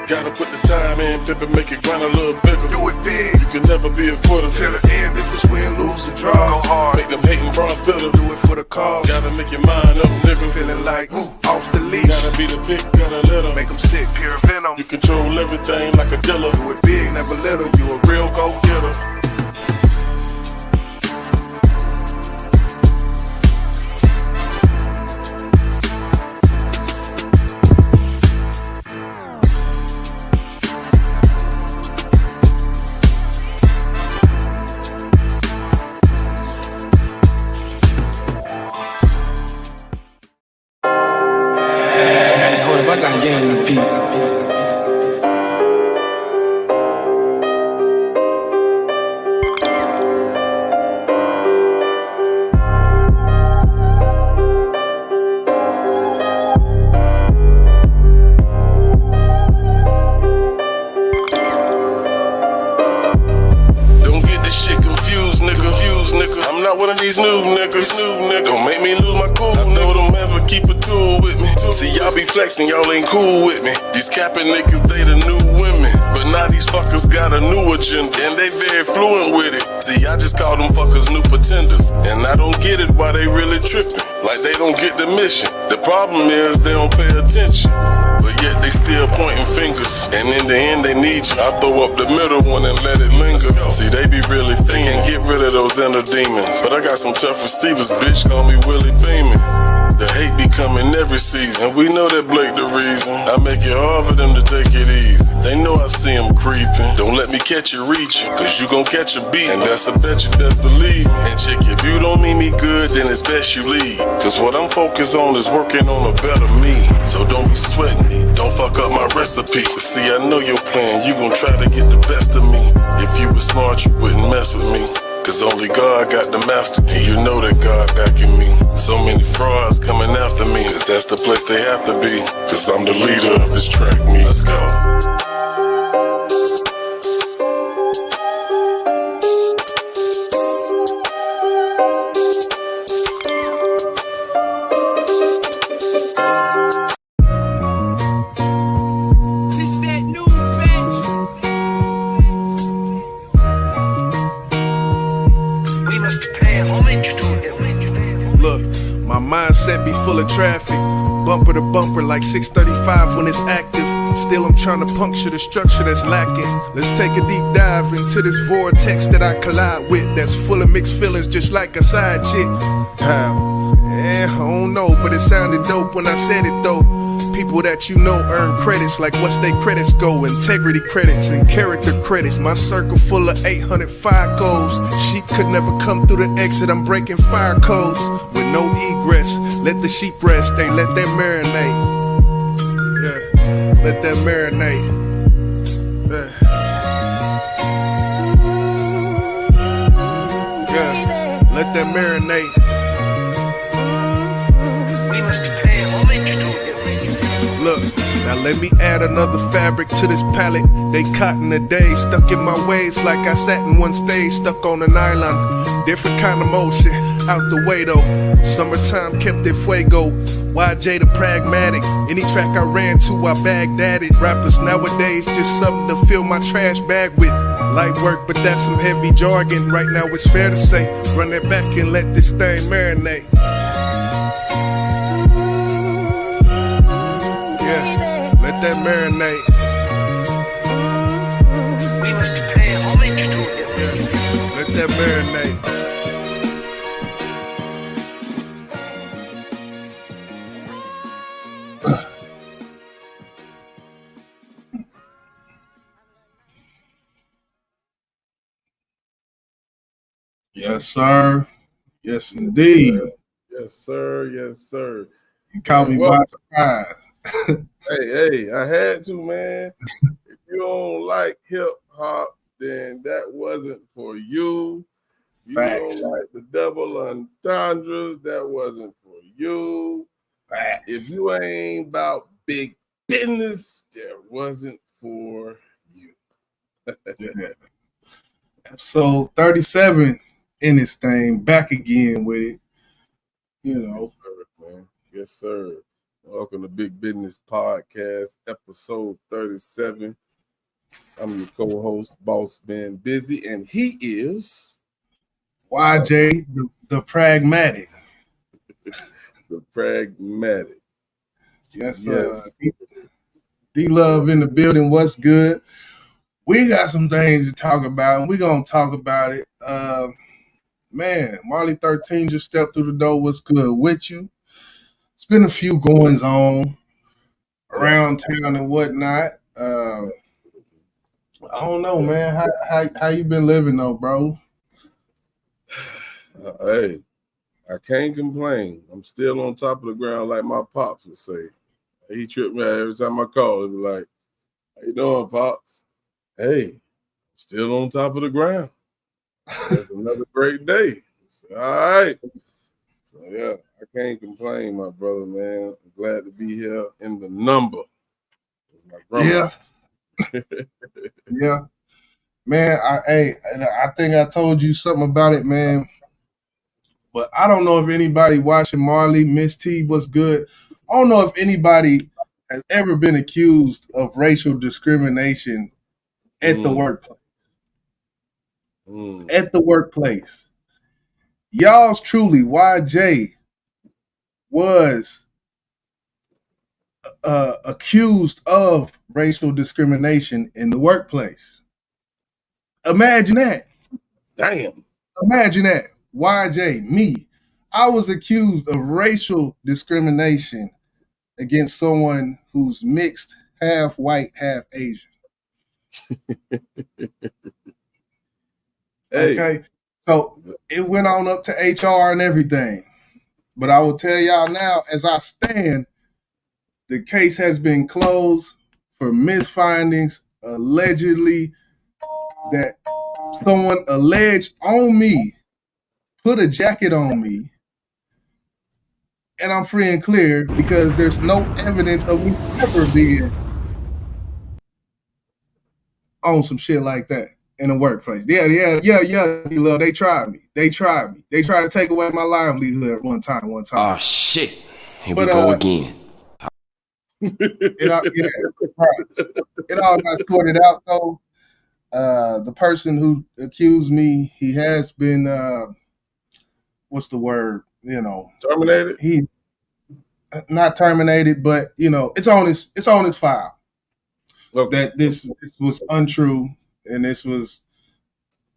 Gotta put the time in, pimp and make it grind a little bigger. Do it big. You can never be a quitter. Till the end, if it's win, lose, or draw. Go hard. Make them hating bronze bitter. Do it for the cause. Gotta make your mind up, nigga. Feeling like, off the leash. Gotta be the pick, gotta let 'em. Make them sick, pure venom. You control everything like a dealer. Do it big, never little. You a real go-getter. I got yam in the beat. Don't get this shit confused, nigga. I'm not one of these new niggas. Don't make me lose my cool. I know them mans will keep a tool with me. See, y'all be flexing, y'all ain't cool with me. These capping niggas, they the new women. But now these fuckers got a new agenda, and they very fluent with it. See, I just call them fuckers new pretenders. And I don't get it why they really tripping. Like they don't get the mission. The problem is they don't pay attention. But yet they still pointing fingers. And in the end they need you. I throw up the middle one and let it linger. See, they be really thinking, get rid of those inner demons. But I got some tough receivers, bitch, call me Willie Beeman. The hate be coming every season. We know that Blake the reason. I make it hard for them to take it easy. They know I see them creeping. Don't let me catch you reaching, cause you gon' catch a beat. And that's a bet you best believe. And chick, if you don't mean me good, then it's best you leave. Cause what I'm focused on is working on a better me. So don't be sweating me, don't fuck up my recipe. But see, I know your plan, you gon' try to get the best of me. If you were smart, you wouldn't mess with me. Cause only God got the master key, you know that God backing me. So many frauds coming after me, cause that's the place they have to be. Cause I'm the leader of this track meet. Let's go. Mindset be full of traffic, bumper to bumper like 635 when it's active. Still I'm trying to puncture the structure that's lacking. Let's take a deep dive into this vortex that I collide with, that's full of mixed feelings just like a side chick. How? I don't know, but it sounded dope when I said it though. People that you know earn credits, like what's they credits go? Integrity credits and character credits. My circle full of 800 fire codes. Sheep could never come through the exit, I'm breaking fire codes. With no egress, let the sheep rest, they let that marinate. Yeah, let that marinate. Yeah, let that marinate. Look, now let me add another fabric to this palette. They cotton the day, stuck in my ways like I sat in one stage, stuck on an island. Different kind of motion, out the way though. Summertime kept it fuego. YJ the pragmatic. Any track I ran to, I Baghdad it. Rappers nowadays just something to fill my trash bag with. Light work, but that's some heavy jargon. Right now it's fair to say, run that back and let this thing marinate. Let that marinate. We must pay homage to it. Let that marinate. Yes, sir. Yes, indeed. Yes, sir. Yes, sir. You caught me by surprise. Hey, I had to, man. If you don't like hip hop, then that wasn't for you. You Facts. don't like the double entendres, that wasn't for you. Facts. If you ain't about big business, that wasn't for you. Yeah. Episode 37 in this thing, back again with it. You know. Yes, sir, man. Yes, sir. Welcome to Big Business Podcast, episode 37. I'm your co-host, Boss Man Busy, and he is YJ, the pragmatic. the Pragmatic. Yes, Yes. D-Love in the building. What's good? We got some things to talk about, and we're going to talk about it. Man, Marley 13 just stepped through the door. What's good with you? It's been a few goings on around town and whatnot. I don't know, man. How you been living though, bro? Hey, I can't complain. I'm still on top of the ground, like my pops would say. He tripped me out every time I call. He'd be like, "How you doing, pops?" Hey, I'm still on top of the ground. That's another great day. So, all right. So yeah, I can't complain, my brother, man. I'm glad to be here in the number. My grandma. Yeah, man. I think I told you something about it, man. But I don't know if anybody watching Marley, Miss T, what's good. I don't know if anybody has ever been accused of racial discrimination at the workplace. At the workplace. Y'all's truly, YJ was accused of racial discrimination in the workplace. Imagine that. Damn. Imagine that. YJ, me. I was accused of racial discrimination against someone who's mixed, half white, half Asian. Okay. So it went on up to HR and everything. But I will tell y'all now, as I stand, the case has been closed for misfindings, allegedly that someone alleged on me, put a jacket on me, and I'm free and clear because there's no evidence of me ever being on some shit like that in the workplace. Yeah. Love, they tried me. They tried to take away my livelihood one time. Oh shit! Here we go again. It all got sorted out though. The person who accused me, he has been what's the word? Terminated? He not terminated, but it's on his file. Okay. That this was untrue and this was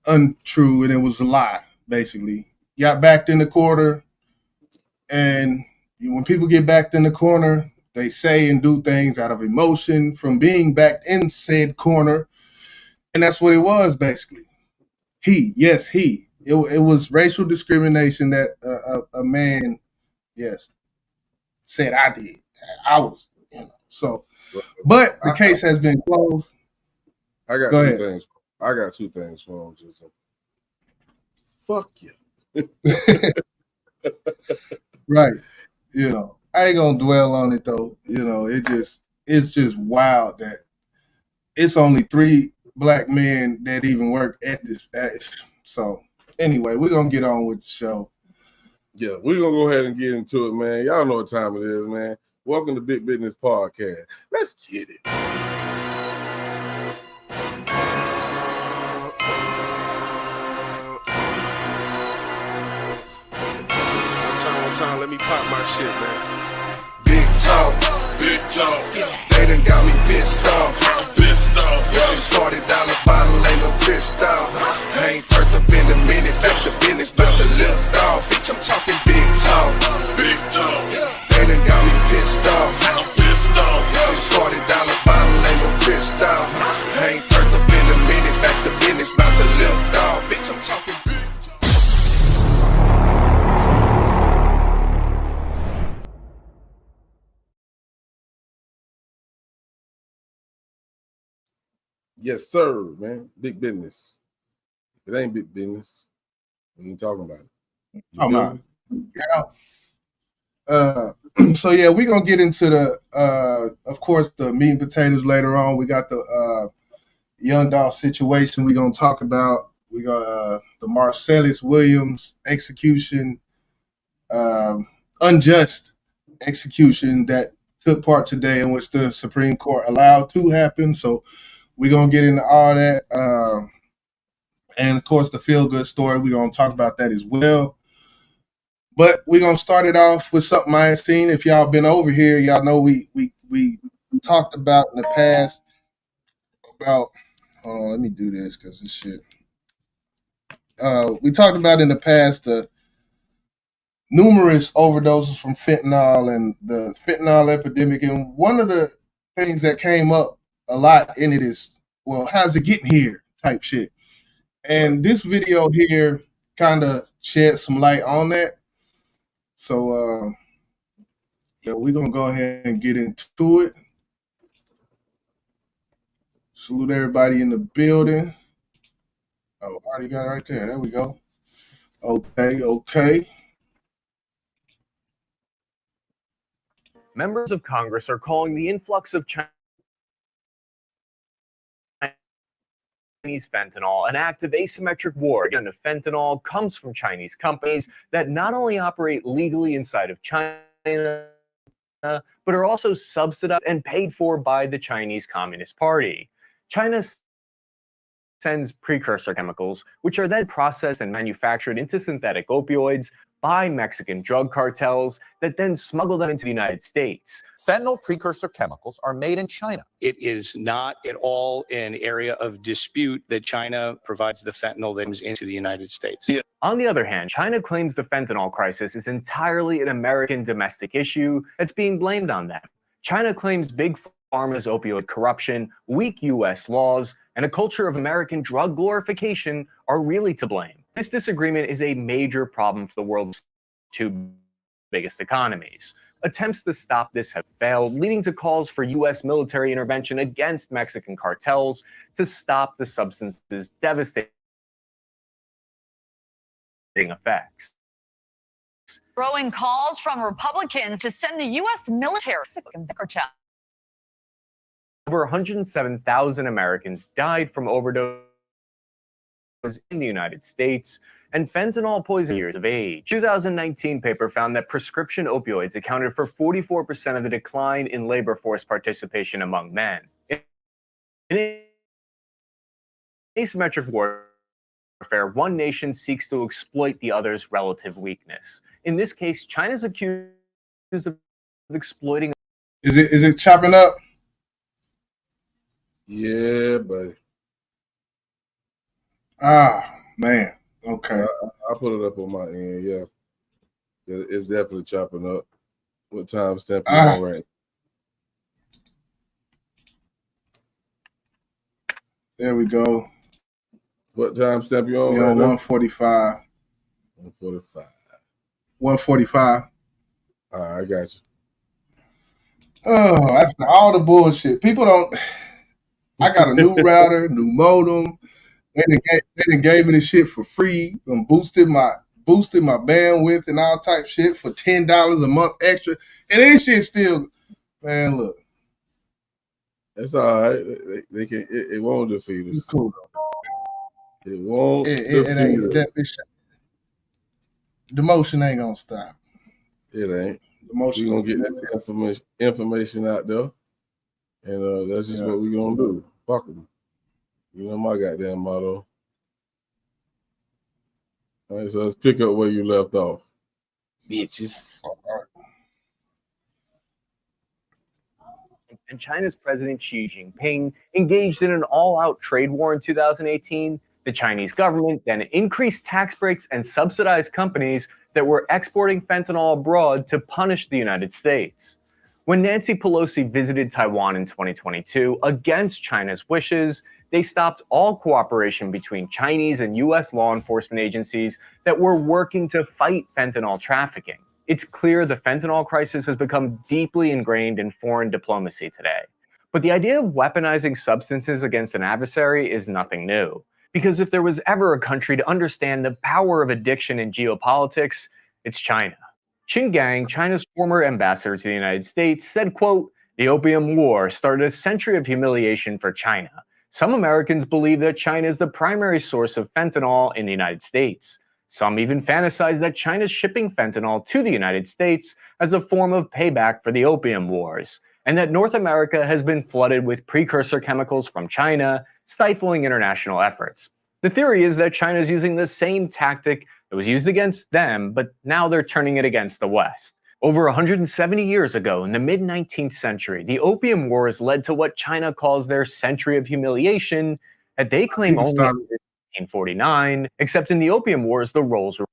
untrue and it was a lie, basically. Got backed in the corner, and when people get backed in the corner, they say and do things out of emotion from being backed in said corner. And that's what it was, basically. It was racial discrimination that a man, said I did. I was, so. But the case has been closed. I got two things. I got two things for him. Just fuck you. Right. I ain't gonna dwell on it though. It's just wild that it's only 3 black men that even work at this. So anyway, we're gonna get on with the show. Yeah, we're gonna go ahead and get into it, man. Y'all know what time it is, man. Welcome to Big Business Podcast. Let's get it. One time, let me pop my shit, man. Big talk. They done got me pissed off. Yeah, it started down the bottle, ain't no crystal. I ain't first up in a minute, back to business, about to lift off. Bitch, I'm talking big talk. They done got me pissed off. Yeah, it started down the bottle, ain't no crystal. I ain't first up in a minute, back to business, about to lift off. Bitch, I'm talking big talk. Yes, sir, man. Big business. If it ain't big business, we ain't talking about it. I'm not. So yeah, we're gonna get into the of course the meat and potatoes later on. We got the young Dolph situation we're gonna talk about. We got the Marcellus Williams execution, unjust execution that took part today in which the Supreme Court allowed to happen. So we're going to get into all that. And, of course, the feel-good story, we're going to talk about that as well. But we're going to start it off with something I ain't seen. If y'all been over here, y'all know we talked about in the past about – hold on, let me do this because this shit – we talked about in the past the numerous overdoses from fentanyl and the fentanyl epidemic. And one of the things that came up a lot in it is, well, how's it getting here type shit. And this video here kind of shed some light on that. So, yeah, we're going to go ahead and get into it. Salute everybody in the building. Oh, already got it right there. There we go. Okay. Members of Congress are calling the influx of Chinese fentanyl an act of asymmetric war. And fentanyl comes from Chinese companies that not only operate legally inside of China, but are also subsidized and paid for by the Chinese Communist Party. China sends precursor chemicals, which are then processed and manufactured into synthetic opioids by Mexican drug cartels that then smuggle them into the United States. Fentanyl precursor chemicals are made in China. It is not at all an area of dispute that China provides the fentanyl that comes into the United States. Yeah. On the other hand, China claims the fentanyl crisis is entirely an American domestic issue that's being blamed on them. China claims Big Pharma's opioid corruption, weak U.S. laws, and a culture of American drug glorification are really to blame. This disagreement is a major problem for the world's two biggest economies. Attempts to stop this have failed, leading to calls for U.S. military intervention against Mexican cartels to stop the substance's devastating effects. Growing calls from Republicans to send the U.S. military cartel. Over 107,000 Americans died from overdose in the United States, and fentanyl poisoning years of age. 2019 paper found that prescription opioids accounted for 44% of the decline in labor force participation among men. In asymmetric warfare, one nation seeks to exploit the other's relative weakness. In this case, China's accused of exploiting. Is it chopping up? Yeah, buddy. Ah, man. Okay. I put it up on my end, yeah. It's definitely chopping up. What time stamp you on right? There we go. What time stamp you on We right on now? 145. 145. 145. All right, I got you. Oh, after all the bullshit. People don't. I got a new router, new modem. They done gave me this shit for free. Boosted my bandwidth and all type shit for $10 a month extra. And this shit still, man, look. That's all right. They can. It won't defeat us. It's cool. It won't It ain't. defeat us. The motion ain't gonna stop. It ain't. The motion We're gonna get that information out there, and that's just what we're gonna do. Fuck them. You know my goddamn motto. All right, so let's pick up where you left off, bitches. And China's President Xi Jinping engaged in an all-out trade war in 2018. The Chinese government then increased tax breaks and subsidized companies that were exporting fentanyl abroad to punish the United States. When Nancy Pelosi visited Taiwan in 2022, against China's wishes, they stopped all cooperation between Chinese and U.S. law enforcement agencies that were working to fight fentanyl trafficking. It's clear the fentanyl crisis has become deeply ingrained in foreign diplomacy today. But the idea of weaponizing substances against an adversary is nothing new. Because if there was ever a country to understand the power of addiction in geopolitics, it's China. Qin Gang, China's former ambassador to the United States, said, quote, "The Opium War started a century of humiliation for China. Some Americans believe that China is the primary source of fentanyl in the United States. Some even fantasize that China's shipping fentanyl to the United States as a form of payback for the opium wars, and that North America has been flooded with precursor chemicals from China, stifling international efforts. The theory is that China is using the same tactic that was used against them, but now they're turning it against the West. Over 170 years ago, in the mid-19th century, the Opium Wars led to what China calls their Century of Humiliation, that they claim only ended in 1949, except in the Opium Wars, the roles were...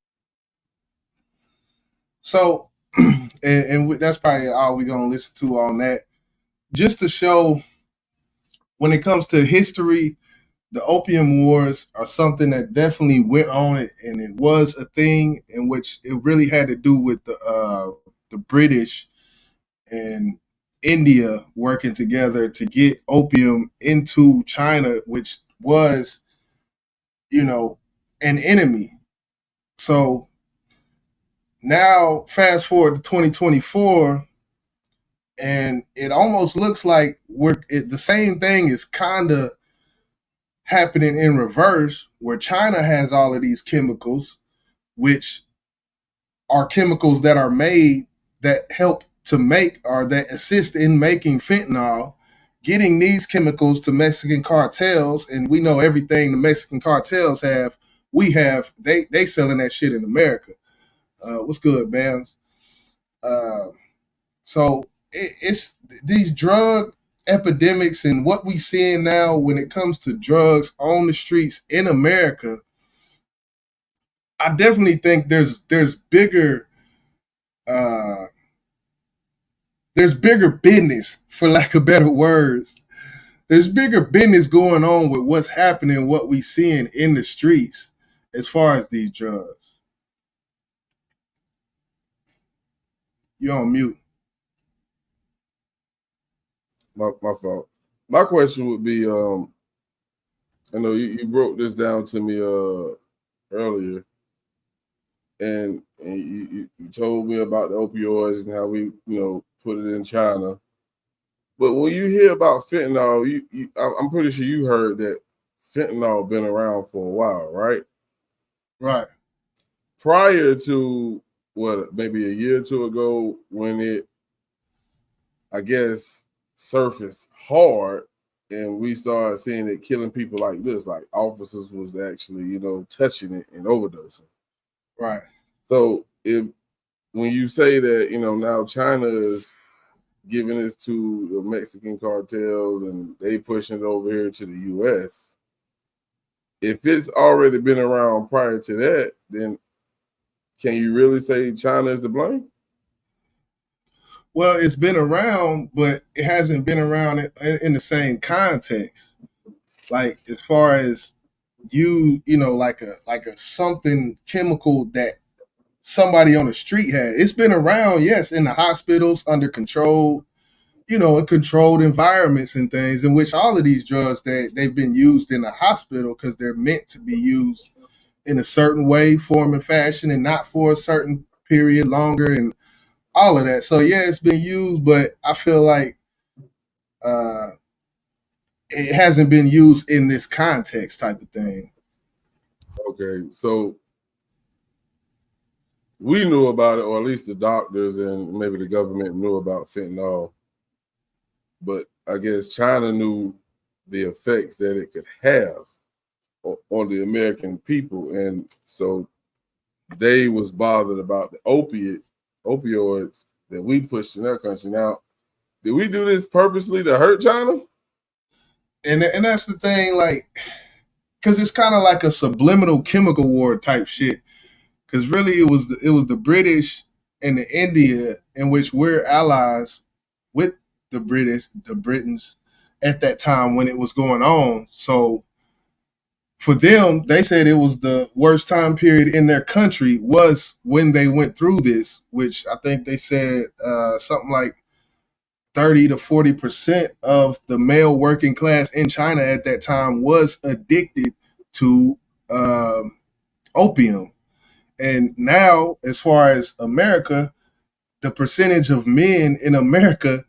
So, and that's probably all we're going to listen to on that. Just to show, when it comes to history, the Opium Wars are something that definitely went on, and it was a thing in which it really had to do with the British and India working together to get opium into China, which was, an enemy. So now fast forward to 2024, and it almost looks like the same thing is kind of happening in reverse, where China has all of these chemicals, which are chemicals that are made that help to make, or that assist in making fentanyl, getting these chemicals to Mexican cartels. And we know everything the Mexican cartels have, they selling that shit in America. What's good, Bams? So it's these drug epidemics, and what we seeing now when it comes to drugs on the streets in America. I definitely think there's bigger business, for lack of better words. There's bigger business going on with what's happening, what we seeing in the streets as far as these drugs. You're on mute. My fault. My question would be, I know you broke this down to me earlier, and you told me about the opioids and how we put it in China. But when you hear about fentanyl, I'm pretty sure you heard that fentanyl been around for a while, right? Right. Prior to maybe a year or two ago, when it, I guess, surfaced hard, and we started seeing it killing people like this, like officers was actually, touching it and overdosing. Right. So when you say that, now China is giving this to the Mexican cartels and they pushing it over here to the U.S., if it's already been around prior to that, then can you really say China is to blame? Well, it's been around, but it hasn't been around in the same context. Like, as far as like a something chemical that somebody on the street had. It's been around, yes, in the hospitals, under control, in controlled environments and things, in which all of these drugs, they've been used in the hospital because they're meant to be used in a certain way, form, and fashion, and not for a certain period longer, and all of that. So yeah, it's been used, but I feel like it hasn't been used in this context type of thing. Okay, so we knew about it, or at least the doctors and maybe the government knew about fentanyl, but I guess China knew the effects that it could have on the American people, and so they was bothered about the opioids that we pushed in their country. Now, did we do this purposely to hurt China? And that's the thing, like, because it's kind of like a subliminal chemical war type shit. Because really, it was the British and the India, in which we're allies with the Britons at that time when it was going on. So for them, they said it was the worst time period in their country was when they went through this, which I think they said something like 30 to 40% of the male working class in China at that time was addicted to opium. And now, as far as America, the percentage of men in America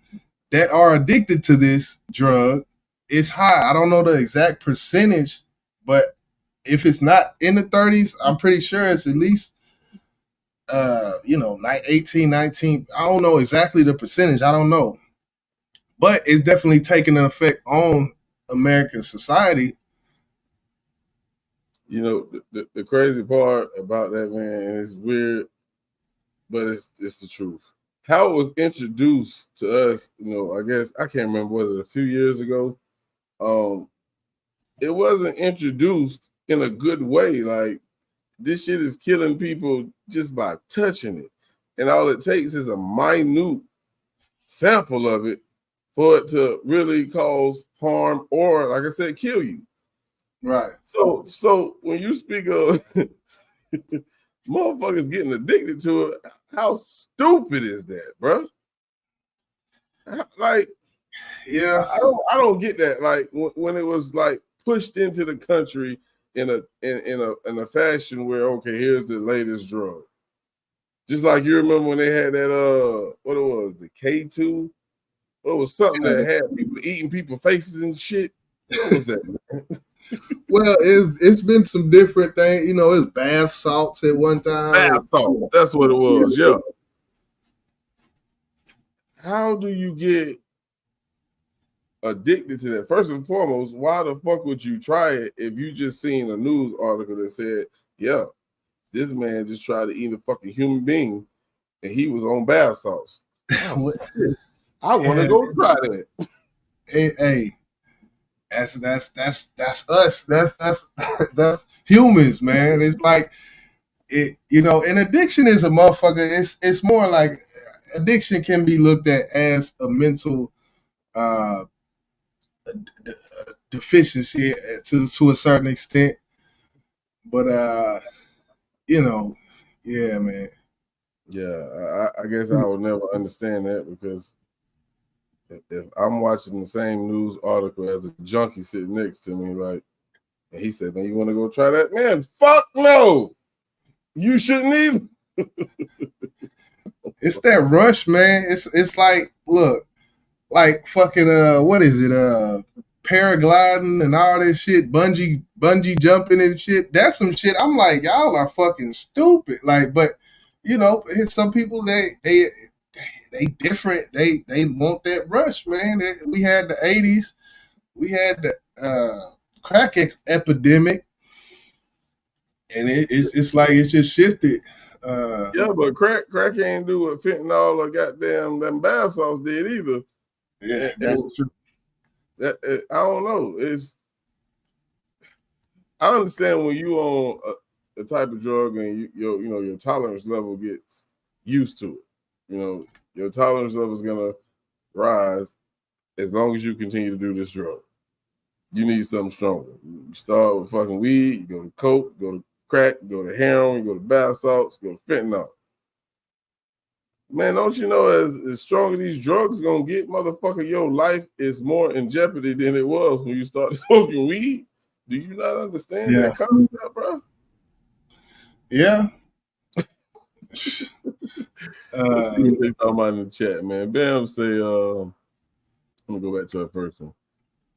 that are addicted to this drug is high. I don't know the exact percentage, but if it's not in the 30s, I'm pretty sure it's at least 18, 19. I don't know exactly the percentage. I don't know. But it's definitely taking an effect on American society. You know, the crazy part about that, man, and it's weird, but it's the truth. How it was introduced to us, I guess I can't remember, was it a few years ago? It wasn't introduced in a good way. Like, this shit is killing people just by touching it. And all it takes is a minute sample of it for it to really cause harm or, like I said, kill you. Right. So when you speak of motherfuckers getting addicted to it, how stupid is that, bro? Like, yeah, I don't get that. Like when it was like pushed into the country in a fashion where, okay, here's the latest drug. Just like you remember when they had that what it was, the K2? It was something that had people eating people's faces and shit. What was that, man? Well, it's been some different things. It's bath salts at one time. Bath salts. That's what it was. Yeah. How do you get addicted to that? First and foremost, why the fuck would you try it if you just seen a news article that said, yeah, this man just tried to eat a fucking human being and he was on bath salts? I want to go try that. Hey. That's us. That's humans, man. It's like an addiction is a motherfucker. It's more like addiction can be looked at as a mental deficiency to a certain extent. But yeah, man. Yeah, I guess I will never understand that because if I'm watching the same news article as a junkie sitting next to me, like, and he said, man, you want to go try that? Man, fuck no. You shouldn't even. It's that rush, man. It's like, look, like fucking what is it? Paragliding and all this shit, bungee jumping and shit. That's some shit. I'm like, y'all are fucking stupid. Like, but some people they different. They want that rush, man. We had the 80s. We had the crack epidemic. And it's like it's just shifted. Yeah, but crack ain't do what fentanyl or goddamn them bath salts did either. Yeah, that's true. I don't know. I understand when you on a type of drug and your tolerance level gets used to it. Your tolerance level is gonna rise as long as you continue to do this drug. You need something stronger. You start with fucking weed, you go to coke, go to crack, go to heroin, you go to bath salts, go to fentanyl. Man, don't you know as strong as these drugs gonna get, motherfucker, your life is more in jeopardy than it was when you started smoking weed? Do you not understand that concept, bro? Yeah. Let's see what they talking about in the chat, man. Bam say, I'm gonna go back to her person.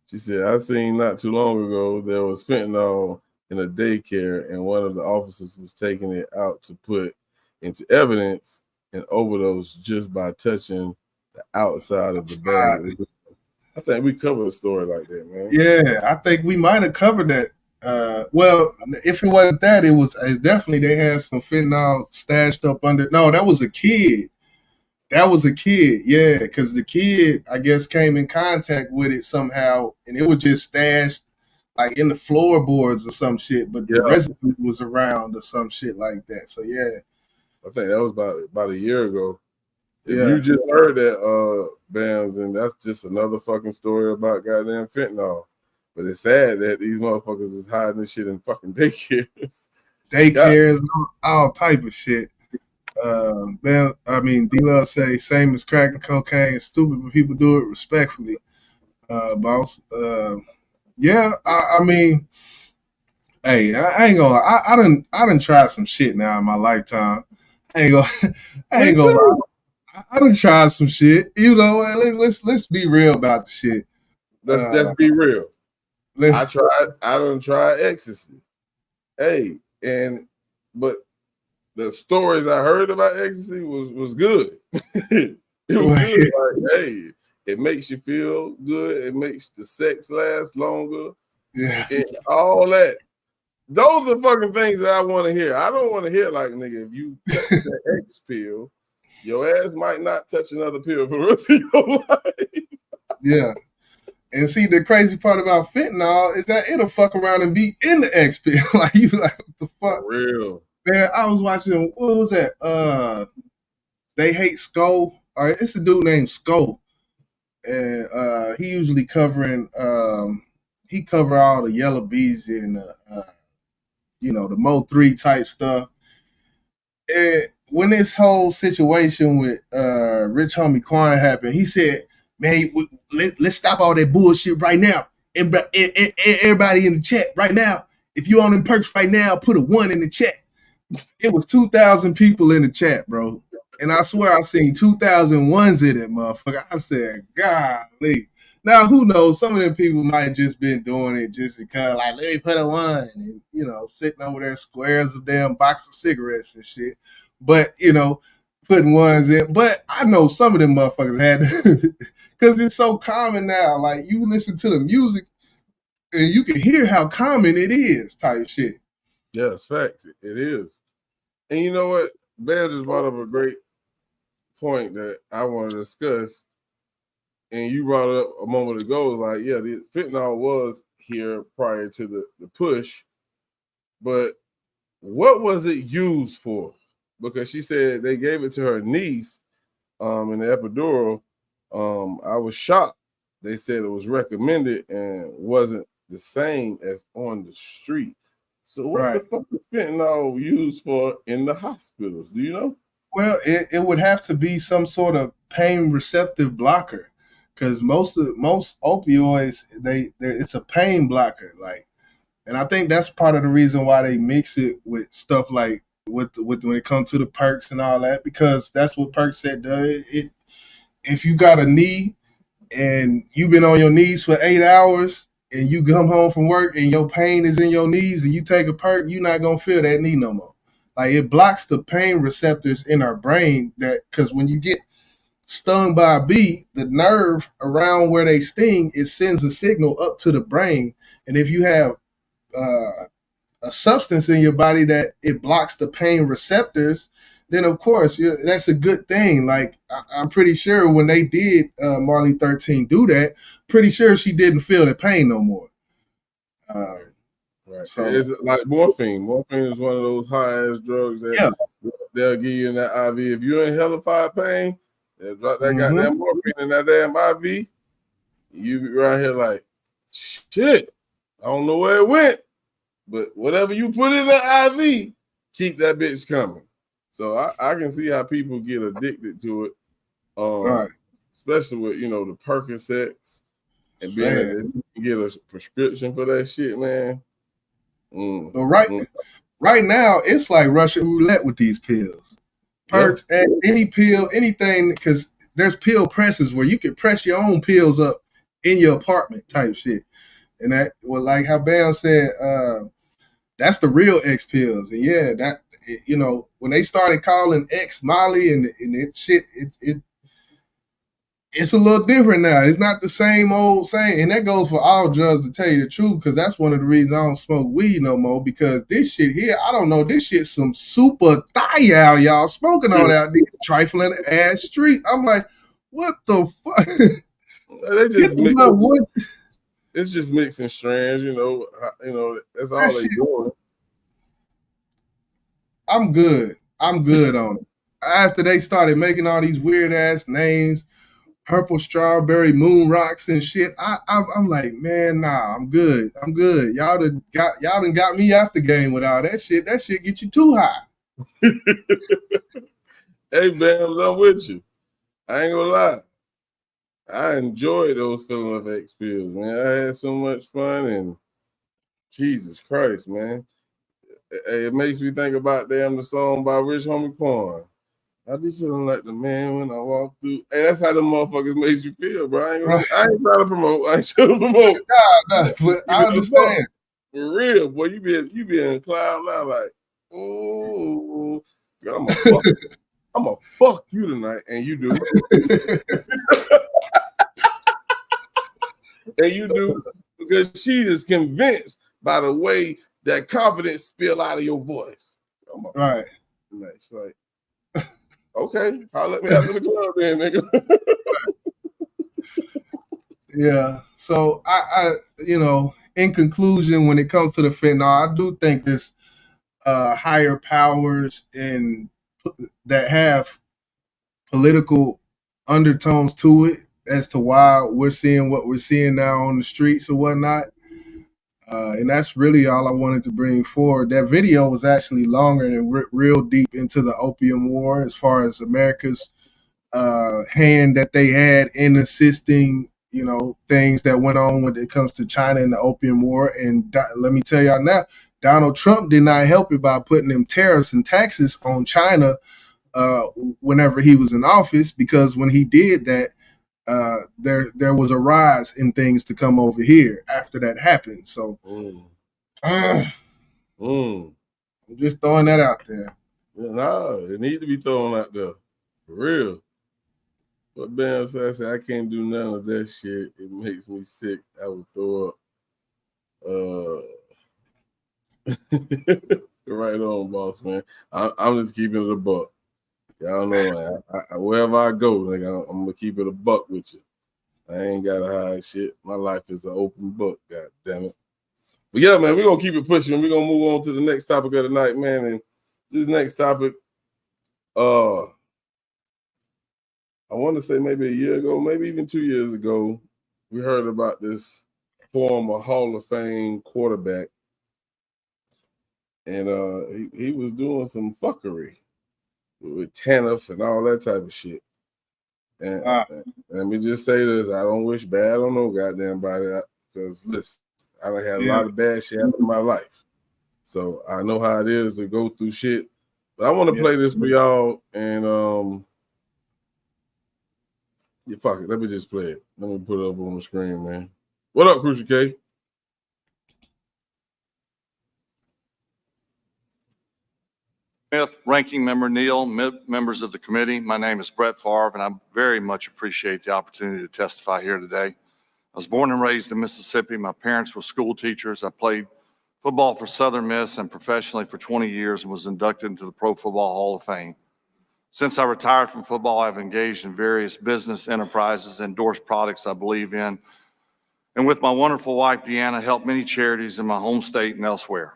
She said, I seen not too long ago there was fentanyl in a daycare and one of the officers was taking it out to put into evidence and overdose just by touching the outside of the bag. I think we covered a story like that, man. Yeah, I think we might have covered that. Well, if it wasn't that, it's definitely they had some fentanyl stashed up under. No, that was a kid. Yeah, because the kid, I guess, came in contact with it somehow, and it was just stashed like in the floorboards or some shit. But the residue was around or some shit like that. So yeah, I think that was about a year ago. If you just heard that, Bams, and that's just another fucking story about goddamn fentanyl. But it's sad that these motherfuckers is hiding this shit in fucking daycares. Daycares, all type of shit. D-Love say same as crack and cocaine. Stupid, but people do it respectfully. Boss. I mean, hey, I ain't gonna lie. I done tried some shit now in my lifetime. I ain't gonna lie. I done tried some shit. Let's be real about the shit. Let's be real. I done tried ecstasy. Hey, but the stories I heard about ecstasy was good. It was good. Like, hey, it makes you feel good. It makes the sex last longer. Yeah. And all that. Those are fucking things that I want to hear. I don't want to hear like, nigga, if you touch that X pill, your ass might not touch another pill for the rest of your life. Yeah. And see, the crazy part about fentanyl is that it'll fuck around and be in the X pill. Like, you like, what the fuck? For real. Man, I was watching, what was that? They Hate Skull. All right, it's a dude named Skull. And he usually he cover all the yellow bees and the Mo3 type stuff. And when this whole situation with Rich Homie Quan happened, he said, man, let's stop all that bullshit right now. Everybody in the chat right now, if you on them perks right now, put a 1 in the chat. It was 2,000 people in the chat, bro. And I swear I seen 2,001s in it, motherfucker. I said, golly. Now, who knows? Some of them people might have just been doing it just because, like, let me put a 1 and, sitting over there squares of damn box of cigarettes and shit. But, putting 1s in. But I know some of them motherfuckers had to, because it's so common now. Like, you listen to the music and you can hear how common it is type shit. Yeah, it's facts. It is. And you know what? Bam just brought up a great point that I want to discuss. And you brought it up a moment ago. Like, yeah, the fentanyl was here prior to the push. But what was it used for? Because she said they gave it to her niece in the epidural. I was shocked. They said it was recommended and wasn't the same as on the street. So what the fuck is fentanyl used for in the hospitals? Do you know? Well, it would have to be some sort of pain receptive blocker, because most opioids it's a pain blocker. Like, and I think that's part of the reason why they mix it with stuff like with when it comes to the perks and all that, because that's what Percocet does. If you got a knee and you've been on your knees for 8 hours and you come home from work and your pain is in your knees and you take a perk, you're not gonna feel that knee no more. Like, it blocks the pain receptors in our brain, that because when you get stung by a bee, the nerve around where they sting, it sends a signal up to the brain. And if you have a substance in your body that it blocks the pain receptors, then of course that's a good thing. Like, I'm pretty sure when they did Marley 13 do that, pretty sure she didn't feel the pain no more. Right. So it's like morphine. Morphine is one of those high-ass drugs that they'll give you in that IV. If you're in hellified pain, they'll drop that goddamn morphine in that damn IV. You be right here like, shit, I don't know where it went. But whatever you put in the IV, keep that bitch coming. So I can see how people get addicted to it. Especially with, the Percocets and being able to get a prescription for that shit, man. But right now, it's like Russian roulette with these pills. Perks, any pill, anything, because there's pill presses where you can press your own pills up in your apartment type shit. And that, well, like how Bam said, that's the real X pills. And yeah, that, when they started calling X Molly and it shit, it's a little different now. It's not the same old saying. And that goes for all drugs, to tell you the truth, because that's one of the reasons I don't smoke weed no more, because this shit here, I don't know, this shit some super thiol, y'all smoking on out these trifling ass street. I'm like, what the fuck? They just it's just mixing strands, that's all they doing. I'm good on it. After they started making all these weird ass names, purple strawberry moon rocks and shit, I'm like, man, nah, I'm good. Y'all done got me out the game with all that shit. That shit get you too high. Hey, Bams, I'm with you. I ain't gonna lie. I enjoy those feeling of X pills, man. I had so much fun, and Jesus Christ, man. It makes me think about the song by Rich Homie Quan. I be feeling like the man when I walk through. Hey, that's how the motherfuckers makes you feel, bro. I ain't trying to promote. I ain't trying to promote. Nah, but I understand. For real, boy, you be in cloud now, like, oh, girl, I'm gonna fuck you tonight, and you do, and you do, because she is convinced by the way that confidence spill out of your voice. Right. She's like, okay, I'll let me out of the club then, nigga. Yeah. So I, in conclusion, when it comes to the fentanyl, I do think there's higher powers that have political undertones to it as to why we're seeing what we're seeing now on the streets or whatnot. And that's really all I wanted to bring forward. That video was actually longer and real deep into the opium war as far as America's hand that they had in assisting, things that went on when it comes to China and the opium war. And let me tell y'all now, Donald Trump did not help it by putting them tariffs and taxes on China whenever he was in office, because when he did that, there was a rise in things to come over here after that happened. So I'm just throwing that out there. Nah, it need to be thrown out there. For real. But Ben said, I can't do none of that shit. It makes me sick. I would throw up. Right on, boss, man. I'm just keeping it a buck. Y'all know, man. Wherever I go, nigga, I'm gonna keep it a buck with you. I ain't gotta hide shit. My life is an open book, god damn it. But yeah, man, we're gonna keep it pushing. We're gonna move on to the next topic of the night, man. And this next topic, I want to say maybe a year ago, maybe even 2 years ago, we heard about this former Hall of Fame quarterback. And he was doing some fuckery with TANF and all that type of shit. And let me just say this, I don't wish bad on no goddamn body, because listen, I done had a lot of bad shit happen in my life. So I know how it is to go through shit. But I want to play this for y'all, and fuck it, let me just play it. Let me put it up on the screen, man. What up, Crucial K? Smith, Ranking Member Neal, members of the committee, my name is Brett Favre, and I very much appreciate the opportunity to testify here today. I was born and raised in Mississippi. My parents were school teachers. I played football for Southern Miss and professionally for 20 years and was inducted into the Pro Football Hall of Fame. Since I retired from football, I've engaged in various business enterprises, endorsed products I believe in, and with my wonderful wife, Deanna, helped many charities in my home state and elsewhere.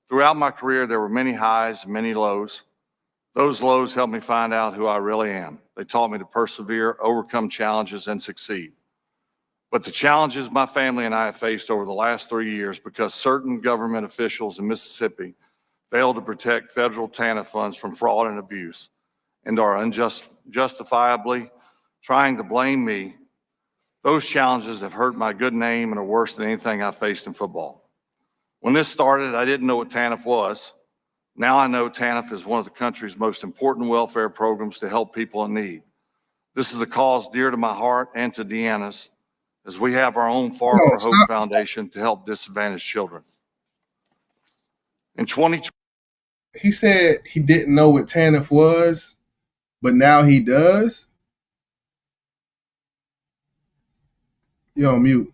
Throughout my career, there were many highs and many lows. Those lows helped me find out who I really am. They taught me to persevere, overcome challenges, and succeed. But the challenges my family and I have faced over the last 3 years because certain government officials in Mississippi failed to protect federal TANF funds from fraud and abuse and are justifiably trying to blame me, those challenges have hurt my good name and are worse than anything I've faced in football. When this started, I didn't know what TANF was. Now I know TANF is one of the country's most important welfare programs to help people in need. This is a cause dear to my heart and to Deanna's, as we have our own Far for Hope Foundation to help disadvantaged children. In 2020, he said he didn't know what TANF was, but now he does. You're on mute.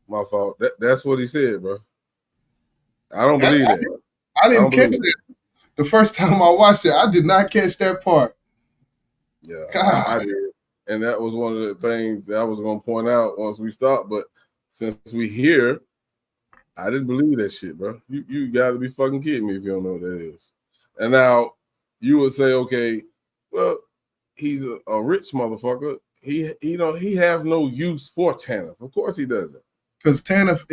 My fault. That's what he said, bro. I don't believe that. I didn't catch it. The first time I watched it, I did not catch that part. Yeah, I did. And that was one of the things that I was going to point out once we start. But since we here, I didn't believe that shit, bro. You got to be fucking kidding me if you don't know what that is. And now you would say, okay, well, he's a rich motherfucker. He have no use for TANF. Of course he doesn't. Because TANF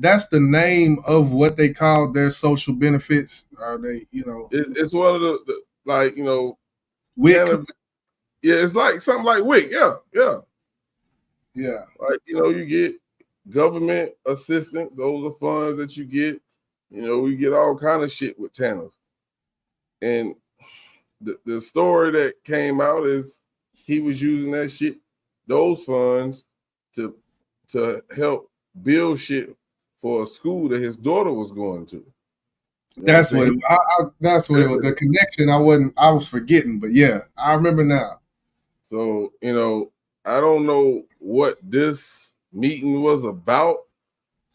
that's the name of what they call their social benefits. Are they, It's one of the like, WIC. TANF, yeah, it's like something like WIC. Yeah. Like, you get government assistance. Those are funds that you get. We get all kind of shit with TANF. And the story that came out is he was using that shit, those funds, to help build shit for a school that his daughter was going to. That's what that's what it was. The connection I was forgetting, but yeah, I remember now. So, I don't know what this meeting was about,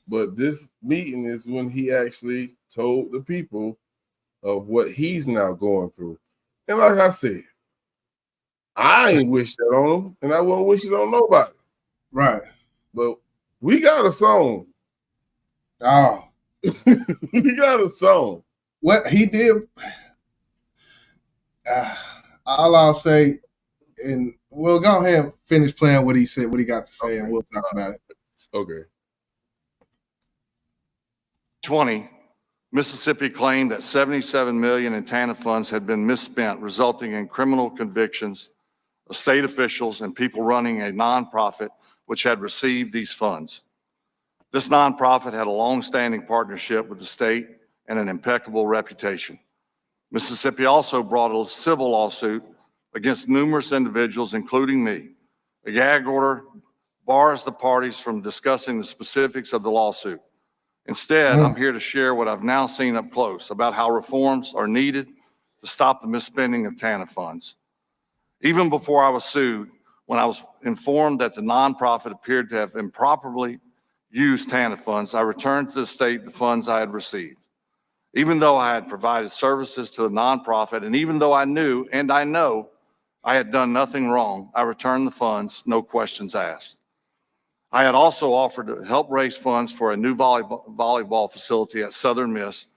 but this meeting is when he actually told the people of what he's now going through. And like I said, I ain't wish that on him, and I won't wish it on nobody. Right. But we got a song. Oh. We got a song. What he did, all I'll say, and we'll go ahead and finish playing what he said, what he got to say, and we'll talk about it. Okay. 20, Mississippi claimed that $77 million in TANF funds had been misspent, resulting in criminal convictions of state officials and people running a nonprofit which had received these funds. This nonprofit had a long-standing partnership with the state and an impeccable reputation. Mississippi also brought a civil lawsuit against numerous individuals, including me. A gag order bars the parties from discussing the specifics of the lawsuit. Instead, I'm here to share what I've now seen up close about how reforms are needed to stop the misspending of TANF funds. Even before I was sued, when I was informed that the nonprofit appeared to have improperly used TANF funds, I returned to the state the funds I had received. Even though I had provided services to the nonprofit, and even though I knew and I know I had done nothing wrong, I returned the funds, no questions asked. I had also offered to help raise funds for a new volleyball facility at Southern Miss,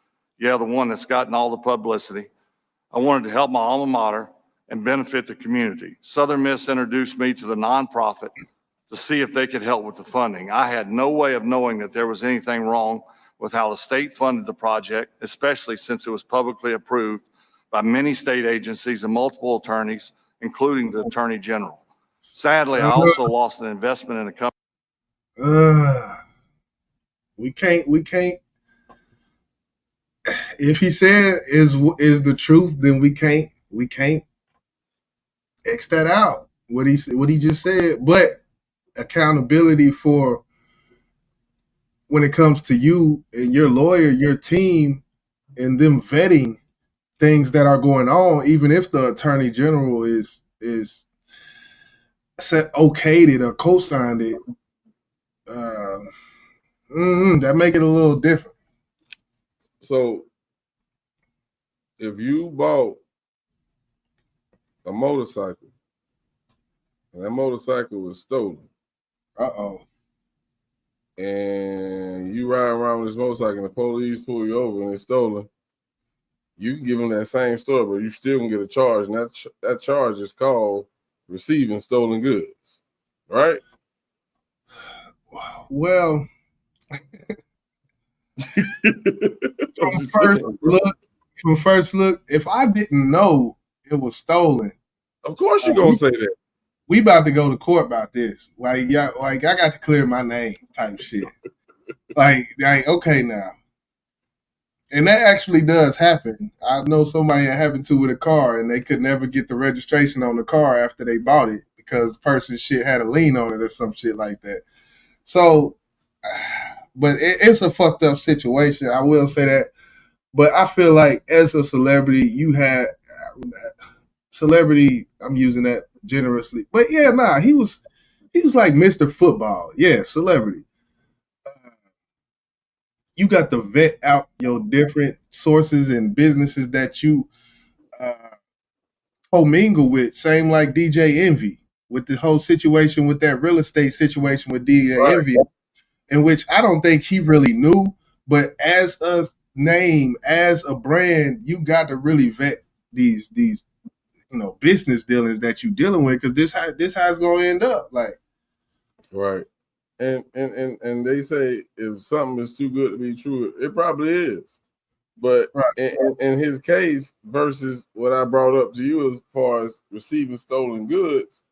the one that's gotten all the publicity. I wanted to help my alma mater and benefit the community. Southern Miss introduced me to the nonprofit to see if they could help with the funding. I had no way of knowing that there was anything wrong with how the state funded the project, especially since it was publicly approved by many state agencies and multiple attorneys, including the Attorney General. Sadly, I also lost an investment in a company. We can't. If he said is the truth, then we can't X that out. What he just said, but accountability for when it comes to you and your lawyer, your team, and them vetting things that are going on, even if the Attorney General is okayed it or co-signed it, that make it a little different. So if you bought a motorcycle and that motorcycle was stolen, and you ride around with this motorcycle and the police pull you over and it's stolen, you can give them that same story, but you still can get a charge, and that charge is called receiving stolen goods, right? Well, from first look, if I didn't know it was stolen, of course you're gonna say that. We about to go to court about this. Like I got to clear my name type shit. like okay now. And that actually does happen. I know somebody that happened to with a car, and they could never get the registration on the car after they bought it because the person's shit had a lien on it or some shit like that. So, but it's a fucked up situation. I will say that. But I feel like as a celebrity, you had celebrity. I'm using that generously, but yeah, he was like Mr. Football. Yeah, celebrity. You got to vet out your different sources and businesses that you commingle with. Same like DJ Envy with the whole situation with that real estate situation with DJ Envy, in which I don't think he really knew. But as a name, as a brand, you got to really vet these business dealings that you dealing with, because this how it's gonna end up. Like, right. And they say if something is too good to be true, it probably is. But in his case, versus what I brought up to you as far as receiving stolen goods,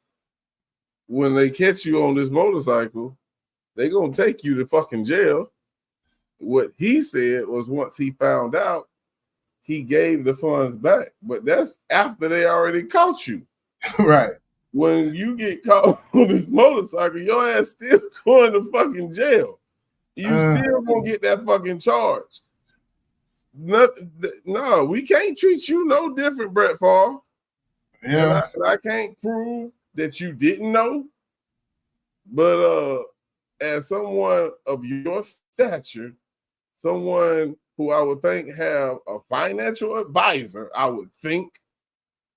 when they catch you on this motorcycle, they gonna take you to fucking jail. What he said was once he found out, he gave the funds back. But that's after they already caught you. Right. When you get caught on this motorcycle, your ass still going to fucking jail. You still gonna get that fucking charge. No, we can't treat you no different, Brett Favre. Yeah. And I can't prove that you didn't know. But as someone of your stature, someone who I would think have a financial advisor, I would think.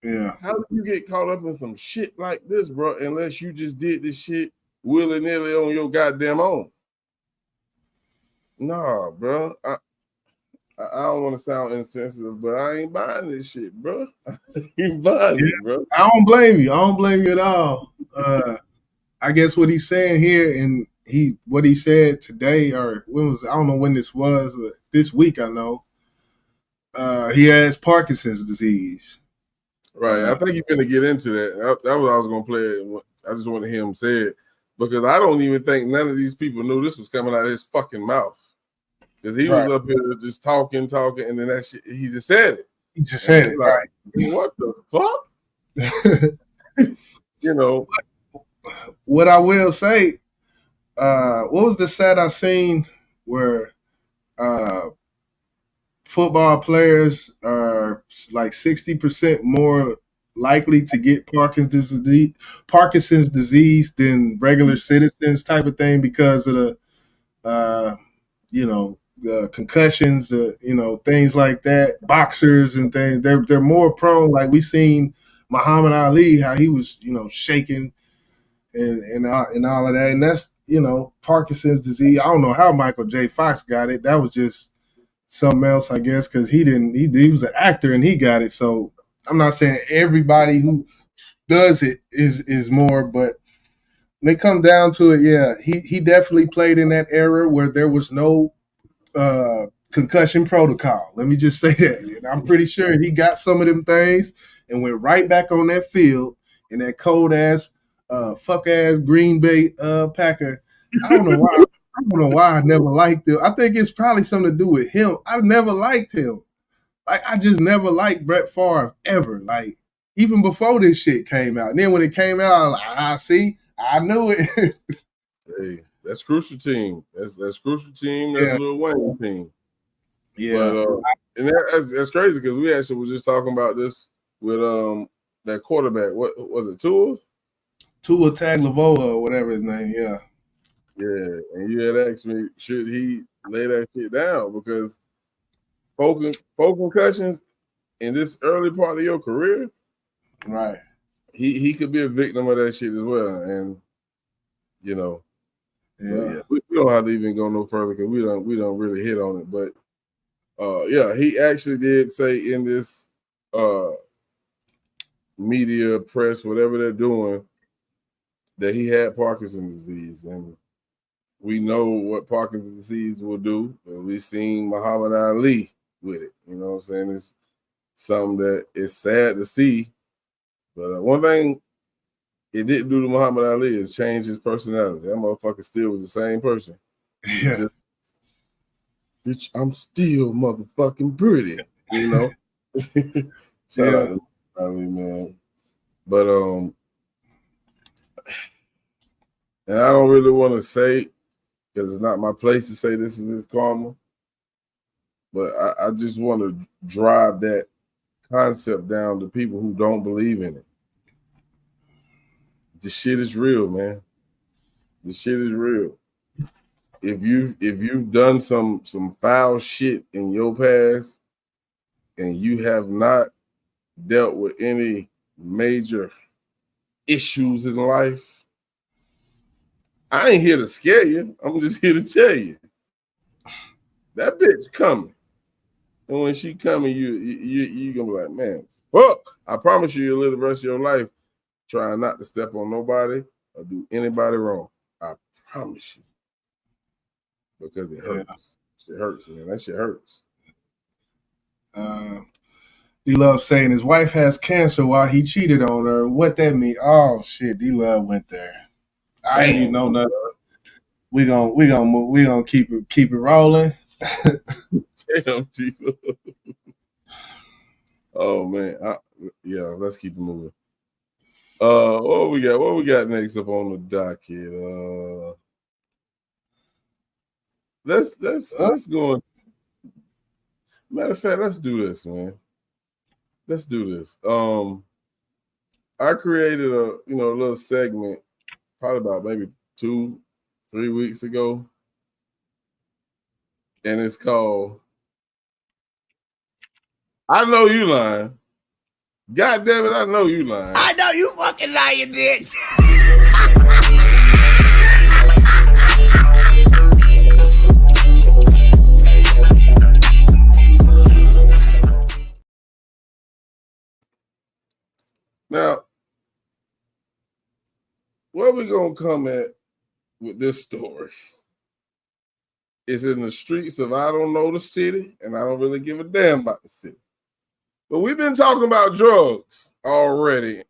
Yeah. How do you get caught up in some shit like this, bro? Unless you just did this shit willy-nilly on your goddamn own. Nah, bro. I don't want to sound insensitive, but I ain't buying this shit, bro. I ain't buying it, bro. I don't blame you. I don't blame you at all. I guess what he's saying here, and what he said today, or when was, I don't know when this was, but this week I know. He has Parkinson's disease. Right. I think you're going to get into that. That was what I was going to play. I just want to hear him say it because I don't even think none of these people knew this was coming out of his fucking mouth. Because he was up here just talking, and then that shit, he just said it. He just said it, like, what the fuck? You know. What I will say, what was the stat I seen where football players are like 60% more likely to get Parkinson's disease than regular citizens type of thing because of the the concussions, things like that, boxers and things. They're more prone. Like we seen Muhammad Ali, how he was, shaking and all of that. And that's, Parkinson's disease. I don't know how Michael J. Fox got it. That was just something else, I guess, because he was an actor and he got it. So I'm not saying everybody who does it is more, but when it comes down to it, yeah, he definitely played in that era where there was no concussion protocol. Let me just say that. And I'm pretty sure he got some of them things and went right back on that field in that cold ass, fuck ass Green Bay Packer. I don't know why. I don't know why I never liked him. I think it's probably something to do with him. I never liked him. Like I just never liked Brett Favre ever. Like even before this shit came out. And then when it came out, I was like, see, I knew it. Hey, that's Crucial Team. That's Crucial Team. That's Lil Wayne team. Yeah, but, and that's crazy because we actually was just talking about this with that quarterback. What was it? Tua Tagovailoa or whatever his name. Yeah. Yeah, and you had asked me, should he lay that shit down? Because four concussions in this early part of your career, right? He could be a victim of that shit as well, and yeah. We don't have to even go no further because we don't really hit on it. But yeah, he actually did say in this media press, whatever they're doing, that he had Parkinson's disease, and we know what Parkinson's disease will do. We've seen Muhammad Ali with it. You know what I'm saying? It's something that is sad to see. But one thing it didn't do to Muhammad Ali is change his personality. That motherfucker still was the same person. Yeah. Bitch, I'm still motherfucking pretty. You know? Shout out to Ali, man. But and I don't really want to say, because it's not my place to say this is his karma. But I just want to drive that concept down to people who don't believe in it. The shit is real, man. The shit is real. If you've done some foul shit in your past and you have not dealt with any major issues in life, I ain't here to scare you. I'm just here to tell you. That bitch coming. And when she coming, you gonna be like, man, fuck. I promise you'll live the rest of your life trying not to step on nobody or do anybody wrong. I promise you. Because it hurts. Shit hurts, man. That shit hurts. D-Love saying his wife has cancer while he cheated on her. What that mean? Oh shit, D-Love went there. I ain't even know nothing. We gonna move. We gonna keep it rolling. Damn, D-Love. Oh man, yeah. Let's keep it moving. What we got? What we got next up on the docket? Let's go. Matter of fact, let's do this, man. Let's do this. I created a little segment probably about maybe 2-3 weeks ago, and it's called "I Know You Lying." God damn it, I know you lying. I know you fucking lying, bitch. Now, where we gonna come at with this story? It's in the streets of I don't know the city, and I don't really give a damn about the city. But we've been talking about drugs already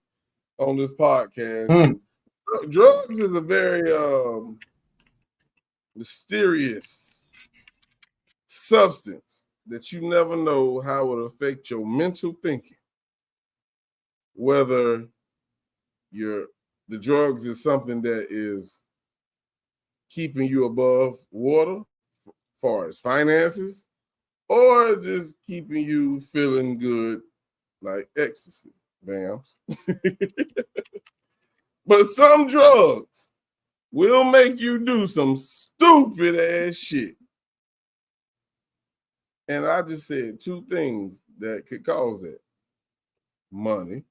on this podcast. Drugs is a very mysterious substance that you never know how it will affect your mental thinking. Whether the drugs is something that is keeping you above water as far as finances, or just keeping you feeling good like ecstasy, Bams. But some drugs will make you do some stupid ass shit. And I just said 2 things that could cause that. Money.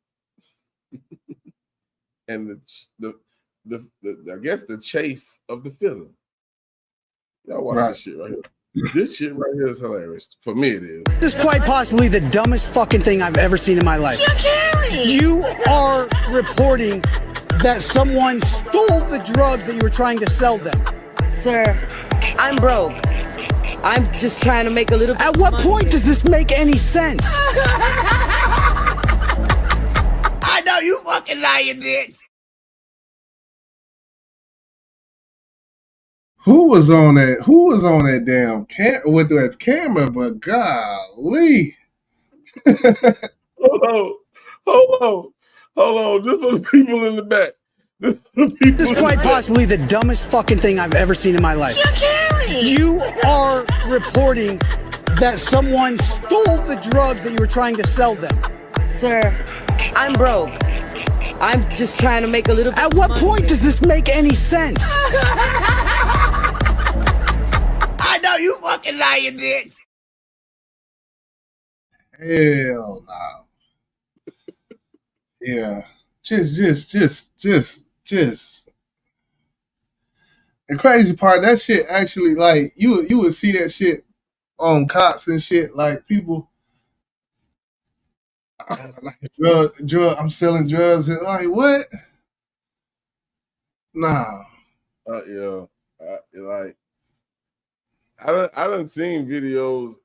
And the I guess the chase of the feeling. Y'all watch this shit right here. This shit right here is hilarious. For me, it is. This is quite possibly the dumbest fucking thing I've ever seen in my life. You are reporting that someone stole the drugs that you were trying to sell them. Sir, I'm broke. I'm just trying to make a little bit. At what point does this make any sense? I know you fucking lying, bitch. Who was on that damn with that camera? But golly. Hold on. Just for the people in the back. This is quite possibly the dumbest fucking thing I've ever seen in my life. You are reporting that someone stole the drugs that you were trying to sell them. Sir, I'm broke. I'm just trying to make a little bit. At what point does this make any sense? I know you fucking lying, bitch. Hell no. Yeah. Just. The crazy part, that shit actually, like, you would see that shit on cops and shit, like people like drug, I'm selling drugs and like what? Nah. Yeah. I done seen videos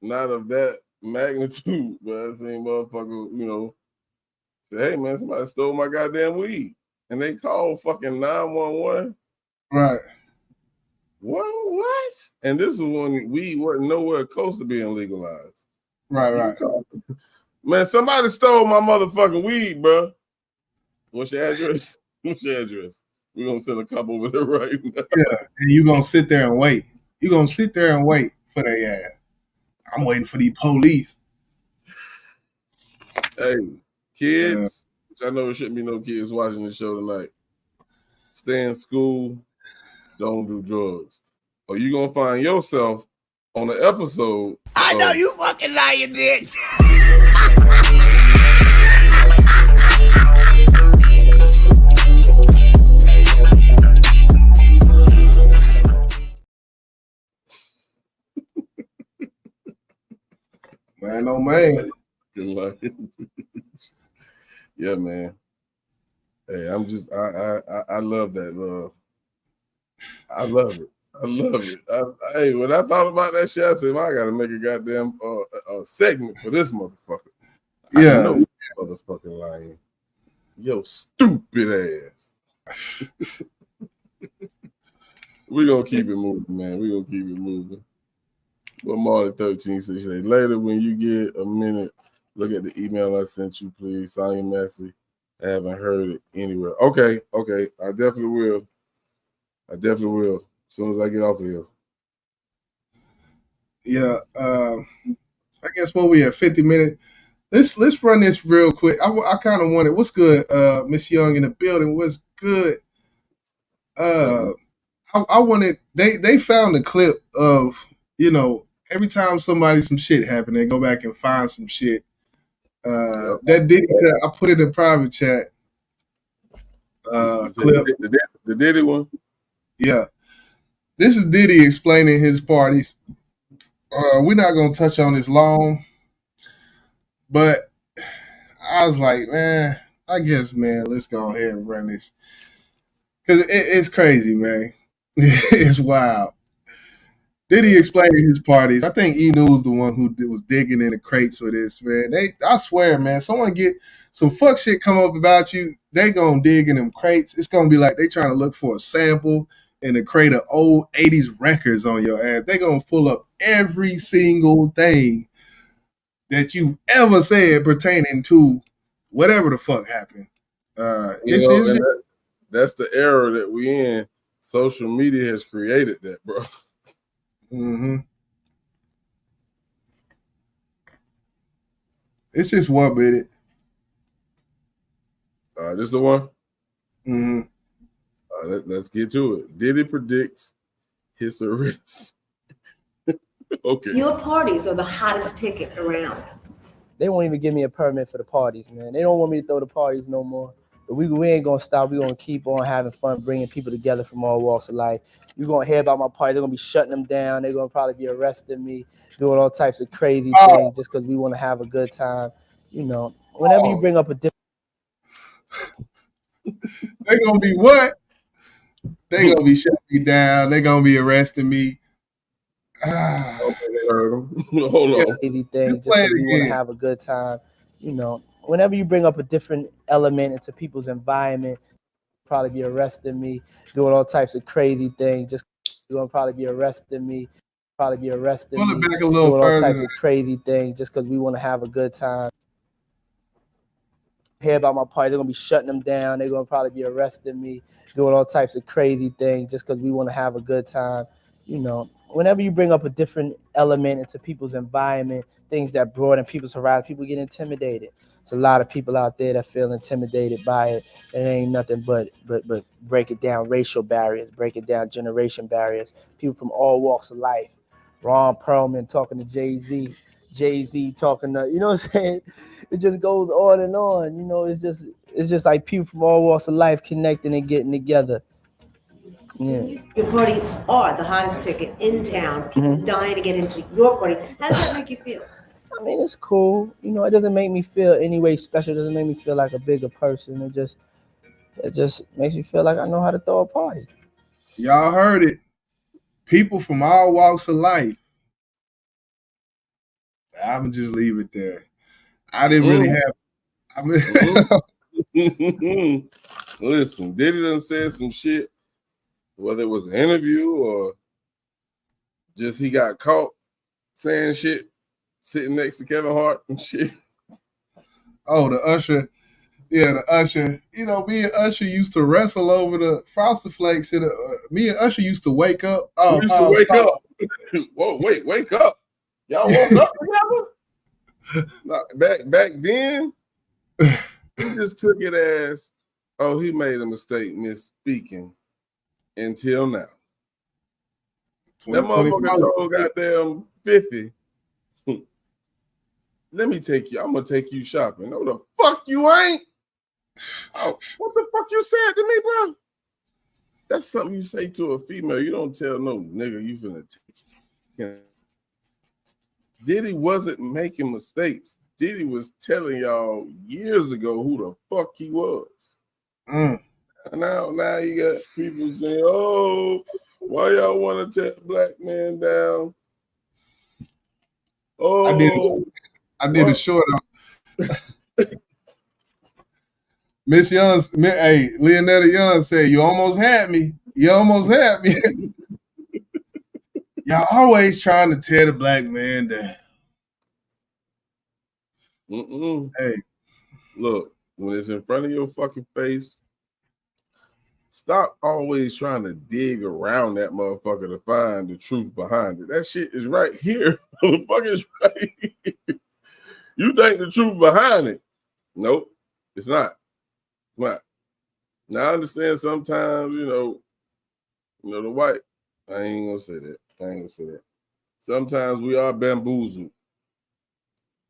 not of that magnitude, but I seen motherfucker, say, hey man, somebody stole my goddamn weed. And they called fucking 911. Right. What? And this is when weed wasn't nowhere close to being legalized. Right. Man, somebody stole my motherfucking weed, bro. What's your address? We're gonna send a couple over there right now. Yeah, and you gonna sit there and wait. You gonna sit there and wait for their ass. I'm waiting for these police. Hey, kids, which I know there shouldn't be no kids watching this show tonight. Stay in school. Don't do drugs. Or you gonna find yourself on an episode. I know you fucking lying, bitch. Man, oh man. Yeah, man. Hey, I love that love. I love it. Hey, when I thought about that shit, I said, I gotta make a goddamn segment for this motherfucker. Yeah. I know motherfucking lying. Yo, stupid ass. We're gonna keep it moving, man. Well, Marley 13 said, later when you get a minute, look at the email I sent you, please. Sign your message. I haven't heard it anywhere. Okay. I definitely will. As soon as I get off of here. Yeah. I guess what we at 50 minutes. Let's run this real quick. I kind of wanted. What's good, Miss Young in the building? What's good? I wanted. They found a clip of every time some shit happened, they go back and find some shit. That Diddy cut, I put it in private chat. Clip. The Diddy one? Yeah. This is Diddy explaining his parties. We're not going to touch on this long, but I was like, man, I guess, man, let's go ahead and run this. Because it's crazy, man. It's wild. Diddy explaining his parties. I think E-News the one who was digging in the crates for this, man. I swear, man, someone get some fuck shit come up about you, they gonna dig in them crates. It's gonna be like they trying to look for a sample in a crate of old 80s records on your ass. They gonna pull up every single thing that you ever said pertaining to whatever the fuck happened. That's the era that we in. Social media has created that, bro. Mm-hmm. It's just one minute. This is the one? Mm-hmm. Let's get to it. Diddy predicts his arrest. Okay. Your parties are the hottest ticket around. They won't even give me a permit for the parties, man. They don't want me to throw the parties no more. But we ain't gonna stop. We're gonna keep on having fun, bringing people together from all walks of life. You're gonna hear about my parties. They're gonna be shutting them down. They're gonna probably be arresting me, doing all types of crazy things just because we want to have a good time. Whenever you bring up a different... They're gonna be what? They're gonna be shutting me down. They're gonna be arresting me. Okay, they heard him. Hold on. Crazy thing, just because we want to have a good time. Whenever you bring up a different element into people's environment, probably be arresting me, doing all types of crazy things. Just you're gonna probably be arresting me, Pull it back a little doing further. all types of crazy things just because we want to have a good time. Hear about my parties, they're gonna be shutting them down. They're gonna probably be arresting me, doing all types of crazy things just because we want to have a good time. Whenever you bring up a different element into people's environment, things that broaden people's horizon, people get intimidated. There's a lot of people out there that feel intimidated by it. It ain't nothing but break it down racial barriers, break it down generation barriers. People from all walks of life. Ron Perlman talking to Jay-Z, Jay-Z talking to, you know what I'm saying? It just goes on and on. It's just like people from all walks of life connecting and getting together. Yeah. Your parties are the hottest ticket in town. People dying to get into your party. How does that make you feel? I mean, it's cool. It doesn't make me feel any way special. It doesn't make me feel like a bigger person. It just makes me feel like I know how to throw a party. Y'all heard it. People from all walks of life. I'm gonna just leave it there. I didn't really have. Listen, Diddy done said some shit, whether it was an interview or just he got caught saying shit, sitting next to Kevin Hart and shit. Oh, the Usher. Yeah, the Usher. Me and Usher used to wrestle over the Frosted Flakes. Me and Usher used to wake up. We used to wake up. Whoa, wake up. Y'all woke up together? Back then, he just took it as, oh, he made a mistake misspeaking until now. That motherfucker told goddamn 50. Let me take you. I'm gonna take you shopping. No, the fuck you ain't. Oh, what the fuck you said to me, bro? That's something you say to a female. You don't tell no nigga you finna take him. Diddy wasn't making mistakes. Diddy was telling y'all years ago who the fuck he was. Now you got people saying, oh, why y'all want to tear a black man down? Oh, I did a short on Miss Young. Hey, Leonetta Young said, "You almost had me. You almost had me." Y'all always trying to tear the black man down. Hey, look, when it's in front of your fucking face, Stop always trying to dig around that motherfucker to find the truth behind it. That shit is right here. The fuck is right here. You think the truth behind it? Nope, it's not. It's not. Now I understand sometimes, the white. I ain't gonna say that. Sometimes we are bamboozled,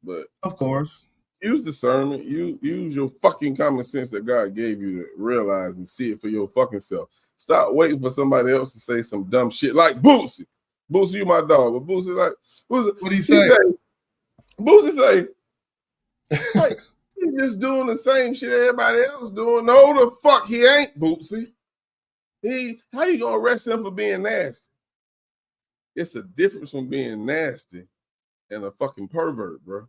but of course, use discernment. Use your fucking common sense that God gave you to realize and see it for your fucking self. Stop waiting for somebody else to say some dumb shit like Boosie. Boosie, you my dog, but Boosie like Boosie. What he say? Boosie say, like, he just doing the same shit everybody else doing. No, the fuck he ain't, Boosie. How you gonna arrest him for being nasty? It's a difference from being nasty and a fucking pervert, bro.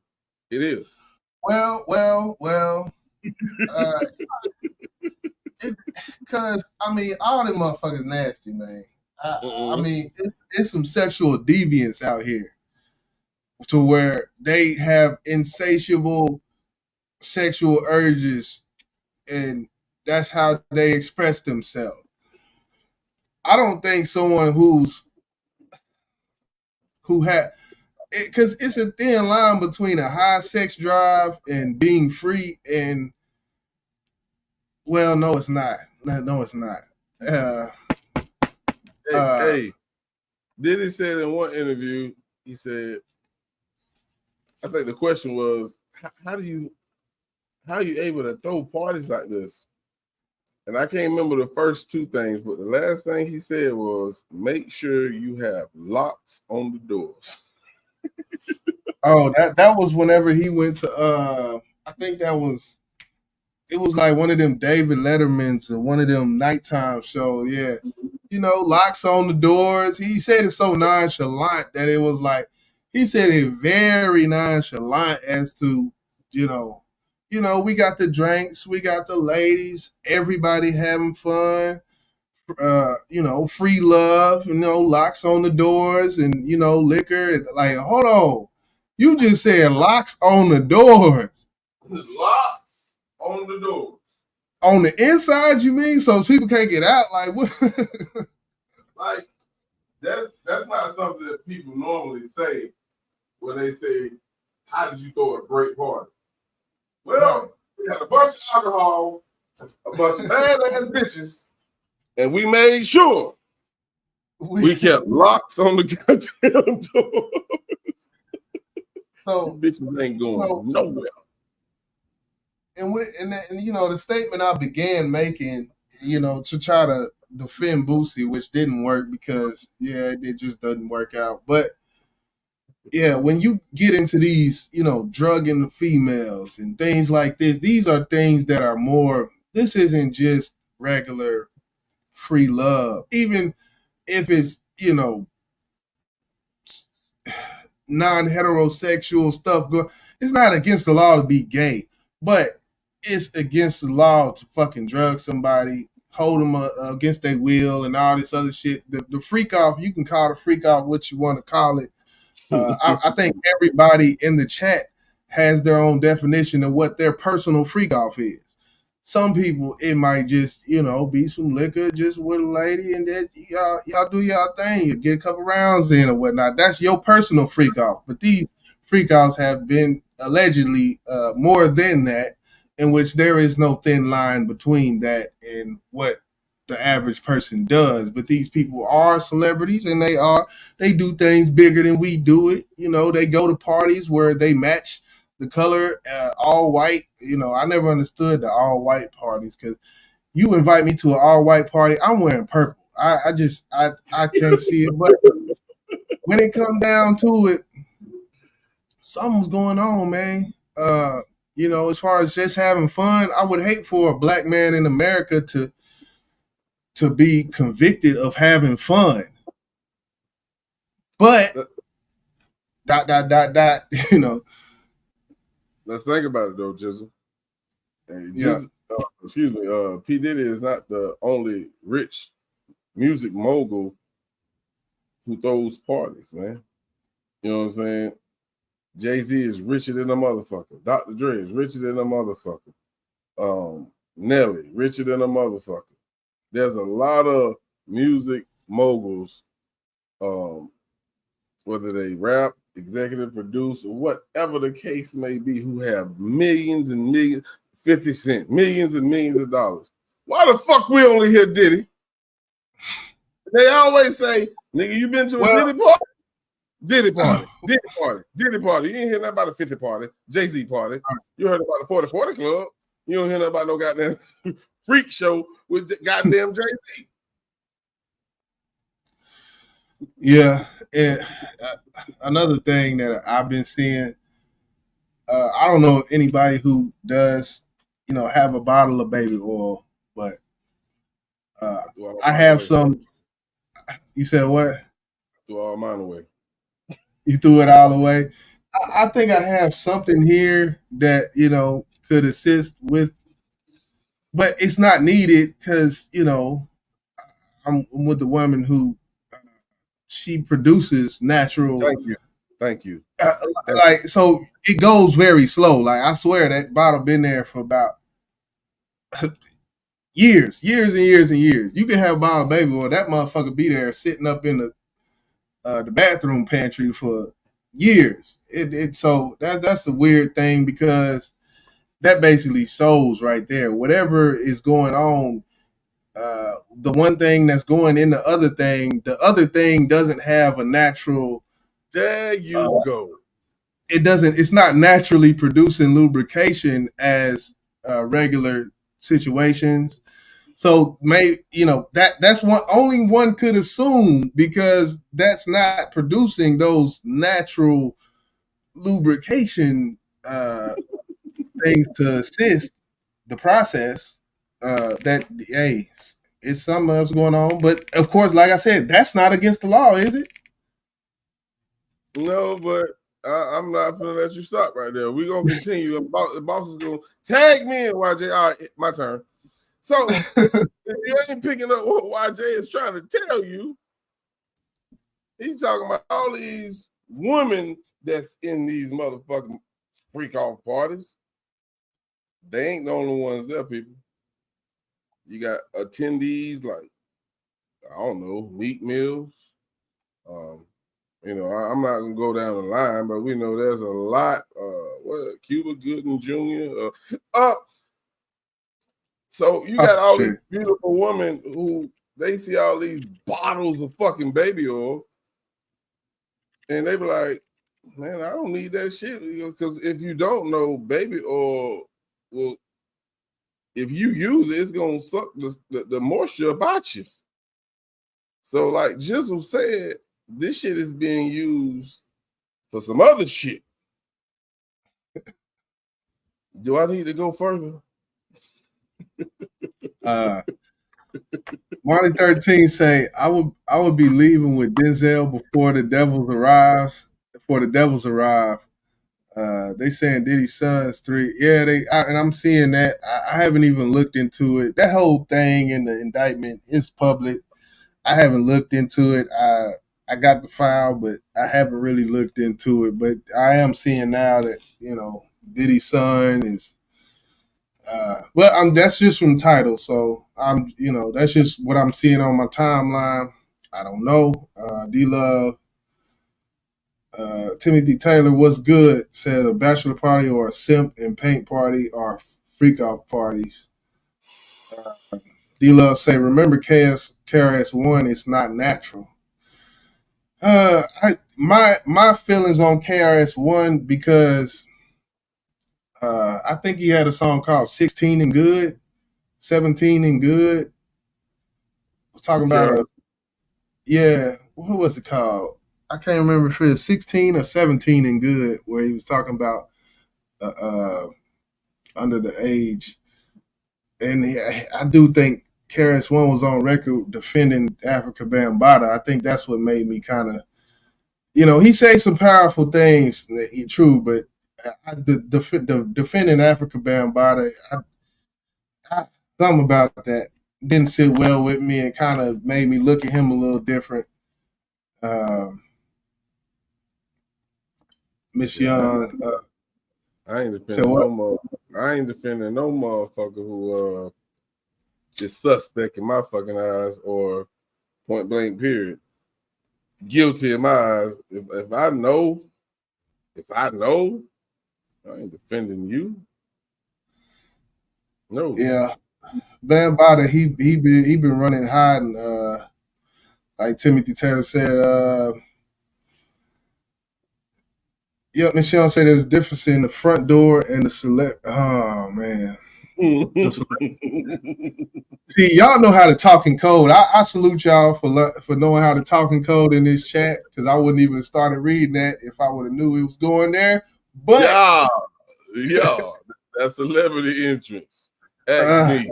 It is. Well. Because I mean, all them motherfuckers nasty, man. I mean, it's some sexual deviance out here to where they have insatiable sexual urges, and that's how they express themselves. I don't think someone who had, because it's a thin line between a high sex drive and being free, and well, no, it's not. No, it's not. Hey, Diddy said in one interview, he said, I think the question was, how are you able to throw parties like this? And I can't remember the first two things, but the last thing he said was, make sure you have locks on the doors. Oh, that was whenever he went to I think it was like one of them David Letterman's or one of them nighttime shows. Yeah. Locks on the doors. He said it so nonchalant that it was like, he said it very nonchalant as to, we got the drinks, we got the ladies, everybody having fun, free love, locks on the doors and, liquor. Like, hold on. You just said locks on the doors. Locks on the doors. On the inside, you mean? So people can't get out? Like, what? Like, that's not something that people normally say when they say, how did you throw a great party? Well, we had a bunch of alcohol, a bunch of badass bitches, and we made sure we kept locks on the goddamn door. So bitches ain't going nowhere. And the statement I began making, to try to defend Boosie, which didn't work because it just doesn't work out. But yeah, when you get into these, drugging the females and things like this, these are things that are more. This isn't just regular free love, even if it's non-heterosexual stuff. It's not against the law to be gay, but it's against the law to fucking drug somebody, hold them against their will, and all this other shit. The freak off, you can call the freak off what you want to call it. I think everybody in the chat has their own definition of what their personal freak off is. Some people, it might just, be some liquor just with a lady, and then y'all do y'all thing. You get a couple rounds in or whatnot. That's your personal freak off. But these freak offs have been allegedly more than that, in which there is no thin line between that and what the average person does. But these people are celebrities, and they do things bigger than we do it. They go to parties where they match the color all white. I never understood the all white parties, because you invite me to an all white party, I'm wearing purple. I can't see it. But when it comes down to it, something's going on, man. As far as just having fun, I would hate for a black man in America to be convicted of having fun. But ... Let's think about it though, Jizzle. Excuse me. P. Diddy is not the only rich music mogul who throws parties, man. You know what I'm saying? Jay-Z is richer than a motherfucker. Dr. Dre is richer than a motherfucker. Nelly, richer than a motherfucker. there's a lot of music moguls, whether they rap, executive produce, or whatever the case may be, who have millions and millions, 50 Cent, millions and millions of dollars. Why the fuck we only hear Diddy? They always say, nigga, you been to a Diddy party? Diddy party, Diddy party, Diddy party. You ain't hear nothing about a 50 party, Jay-Z party. You heard about the 40 club. You don't hear nothing about no goddamn freak show with the goddamn Jay-Z. Yeah, and another thing that I've been seeing, I don't know anybody who does, have a bottle of baby oil, but I have some. You said what? Threw all mine away. You threw it all away. I think I have something here that could assist with, but it's not needed because I'm with a woman who she produces natural. Thank you. Like, so it goes very slow. Like, I swear that bottle been there for about years and years and years. You can have a bottle of baby oil, that motherfucker be there sitting up in the bathroom pantry for years. So that's a weird thing because that basically shows right there whatever is going on. The one thing that's going in the other thing doesn't have a natural. There you go. It doesn't. It's not naturally producing lubrication as regular situations. So that's one only one could assume because that's not producing those natural lubrication things to assist the process. It's something else going on. But of course, like I said, that's not against the law, is it? No, but I'm not gonna let you stop right there. We're gonna continue. The boss is gonna tag me in YJ. All right, my turn. So if you ain't picking up what YJ is trying to tell you, he's talking about all these women that's in these motherfucking freak off parties. They ain't the only ones there, people. You got attendees like, I don't know, Meat Mills. I'm not gonna go down the line, but we know there's a lot. Cuba Gooding Jr. So you got all these beautiful women who they see all these bottles of fucking baby oil, and they be like, "Man, I don't need that shit." Because if you don't know, baby oil will, if you use it, it's gonna suck the moisture about you. So, like Jizzle said, this shit is being used for some other shit. Do I need to go further? Marty 13 say I would be leaving with Denzel before the Devils arrive. They saying Diddy's Sons 3. Yeah, and I'm seeing that. I haven't even looked into it. That whole thing in the indictment is public. I haven't looked into it. I got the file, but I haven't really looked into it. But I am seeing now that Diddy's son is. That's just from title, so that's just what I'm seeing on my timeline. I don't know. D-Love, Timothy Taylor, what's good? Said a bachelor party or a simp and paint party are freak out parties. D-Love say, remember KRS-One is not natural. My feelings on KRS-One because I think he had a song called 16 and Good, 17 and Good. I was talking about what was it called? I can't remember if it was 16 or 17 and Good, where he was talking about under the age. And I do think KRS-One was on record defending Africa Bambaataa. I think that's what made me kind of, he said some powerful things, true, but the defending Africa Bambaataa, something about that didn't sit well with me and kind of made me look at him a little different. Miss Young, I ain't defending no motherfucker who is suspect in my fucking eyes, or point blank period. Guilty in my eyes. If I know, I ain't defending you. No. Yeah. Van Bada, he been running hot, and like Timothy Taylor said, yep, Michelle said there's a difference in the front door and the select. Oh man. See, y'all know how to talk in code. I salute y'all for knowing how to talk in code in this chat, because I wouldn't even have started reading that if I would have knew it was going there. But yeah, that celebrity entrance. Ask me.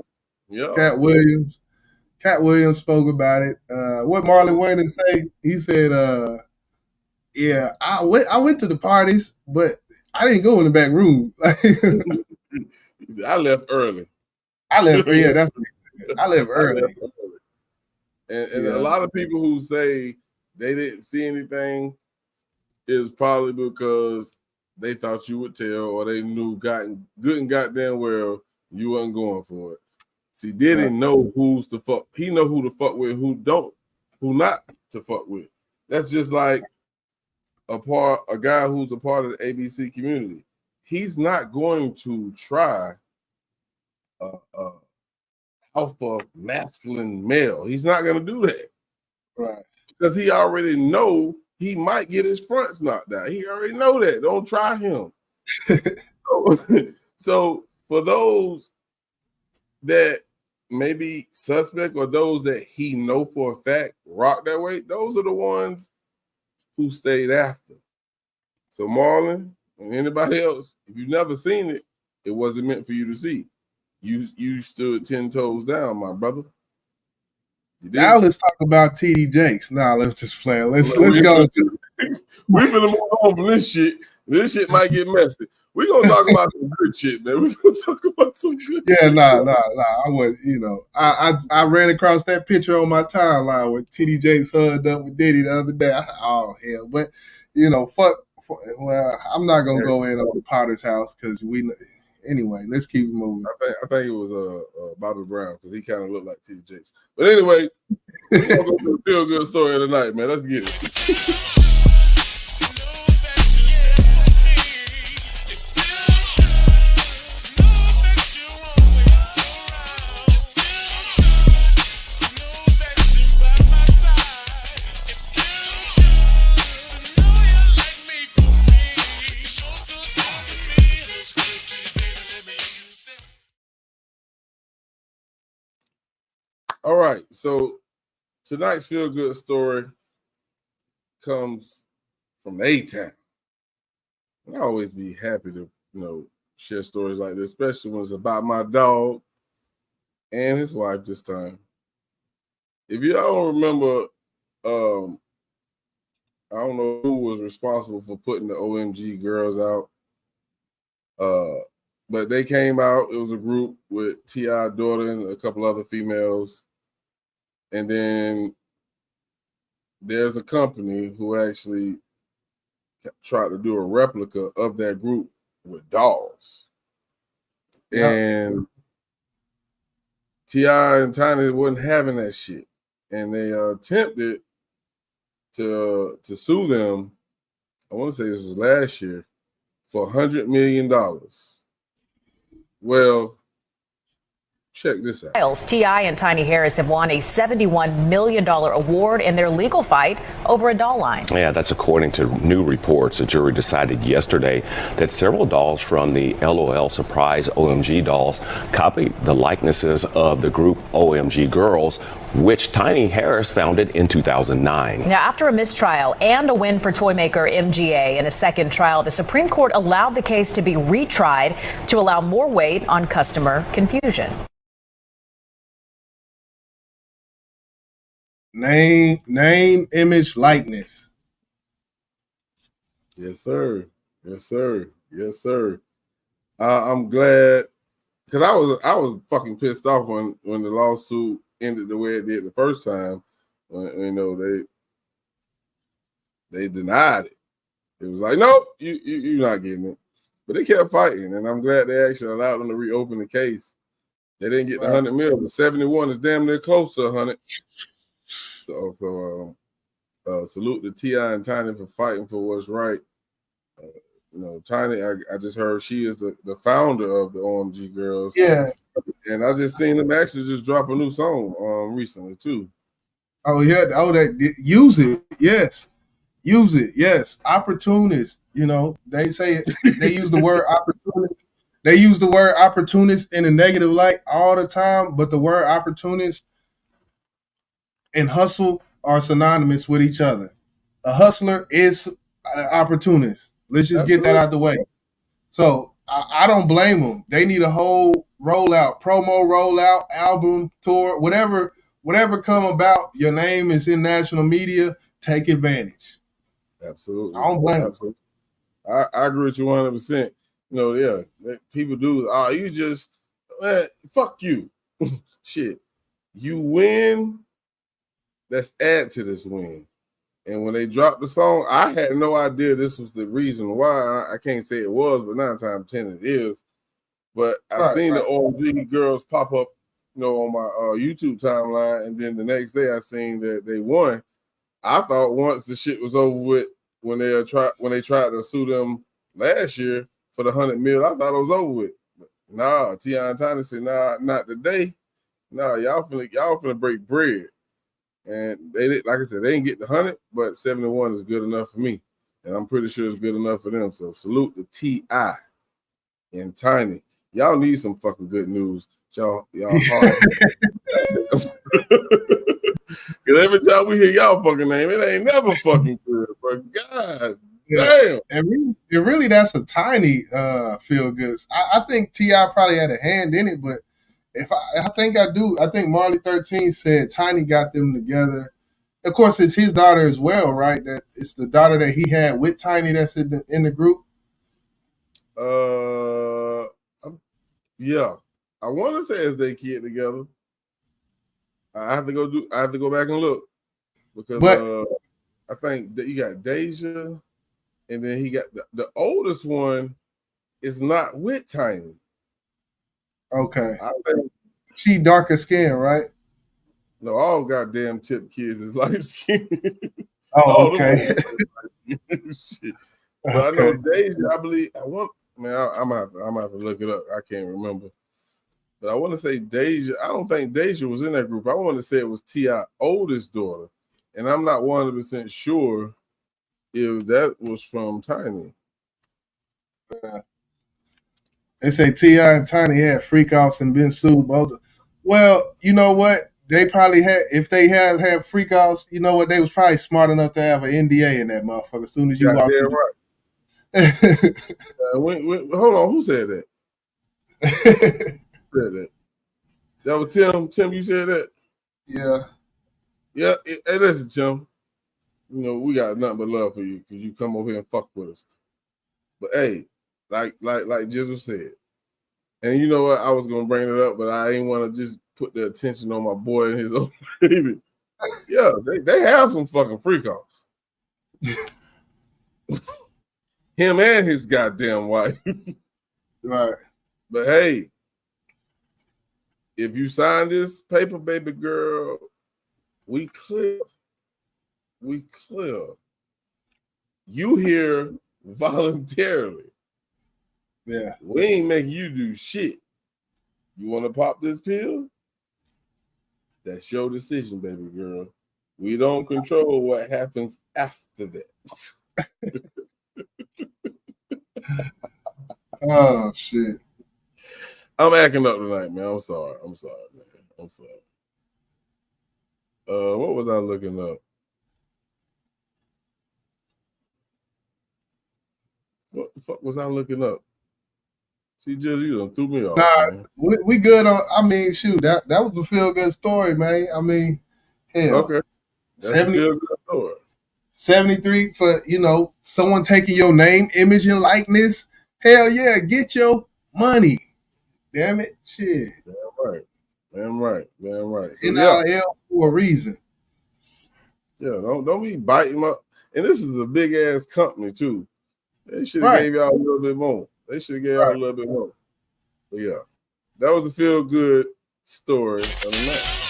Yeah. Cat Williams spoke about it. What Marlon Wayne say? He said, "Yeah, I went to the parties, but I didn't go in the back room. I left early. Yeah, that's what he said. I left early." And a lot of people who say they didn't see anything is probably because they thought you would tell, or they knew good and goddamn well you wasn't going for it. See, didn't know who's to fuck. He know who to fuck with, who not to fuck with. That's just like a guy who's a part of the ABC community. He's not going to try alpha masculine male. He's not going to do that, right? Because he already know he might get his fronts knocked out. He already know that. Don't try him. So for those that maybe suspect, or those that he know for a fact rock that way, those are the ones who stayed after. So Marlon and anybody else, if you've never seen it, it wasn't meant for you to see. You stood 10 toes down, my brother. Now let's talk about TD Jakes. Now let's just play. Let's go. We're gonna move on from this shit. This shit might get messy. We're gonna talk about some good shit, man. We're gonna talk about some good shit. Nah. I wouldn't, I ran across that picture on my timeline with TD Jakes hugged up with Diddy the other day. Oh hell. But fuck. Well, I'm not gonna go in on Potter's house because anyway, let's keep moving. I think it was Bobby Brown, because he kind of looked like TD Jakes. But anyway, we're gonna go to the feel good story of the night, man. Let's get it. All right, so tonight's feel good story comes from A-Town. I always be happy to, share stories like this, especially when it's about my dog and his wife this time. If y'all remember, I don't know who was responsible for putting the OMG girls out, but they came out. It was a group with T.I. daughter and a couple other females. And then there's a company who actually tried to do a replica of that group with dolls. Yeah. And T.I. and Tiny wasn't having that shit. And they attempted to sue them, I want to say this was last year, for $100 million. Well, check this out. T.I. and Tiny Harris have won a $71 million award in their legal fight over a doll line. Yeah, that's according to new reports. A jury decided yesterday that several dolls from the LOL Surprise OMG dolls copied the likenesses of the group OMG Girls, which Tiny Harris founded in 2009. Now, after a mistrial and a win for toy maker MGA in a second trial, the Supreme Court allowed the case to be retried to allow more weight on customer confusion. Name, image, likeness. Yes, sir. Yes, sir. Yes, sir. I'm glad, because I was fucking pissed off when the lawsuit ended the way it did the first time. When they denied it. It was like, nope, you're not getting it. But they kept fighting, and I'm glad they actually allowed them to reopen the case. They didn't get the 100 mil, but 71 is damn near close to 100. So salute to T.I. and Tiny for fighting for what's right. Tiny, I just heard she is the founder of the OMG Girls. Yeah. And I just seen them actually just drop a new song recently too. Oh yeah. Oh, that use it. Yes. Use it. Yes. Opportunist. They say it. They use the word opportunist. They use the word opportunist in a negative light all the time, but the word opportunist and hustle are synonymous with each other. A hustler is an opportunist. Let's just get that out the way. So I don't blame them. They need a whole rollout, promo rollout, album, tour, whatever come about. Your name is in national media. Take advantage. Absolutely. I don't blame them. I agree with you 100%. People do. You just fuck you. Shit. You win. Let's add to this win. And when they dropped the song, I had no idea this was the reason why. I can't say it was, but 9 times 10 it is. But I seen the OMG Girls pop up, on my YouTube timeline, and then the next day I seen that they won. I thought once the shit was over with, when they tried to sue them last year for the 100 mil, I thought it was over with. But nah, T.I. and Tiny said, nah, not today. Nah, y'all finna break bread. And they did, like I said, they didn't get the 100, but 71 is good enough for me. And I'm pretty sure it's good enough for them. So salute to T.I. and Tiny. Y'all need some fucking good news. Y'all hard. Because every time we hear y'all fucking name, it ain't never fucking good. But God damn. And really that's a Tiny feel good. I think T.I. probably had a hand in it, but I think I do. I think Marley 13 said Tiny got them together. Of course, it's his daughter as well, right? That it's the daughter that he had with Tiny that's in the group. Yeah. I want to say it's their kid together. I have to go back and look because I think that you got Deja, and then he got the oldest one is not with Tiny. Okay. I think she darker skin, right? No, all goddamn Tip kids is light skin. Oh, okay. Shit. But I know Deja, I believe I'm gonna have to look it up. I can't remember. But I want to say Deja. I don't think Deja was in that group. I want to say it was T.I. oldest daughter. And I'm not 100% sure if that was from Tiny. They say T.I. and Tiny had freak offs and been sued both. Well, you know what? They probably had, if they had freak offs, you know what? They was probably smart enough to have an NDA in that motherfucker as soon as you walk in. Right. Hold on, who said that? Who said that? That was Tim. Tim, you said that? Yeah. Yeah. Hey, listen, Tim. We got nothing but love for you because you come over here and fuck with us. But hey, like Jizzle said, and you know what? I was gonna bring it up, but I ain't want to just put the attention on my boy and his own baby. Yeah, they have some fucking freak offs. Him and his goddamn wife. Right. But hey, if you sign this paper, baby girl, we clear. We clear. You here voluntarily. Yeah. We ain't making you do shit. You want to pop this pill? That's your decision, baby girl. We don't control what happens after that. Oh, shit. I'm acting up tonight, man. I'm sorry, man. I'm sorry. What was I looking up? What the fuck was I looking up? See, just you done threw me off. Nah, man. we good on. I mean, shoot, that was a feel good story, man. I mean, hell, Okay, that's 70, a feel good story. 73 for someone taking your name, image, and likeness. Hell yeah, get your money. Damn it, shit. Damn right. So, NIL for a reason. Yeah, don't be biting up. And this is a big ass company too. They should have gave y'all a little bit more. But yeah. that was a feel-good story of the night.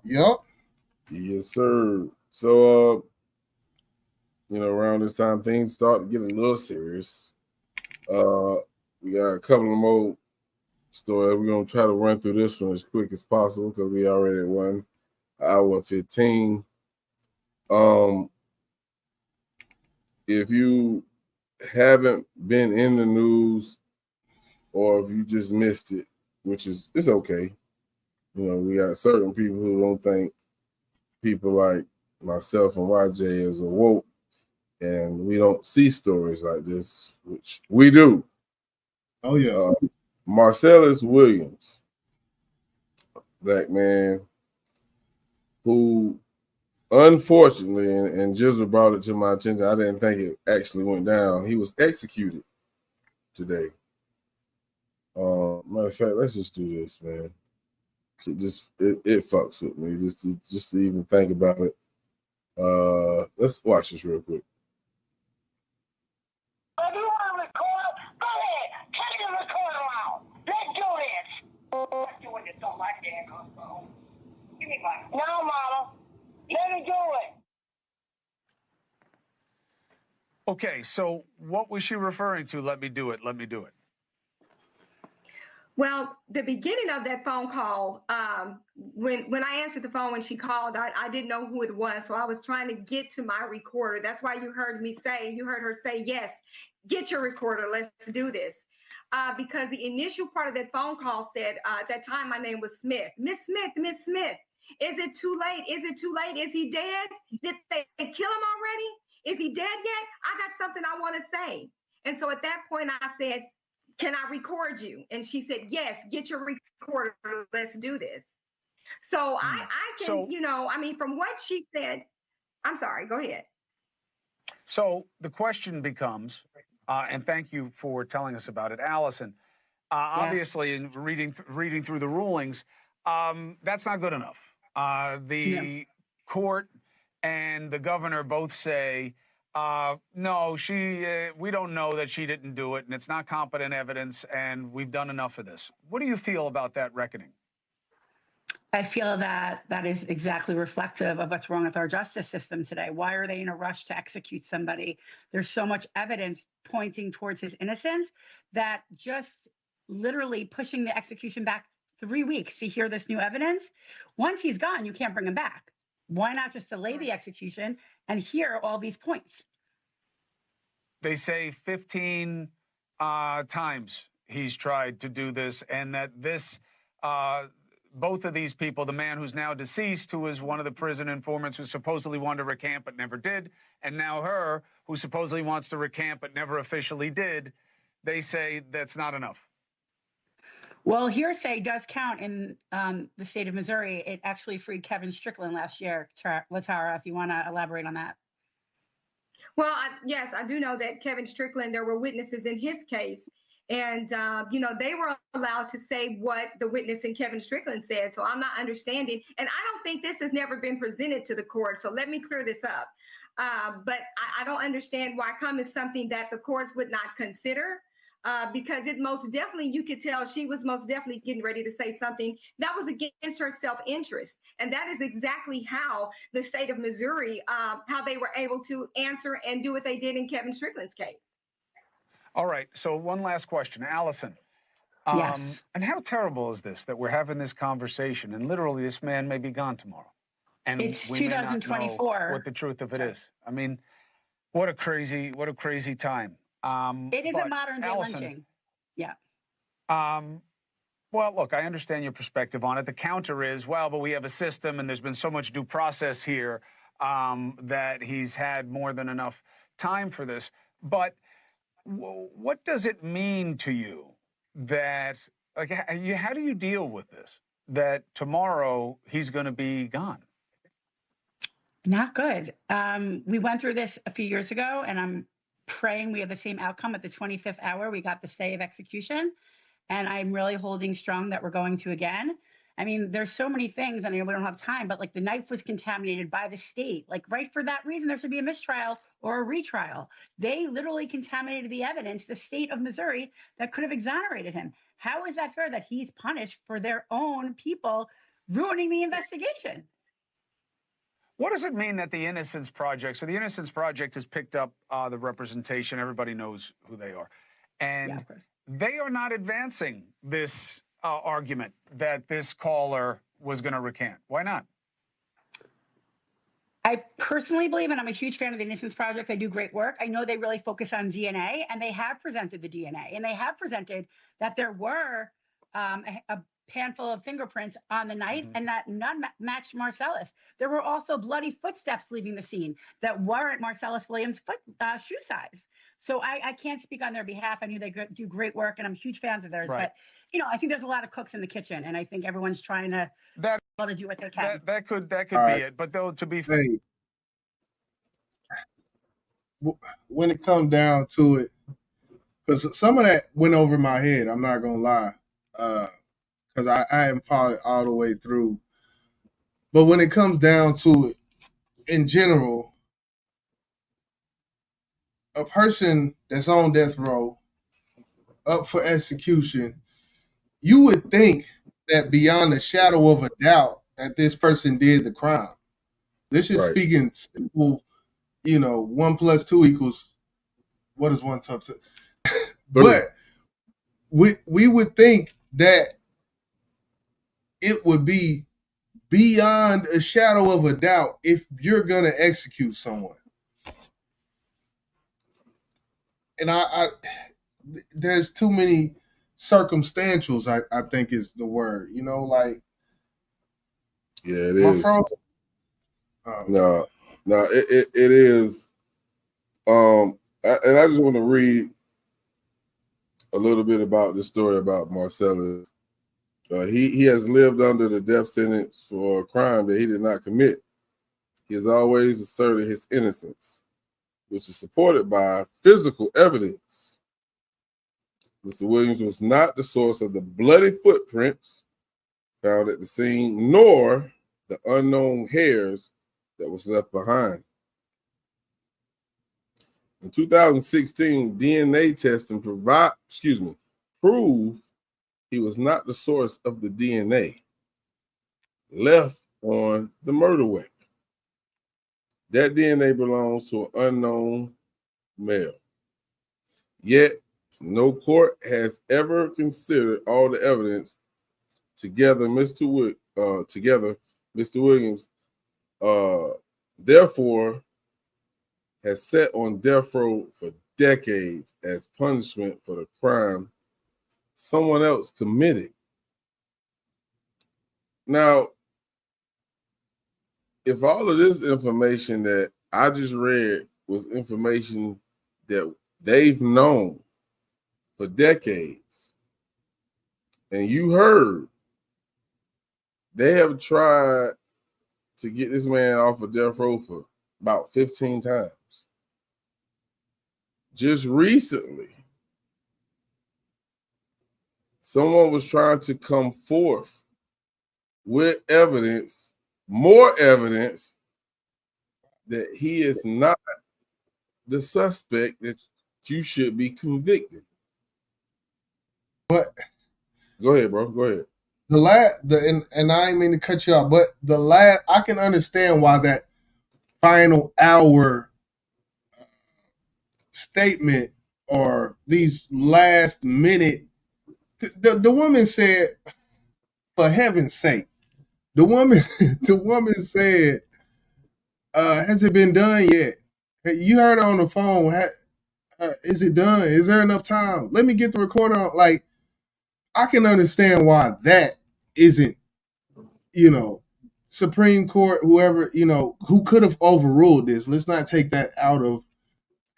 Yep. Yes, sir. So, around this time, things start to get a little serious. We got a couple of more stories. We're going to try to run through this one as quick as possible because we already at 1 hour and 15. If you haven't been in the news or if you just missed it, which is, it's okay. We got certain people who don't think people like myself and YJ is awoke, and we don't see stories like this, which we do. Oh, yeah. Marcellus Williams, black man, who unfortunately, and Jizzle brought it to my attention, I didn't think it actually went down. He was executed today. Matter of fact, let's just do this, man. It fucks with me just to even think about it. Let's watch this real quick. If you want to record, go ahead. Take the recorder out. Let's do this. Let's do it. Don't like that. Give me one. No, Mama. Let me do it. Okay, so what was she referring to? Let me do it. Let me do it. Well, the beginning of that phone call, when I answered the phone when she called, I didn't know who it was. So I was trying to get to my recorder. That's why you heard her say, yes, get your recorder. Let's do this. Because the initial part of that phone call said, at that time, my name was Smith. Miss Smith, is it too late? Is it too late? Is he dead? Did they kill him already? Is he dead yet? I got something I want to say. And so at that point I said, can I record you? And she said, yes, get your recorder. Let's do this. So I can, from what she said, I'm sorry, go ahead. So the question becomes, and thank you for telling us about it, Allison, obviously in reading through the rulings, that's not good enough. The court and the governor both say, no, we don't know that she didn't do it, and it's not competent evidence, and we've done enough of this. What do you feel about that reckoning? I feel that is exactly reflective of what's wrong with our justice system today. Why are they in a rush to execute somebody? There's so much evidence pointing towards his innocence that just literally pushing the execution back 3 weeks to hear this new evidence. Once he's gone, you can't bring him back. Why not just delay the execution and hear all these points? They say 15 times he's tried to do this, and that this, both of these people, the man who's now deceased, who was one of the prison informants who supposedly wanted to recant but never did, and now her, who supposedly wants to recant but never officially did, they say that's not enough. Well, hearsay does count in the state of Missouri. It actually freed Kevin Strickland last year. Latara, if you want to elaborate on that. Well, yes, I do know that Kevin Strickland, there were witnesses in his case, and, they were allowed to say what the witness in Kevin Strickland said. So I'm not understanding. And I don't think this has never been presented to the court. So let me clear this up. But I don't understand why come is something that the courts would not consider. Because it most definitely, you could tell she was most definitely getting ready to say something that was against her self-interest. And that is exactly how the state of Missouri, how they were able to answer and do what they did in Kevin Strickland's case. All right. So one last question, Allison. Yes. And how terrible is this that we're having this conversation and literally this man may be gone tomorrow? And it's we 2024. may not know what the truth of it is. I mean, what a crazy time. It is a modern day Allison, lynching. Yeah. Well, look, I understand your perspective on it. The counter is, well, but we have a system and there's been so much due process here that he's had more than enough time for this. But what does it mean to you that, like, how do you deal with this, that tomorrow he's going to be gone? Not good. We went through this a few years ago, and I'm praying we have the same outcome at the 25th hour. We got the stay of execution, and I'm really holding strong that we're going to again. I mean, there's so many things, and I know we don't have time, but like the knife was contaminated by the state. Like, right for that reason, there should be a mistrial or a retrial. They literally contaminated the evidence, the state of Missouri, that could have exonerated him. How is that fair that he's punished for their own people ruining the investigation? What does it mean that the Innocence Project, so the Innocence Project has picked up the representation, everybody knows who they are, and they are not advancing this argument that this caller was going to recant. Why not? I personally believe, and I'm a huge fan of the Innocence Project, they do great work. I know they really focus on DNA, and they have presented the DNA, and they have presented that there were a handful of fingerprints on the knife, and that none matched Marcellus. There were also bloody footsteps leaving the scene that weren't Marcellus Williams' shoe size. So I can't speak on their behalf. I knew they do great work, and I'm huge fans of theirs. Right. But, you know, I think there's a lot of cooks in the kitchen, and I think everyone's trying to do what they can. That could be it. But though, to be fair, when it comes down to it, because some of that went over my head, I'm not gonna lie, because I haven't followed it all the way through. But when it comes down to it, in general, a person that's on death row, up for execution, you would think that beyond a shadow of a doubt that this person did the crime. This is speaking simple, 1 + 2 = what is 1 × 2? But we would think that it would be beyond a shadow of a doubt if you're gonna execute someone. And I there's too many circumstantials, I think is the word. Like yeah, it is. No, it is. And I just want to read a little bit about this story about Marcellus. He has lived under the death sentence for a crime that he did not commit. He has always asserted his innocence, which is supported by physical evidence. Mr. Williams was not the source of the bloody footprints found at the scene, nor the unknown hairs that was left behind. In 2016, DNA testing proved he was not the source of the DNA left on the murder weapon. That DNA belongs to an unknown male. Yet, no court has ever considered all the evidence together. Mr. Williams, therefore, has sat on death row for decades as punishment for the crime someone else committed. Now, if all of this information that I just read was information that they've known for decades, and you heard they have tried to get this man off of death row for about 15 times. Just recently, someone was trying to come forth with evidence, more evidence, that he is not the suspect that you should be convicted. But go ahead, bro. Go ahead. And I ain't mean to cut you off, but I can understand why that final hour statement or these last minute. The woman said, for heaven's sake, the woman said, has it been done yet? You heard her on the phone. Is it done? Is there enough time? Let me get the recorder on. Like, I can understand why that isn't, Supreme Court, whoever, who could have overruled this. Let's not take that out of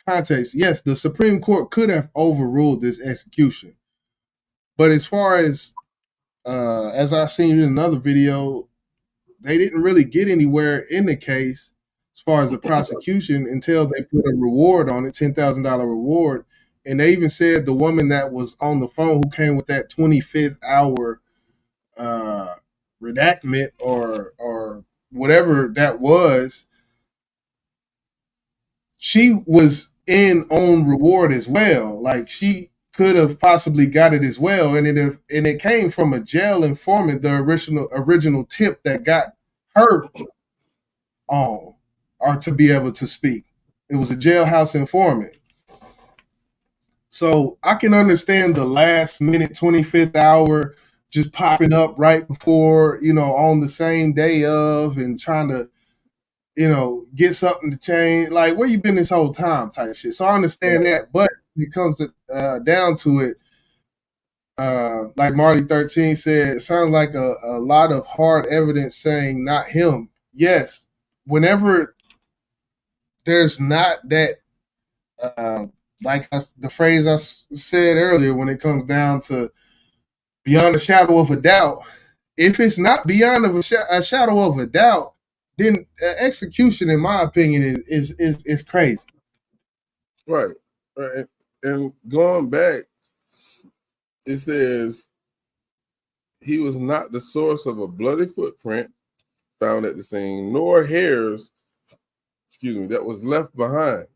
context. Yes, the Supreme Court could have overruled this execution. But as far as I seen in another video, they didn't really get anywhere in the case as far as the prosecution until they put a reward on it, $10,000 reward. And they even said the woman that was on the phone who came with that 25th hour redactment or whatever that was, she was in on reward as well. Like she could have possibly got it as well, and it came from a jail informant, the original tip that got her on or to be able to speak. It was a jailhouse informant. So I can understand the last minute 25th hour just popping up right before, on the same day of and trying to, get something to change. Like, where you been this whole time type shit. So I understand that. But when it comes down to it, like Marty 13 said, it sounds like a lot of hard evidence saying not him. Yes, whenever there's not that, the phrase I said earlier, when it comes down to beyond a shadow of a doubt, if it's not beyond a shadow of a doubt, then execution, in my opinion, is crazy. Right. And going back, it says he was not the source of a bloody footprint found at the scene, nor hairs, that was left behind.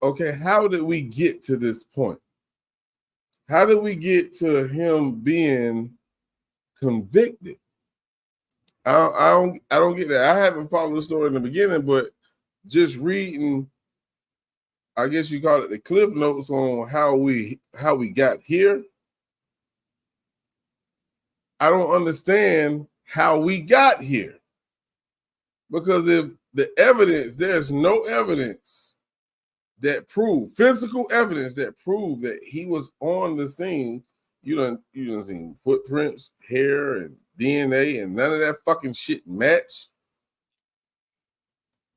Okay, how did we get to this point? How did we get to him being convicted? I don't get that. I haven't followed the story in the beginning, but just reading, I guess you call it the cliff notes on how we got here. I don't understand how we got here. Because if the evidence, there's no evidence that prove, physical evidence that prove that he was on the scene. You done seen footprints, hair, and DNA, and none of that fucking shit match.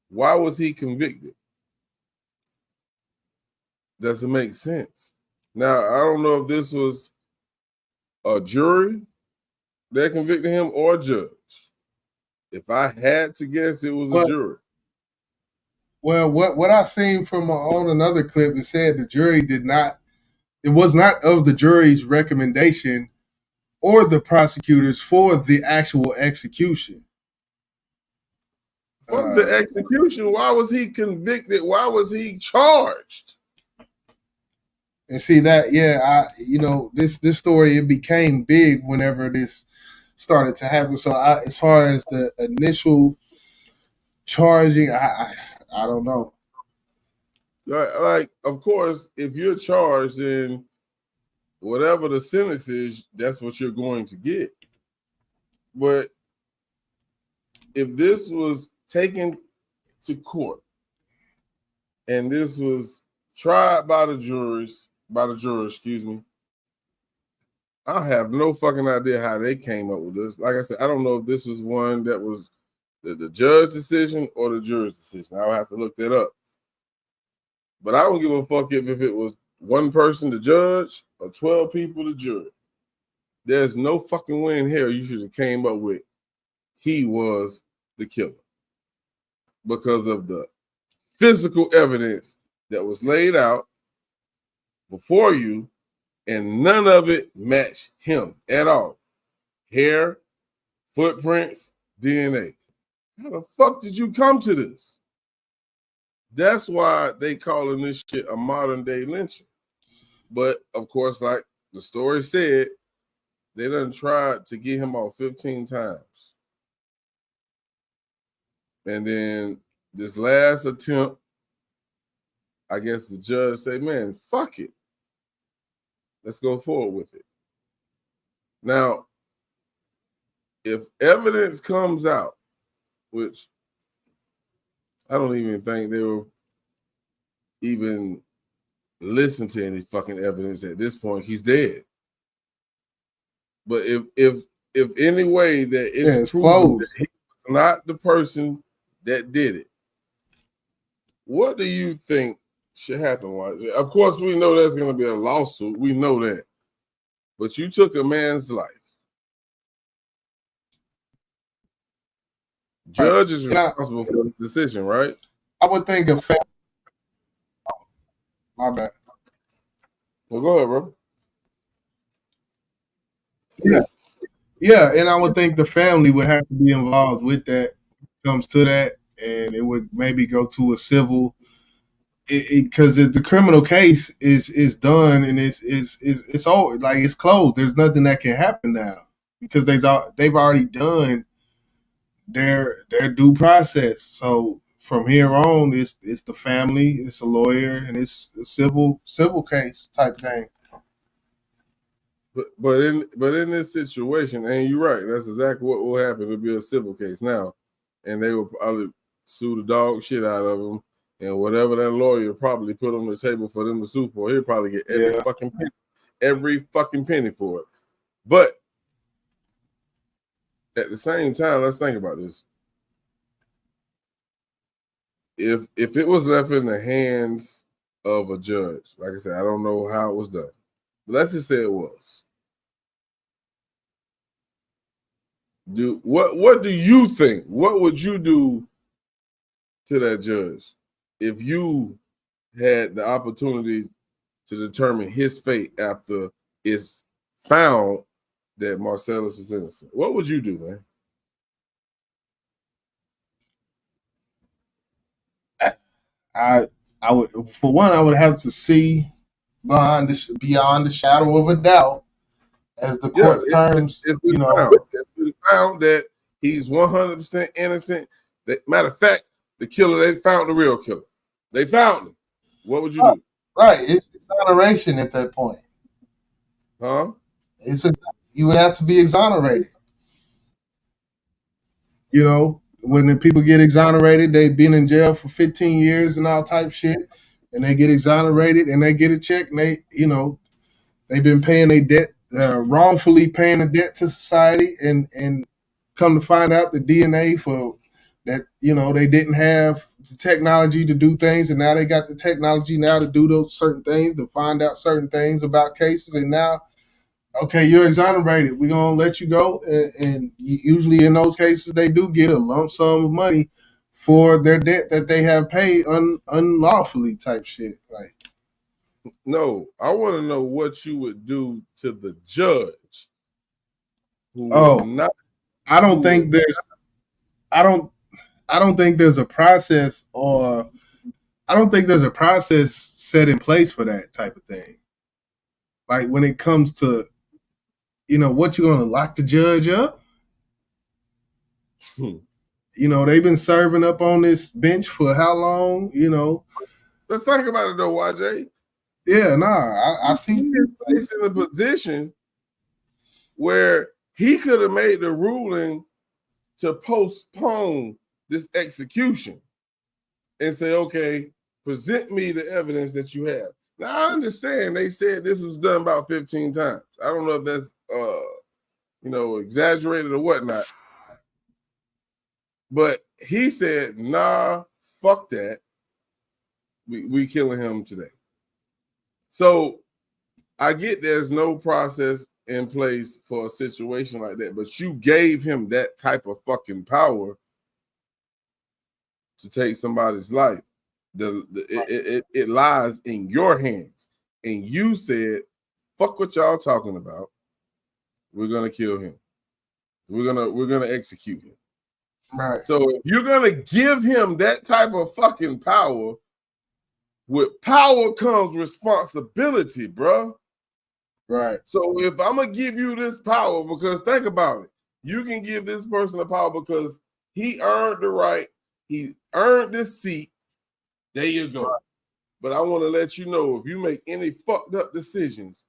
Why was he convicted? Doesn't make sense. Now, I don't know if this was a jury that convicted him or a judge. If I had to guess, it was a jury. Well, what I seen from on another clip, it said the jury it was not of the jury's recommendation or the prosecutors for the actual execution. For the execution, why was he convicted? Why was he charged? And see that, this story, it became big whenever this started to happen. So as far as the initial charging, I don't know. Like, of course, if you're charged, then whatever the sentence is, that's what you're going to get. But if this was taken to court and this was tried by the jurors, I have no fucking idea how they came up with this. Like I said, I don't know if this was one that was the judge's decision or the jury's decision. I'll have to look that up. But I don't give a fuck if it was one person, the judge, or 12 people, the jury. There's no fucking way in hell you should have came up with he was the killer because of the physical evidence that was laid out before you, and none of it matched him at all. Hair, footprints, DNA. How the fuck did you come to this? That's why they calling this shit a modern day lynching. But of course, like the story said, they done tried to get him off 15 times. And then this last attempt, I guess the judge said, man, fuck it. Let's go forward with it. Now, if evidence comes out, which I don't even think they will even listen to any fucking evidence at this point, he's dead. But if any way that it's proven that he was not the person that did it, what do you think should happen? Of course, we know there's going to be a lawsuit. We know that. But you took a man's life. Judge is responsible for this decision, right? I would think a family. My bad. Well, go ahead, bro. Yeah, and I would think the family would have to be involved with that. Comes to that, and it would maybe go to a civil, because the criminal case is done and it's all like it's closed. There's nothing that can happen now because they've already done their due process. So from here on, it's the family, it's a lawyer, and it's a civil case type thing. But in this situation, and you're right, that's exactly what will happen. It'll be a civil case now, and they will probably sue the dog shit out of them, and whatever that lawyer probably put on the table for them to sue for, he'll probably get every fucking penny for it. But at the same time, let's think about this. If it was left in the hands of a judge, like I said, I don't know how it was done, but let's just say it was. What do you think? What would you do to that judge if you had the opportunity to determine his fate after it's found that Marcellus was innocent? What would you do, man? I would, for one, I would have to see beyond the shadow of a doubt as the court's terms. It's been found that he's 100% innocent. Matter of fact, the killer, they found the real killer. They found him. What would you do? Right, it's exoneration at that point. Huh? You would have to be exonerated. You know, when the people get exonerated, they've been in jail for 15 years and all type shit, and they get exonerated and they get a check, and they've been paying their debt, wrongfully paying a debt to society, and come to find out the DNA for that, they didn't have the technology to do things, and now they got the technology now to do those certain things, to find out certain things about cases, and now, okay, you're exonerated. We're gonna let you go, and usually in those cases, they do get a lump sum of money for their debt that they have paid unlawfully, type shit. Like, no, I want to know what you would do to the judge. I don't think there's a process, or I don't think there's a process set in place for that type of thing. Like when it comes to, what you gonna lock the judge up? They've been serving up on this bench for how long? Let's think about it though, YJ. Yeah, I see his place in a position where he could have made the ruling to postpone this execution and say, okay, present me the evidence that you have. Now, I understand they said this was done about 15 times. I don't know if that's, exaggerated or whatnot. But he said, nah, fuck that. We killing him today. So I get there's no process in place for a situation like that, but you gave him that type of fucking power to take somebody's life. It lies in your hands. And you said, fuck what y'all talking about. We're gonna kill him. We're gonna execute him. Right. So if you're gonna give him that type of fucking power, with power comes responsibility, bro. Right. So if I'm gonna give you this power, because think about it, you can give this person the power because he earned the right, he earned this seat. There you go. Right. But I want to let you know, if you make any fucked up decisions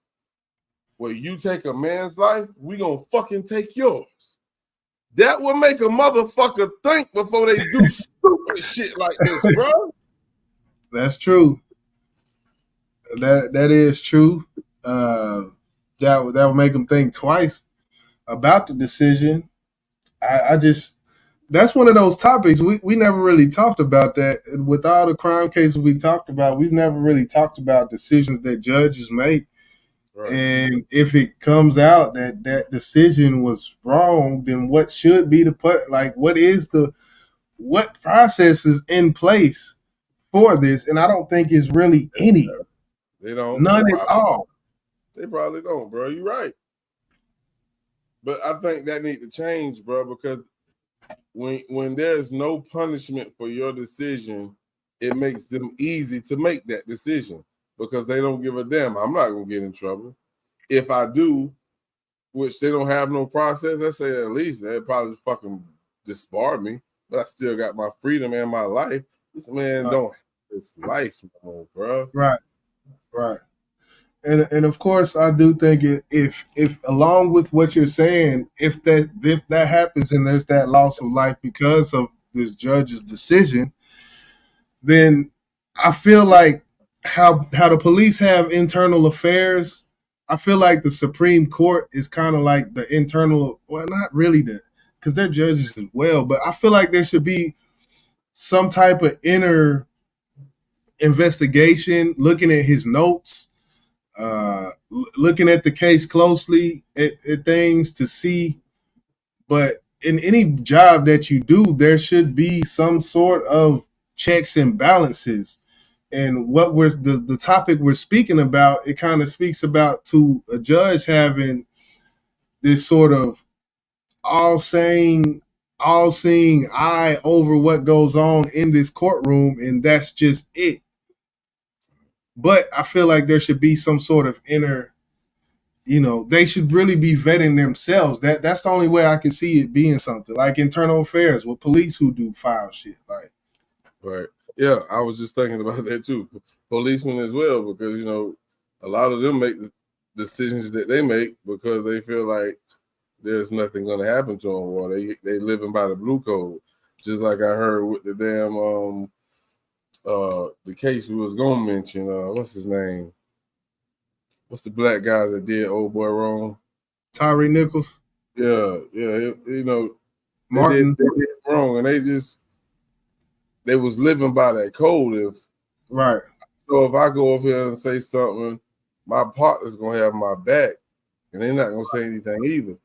where you take a man's life, we gonna fucking take yours. That will make a motherfucker think before they do stupid shit like this, bro. That's true. That is true. That will make them think twice about the decision. I just, that's one of those topics we never really talked about. That with all the crime cases we talked about, we've never really talked about decisions that judges make. Right. And if it comes out that decision was wrong, then what should be what is the what process is in place for this, and I don't think it's really any. They don't. None at all. They probably don't, bro. You're right. But I think that need to change, bro, because when there's no punishment for your decision, it makes them easy to make that decision because they don't give a damn. I'm not gonna get in trouble. If I do, which they don't have no process, I say at least they'd probably fucking disbar me, but I still got my freedom and my life. This man don't have his life no more, bro. Right. And of course, I do think if along with what you're saying, if that happens and there's that loss of life because of this judge's decision, then I feel like how the police have internal affairs. I feel like the Supreme Court is kind of like the internal. Well, not really because they're judges as well, but I feel like there should be some type of inner investigation, looking at his notes. Looking at the case closely at things to see, but in any job that you do, there should be some sort of checks and balances. And what we're the topic we're speaking about, it kind of speaks about to a judge having this sort of all-seeing eye over what goes on in this courtroom, and that's just it. But I feel like there should be some sort of inner, they should really be vetting themselves. That's the only way I can see it being something like internal affairs with police who do file shit. Like, right. Yeah, I was just thinking about that too. Policemen as well, because a lot of them make the decisions that they make because they feel like there's nothing going to happen to them, or they living by the blue code. Just like I heard with the damn the case we was gonna mention. What's his name? What's the black guy that did old boy wrong? Tyree Nichols. Yeah. Martin. They did wrong, and they was living by that code. Right. So if I go over here and say something, my partner's gonna have my back, and they're not gonna say anything either.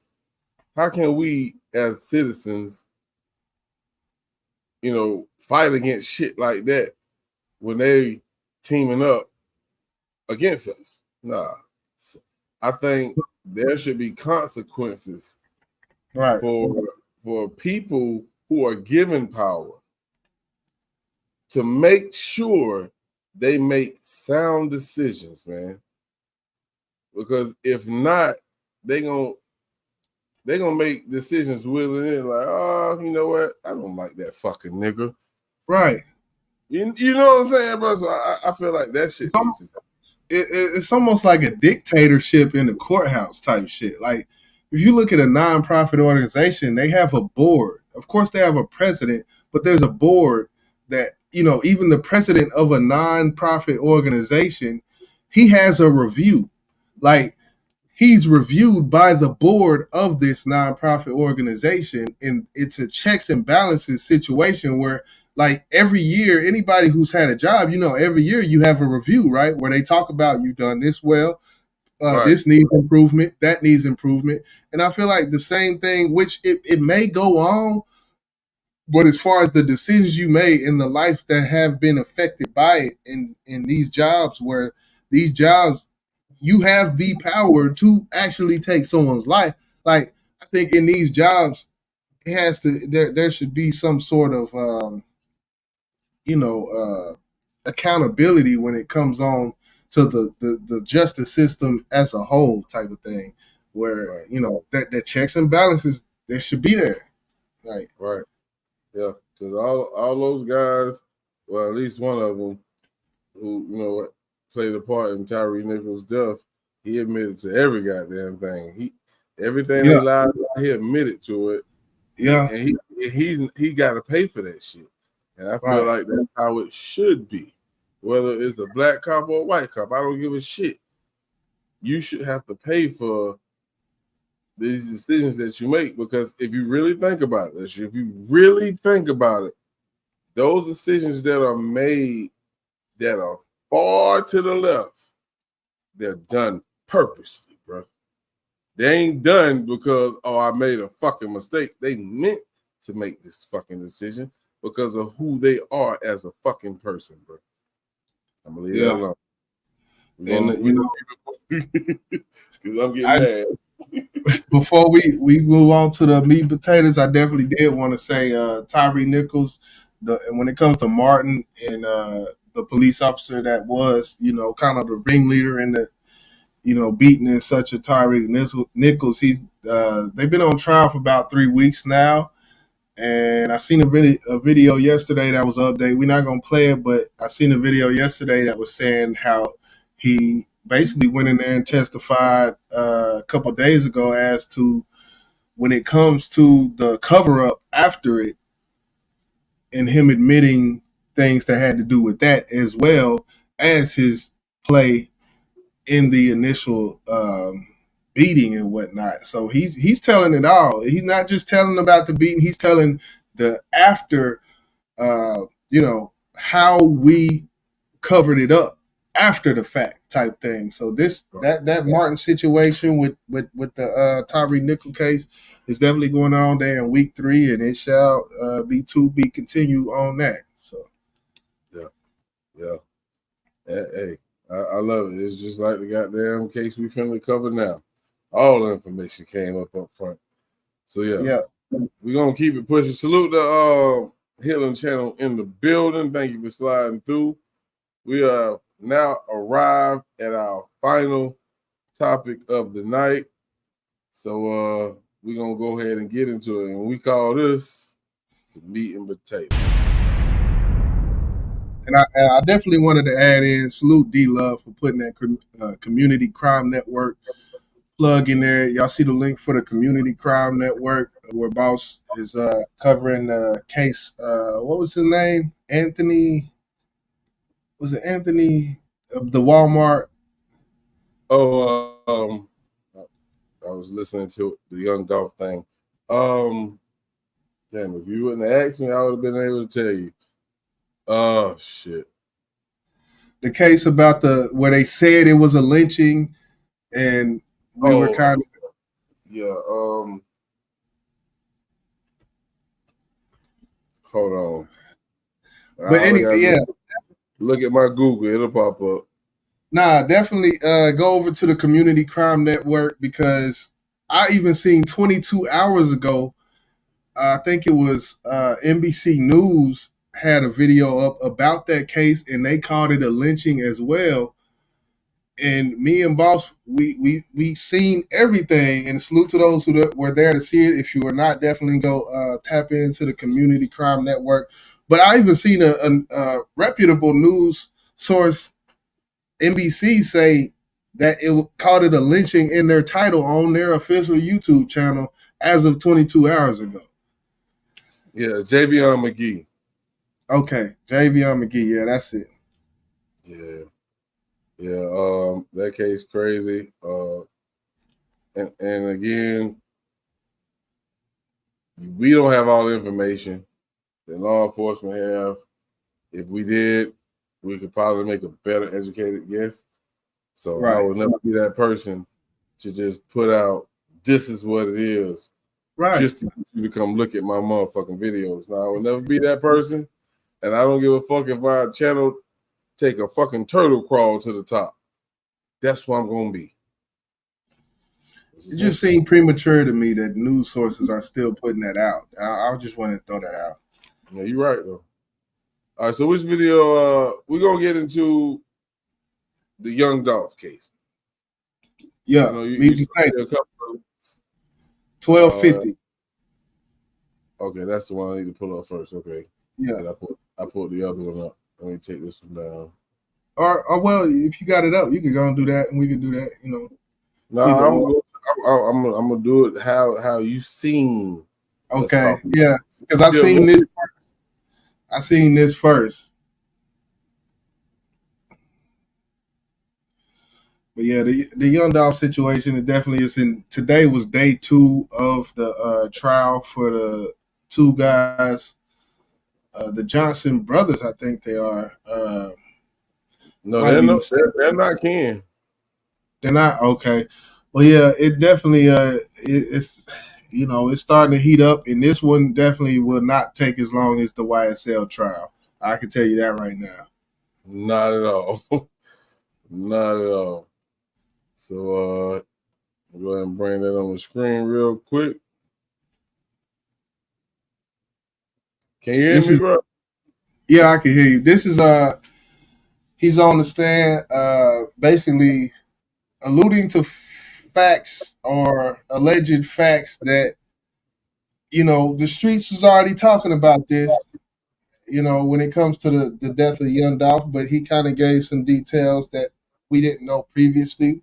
How can we as citizens, fight against shit like that when they teaming up against us? Nah. I think there should be consequences for people who are given power to make sure they make sound decisions, man. Because if not, they're gonna make decisions willingly, like, oh, you know what? I don't like that fucking nigga. Right. You know what I'm saying, bro? So I feel like that shit it's almost like a dictatorship in the courthouse type shit. Like, if you look at a nonprofit organization, they have a board. Of course, they have a president, but there's a board that, even the president of a nonprofit organization, he has a review. Like, he's reviewed by the board of this nonprofit organization, and it's a checks and balances situation where, like, every year, anybody who's had a job, every year you have a review, right? Where they talk about you've done this well, this needs improvement, that needs improvement. And I feel like the same thing, which it may go on, but as far as the decisions you made in the life that have been affected by it in these jobs, where these jobs, you have the power to actually take someone's life. Like, I think in these jobs, it has to, there should be some sort of, accountability when it comes on to the justice system as a whole type of thing, where, that checks and balances, there should be there. Like, right. Yeah, because all those guys, well, at least one of them who, played a part in Tyree Nichols' death, he admitted to every goddamn thing. Everything they lied about, he admitted to it. Yeah. And he got to pay for that shit. And I feel like that's how it should be. Whether it's a black cop or a white cop, I don't give a shit. You should have to pay for these decisions that you make, because if you really think about it, those decisions that are made that are far to the left, they're done purposely, bro. They ain't done because, I made a fucking mistake. They meant to make this fucking decision. because of who they are as a fucking person, bro. I'm gonna leave that alone. Because I'm getting mad. Before we move on to the meat and potatoes, I definitely did want to say Tyree Nichols. And when it comes to Martin and the police officer that was, kind of the ringleader in the, beating and such a Tyree Nichols, they've been on trial for about 3 weeks now. And I seen a video yesterday that was updated. We're not gonna play it, but I seen a video yesterday that was saying how he basically went in there and testified a couple of days ago as to when it comes to the cover up after it, and him admitting things that had to do with that, as well as his play in the initial beating and whatnot. So he's telling it all. He's not just telling about the beating. He's telling the after, how we covered it up after the fact type thing. So that Martin situation with the Tyree Nichols case is definitely going on there in week 3, and it shall be continued on that. So yeah. Hey, I love it. It's just like the goddamn case we finna cover now. All the information came up front. So yeah. We're gonna keep it pushing. Salute the Healing Channel in the building. Thank you for sliding through. We are now arrived at our final topic of the night. So we're gonna go ahead and get into it. And we call this the meat and potato. And I definitely wanted to add in salute D Love for putting that Community Crime Network plug in there. Y'all see the link for the Community Crime Network where Boss is covering the case. What was his name? Anthony? Was it Anthony of the Walmart? Oh, I was listening to the Young Dolph thing. Damn, if you wouldn't have asked me, I would have been able to tell you. Oh shit. The case about where they said it was a lynching, and we were kind of hold on. But anyway, look at my Google, it'll pop up. Nah, definitely go over to the Community Crime Network, because I even seen 22 hours ago, I think it was NBC News had a video up about that case, and they called it a lynching as well. And me and Boss, we seen everything, and salute to those who were there to see it. If you were not, definitely go tap into the Community Crime Network. But I even seen a reputable news source, NBC, say that it called it a lynching in their title on their official YouTube channel as of 22 hours ago. Yeah, Javion McGee. Okay, Javion McGee. Yeah, that's it. Yeah. That case crazy. And again, we don't have all the information that law enforcement have. If we did, we could probably make a better educated guess. So I would never be that person to just put out, this is what it is. Right. Just to get you to come look at my motherfucking videos. Now, I will never be that person. And I don't give a fuck if my channel take a fucking turtle crawl to the top. That's what I'm going to be. It just seemed premature to me that news sources are still putting that out. I just want to throw that out. Yeah, you're right, though. All right, so which video? We're going to get into the Young Dolph case. Yeah, you said a couple of 1250. Okay, that's the one I need to pull up first. Okay. Yeah. I pulled the other one up. Let me take this one down. Or well, if you got it up, you can go and do that, and we can do that. No, I'm gonna do it how you seen. Okay, yeah, because I seen this. I seen this first. But yeah, the Young Dolph situation, it definitely is in. Today was day 2 of the trial for the 2 guys, the Johnson brothers. I think they are. No, they're not Ken. They're not. Okay. Well, yeah, it definitely it's you know, it's starting to heat up, and this one definitely will not take as long as the YSL trial. I can tell you that right now. Not at all. Not at all. So go ahead and bring that on the screen real quick. Can you hear me, bro? Yeah, I can hear you. This is he's on the stand, basically alluding to facts or alleged facts that, you know, the streets was already talking about this, you know, when it comes to the death of young Dolph, but he kind of gave some details that we didn't know previously.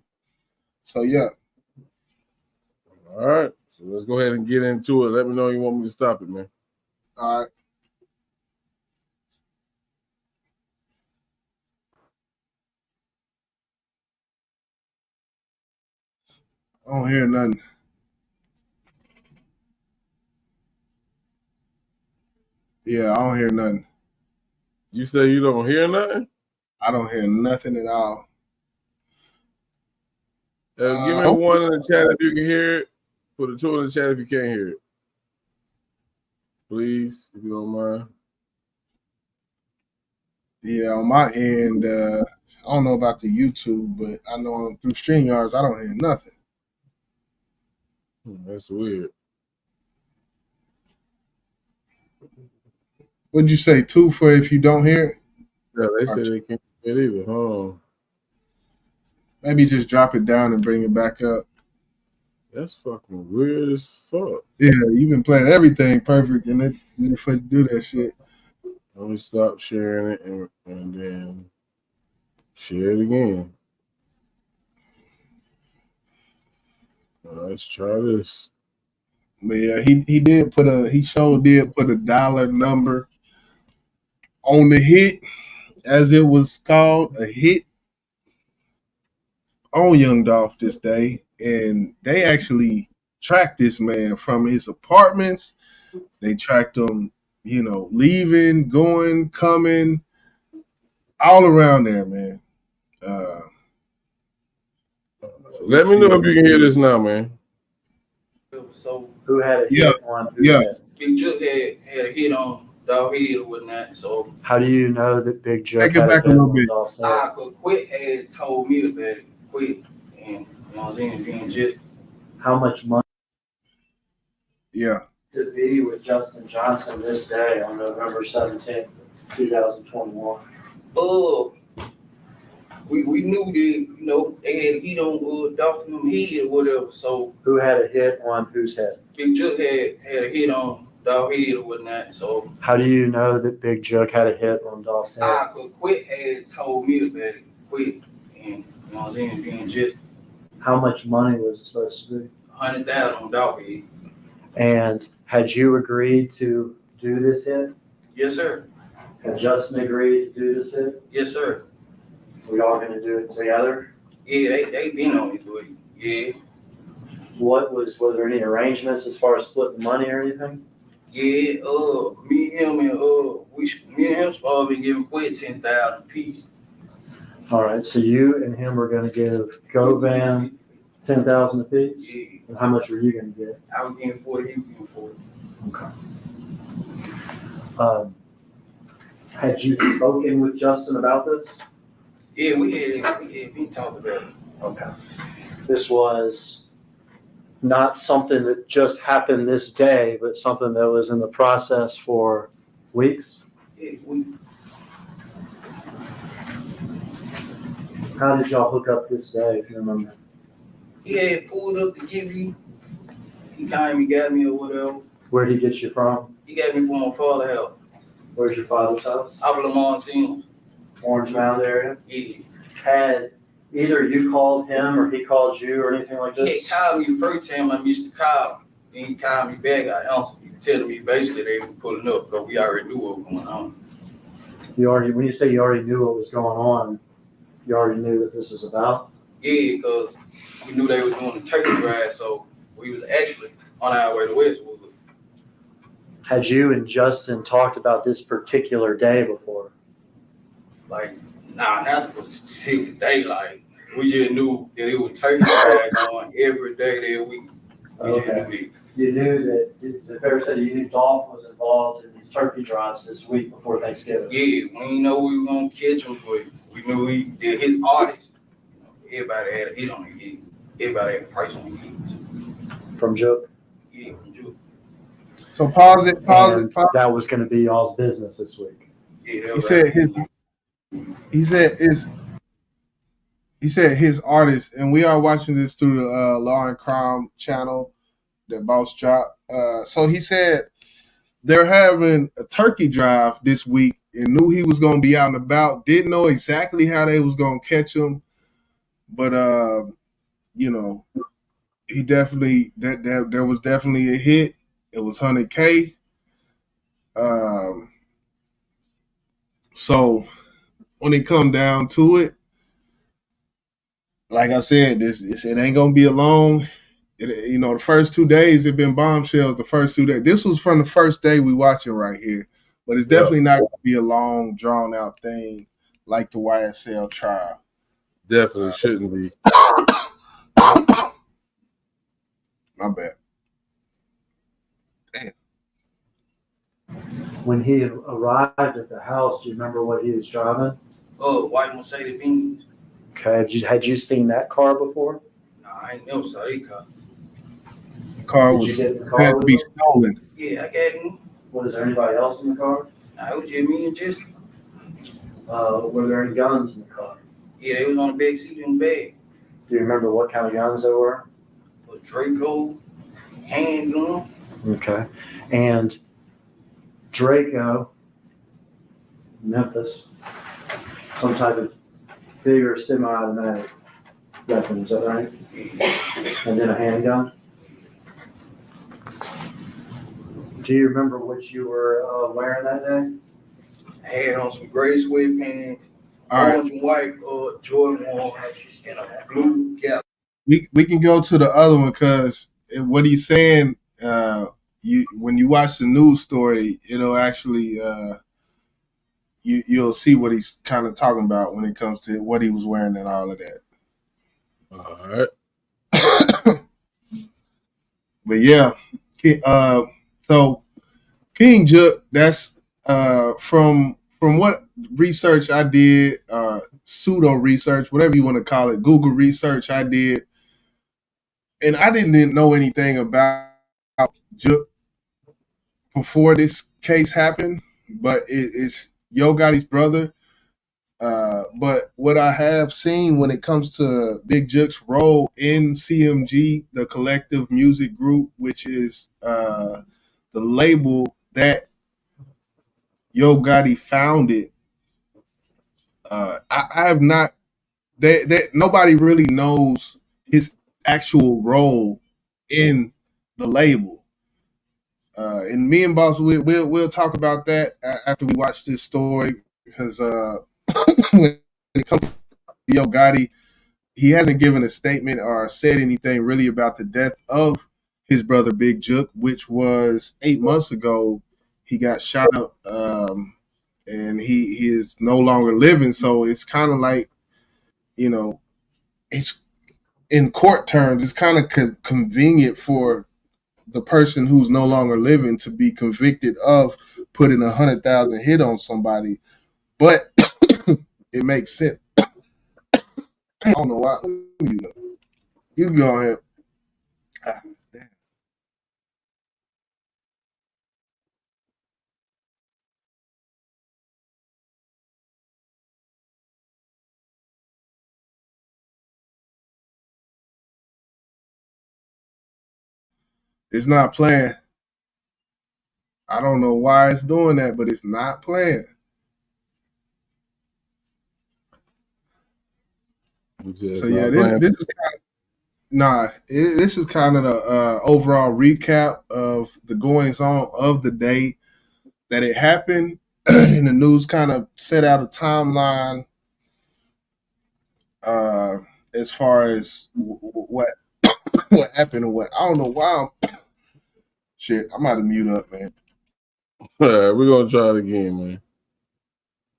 So yeah. All right. So let's go ahead and get into it. Let me know you want me to stop it, man. All right. I don't hear nothing. Yeah, I don't hear nothing. You say you don't hear nothing? I don't hear nothing at all. Give me a 1 in the chat if you can hear it. Put a 2 in the chat if you can't hear it. Please, if you don't mind. Yeah, on my end, I don't know about the YouTube, but I know through StreamYards, I don't hear nothing. That's weird. What'd you say, 2 for if you don't hear it? Yeah, they say they can't hear it either. Hold on. Maybe just drop it down and bring it back up. That's fucking weird as fuck. Yeah, you've been playing everything perfect, and it for to do that shit. Let me stop sharing it and then share it again. Let's try this. But yeah, he sure did put a dollar number on the hit, as it was called, a hit on Young Dolph this day, and they actually tracked this man from his apartments. They tracked him, you know, leaving, going, coming, all around there, man. So let me know if you can hear this now, man. So who had a hit on who had? Big Jook had a hit on Dolph head or whatnot. So how do you know that Big Jook take it back a little bit? Quit had told me about it. Quit, and you know what I'm saying, being just how much money? Yeah. To be with Justin Johnson this day on November 17th, 2021. We knew that, you know, they had a hit on Dolph and them head or whatever. So who had a hit on whose head? Big Jook had a hit on Dolph head or whatnot. So how do you know that Big Jook had a hit on Dolph's head? Quit had told me about it. Quit, and you know what I'm saying, being just. How much money was it supposed to be? $100,000 on Dolph head. And had you agreed to do this hit? Yes, sir. Had Justin agreed to do this hit? Yes, sir. We all going to do it together? Yeah, they been on it, but yeah. Was there any arrangements as far as splitting money or anything? Yeah, me and him supposed to be giving Quit $10,000 apiece. All right, so you and him are going to give Govan $10,000 apiece? Yeah. And how much were you going to get? I was getting 40, he was getting 40. Okay. Had you spoken with Justin about this? Yeah, we had been talking about it. Okay. This was not something that just happened this day, but something that was in the process for weeks? Yeah, weeks. How did y'all hook up this day, if you remember? He had pulled up to give me. He came and got me or whatever. Where'd he get you from? He got me from my father's house. Where's your father's house? Out of Marcellus. Orange Mound area? Yeah. Had either you called him or he called you or anything like this? He had called me the first time I missed the call. Then he called me back. I answered. He telling me basically they were pulling up because we already knew what was going on. When you say you already knew what was going on, you already knew what this is about? Yeah, because we knew they were doing the turkey drive, so we was actually on our way to Westwood. Had you and Justin talked about this particular day before? Like, nah, not the specific day. Like, we just knew that it was turkey drive going every day that week. Okay. you knew that the bear said you knew Dolph was involved in these turkey drives this week before Thanksgiving. Yeah, we didn't know we were gonna catch him, but we knew he did his artist. Everybody had a hit on the gigs. Everybody had a price on the gigs. From Joke. Yeah, from Juke. So pause it. And that was going to be y'all's business this week. Yeah, He said his artist, and we are watching this through the Law and Crime channel that Boss dropped. So he said they're having a turkey drive this week and knew he was going to be out and about. Didn't know exactly how they was going to catch him, but you know, he definitely that there was definitely a hit. It was 100K. So when it come down to it, like I said, it ain't gonna be a long. The first 2 days have been bombshells. The first 2 days. This was from the first day we watching right here, but it's definitely not gonna be a long, drawn out thing like the YSL trial. Definitely shouldn't be. My bad. Damn. When he arrived at the house, do you remember what he was driving? Oh, white Mercedes Benz. Okay. Had you seen that car before? Nah, I ain't never saw that car. The car was had to be stolen. Yeah, I got him. Was there anybody else in the car? Nah, it was just me and Jessica. Were there any guns in the car? Yeah, they was on the back seat in the bag. Do you remember what kind of guns they were? A Draco, handgun. Okay. And Draco, Memphis, some type of bigger semi-automatic weapon, is that right? And then a handgun? Do you remember what you were wearing that day? I had on some gray sweatpants, orange and white Jordan 1, and a blue cap. We can go to the other one because what he's saying, when you watch the news story, it'll actually you'll see what he's kind of talking about when it comes to what he was wearing and all of that. All right. But yeah, so King Juk, that's from what research I did, pseudo research, whatever you want to call it, Google research I did, and I didn't know anything about Juk before this case happened, but it's Yo Gotti's brother. But what I have seen when it comes to Big Juk's role in CMG, the Collective Music Group, which is the label that Yo Gotti founded, I have not. That nobody really knows his actual role in the label. And me and Boss, we'll talk about that after we watch this story, because when it comes to Yo Gotti, he hasn't given a statement or said anything really about the death of his brother Big Juk, which was 8 months ago. He got shot up, and he is no longer living. So it's kind of like, it's in court terms, it's kind of convenient for the person who's no longer living to be convicted of putting 100,000 hit on somebody, but it makes sense. I don't know why. You go ahead. Damn. It's not playing. I don't know why it's doing that, but it's not playing. So yeah, this is kind of this is kind of the overall recap of the goings on of the day that it happened, and the news kind of set out a timeline as far as what happened and what. I don't know why shit. I'm about to mute up, man. All right, we're gonna try it again, man.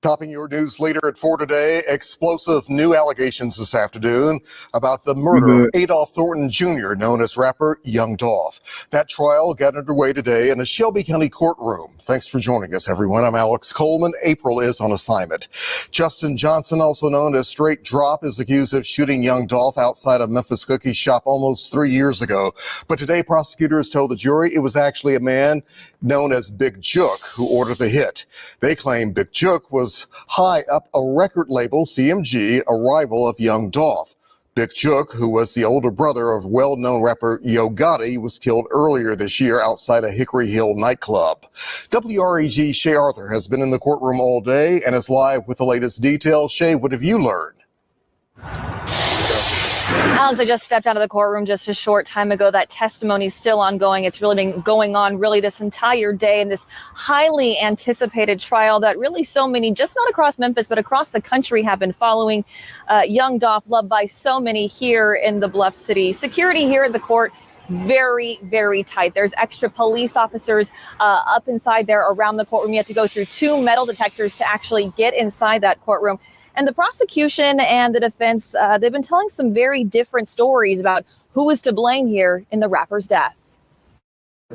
Topping your news leader at 4 today, explosive new allegations this afternoon about the murder of Adolph Thornton Jr., known as rapper Young Dolph. That trial got underway today in a Shelby County courtroom. Thanks for joining us, everyone. I'm Alex Coleman. April is on assignment. Justin Johnson, also known as Straight Drop, is accused of shooting Young Dolph outside a Memphis cookie shop almost 3 years ago. But today, prosecutors told the jury it was actually a man known as Big Jook who ordered the hit. They claim Big Jook was high up a record label, CMG, a rival of Young Dolph. Big Jook, who was the older brother of well-known rapper Yo Gotti, was killed earlier this year outside a Hickory Hill nightclub. WREG Shay Arthur has been in the courtroom all day and is live with the latest details. Shay, what have you learned? Alex, I just stepped out of the courtroom just a short time ago. That testimony is still ongoing. It's really been going on really this entire day in this highly anticipated trial that really so many, just not across Memphis, but across the country have been following. Young Dolph, loved by so many here in the Bluff City. Security here at the court, very, very tight. There's extra police officers up inside there around the courtroom. You have to go through 2 metal detectors to actually get inside that courtroom. And the prosecution and the defense, they've been telling some very different stories about who is to blame here in the rapper's death.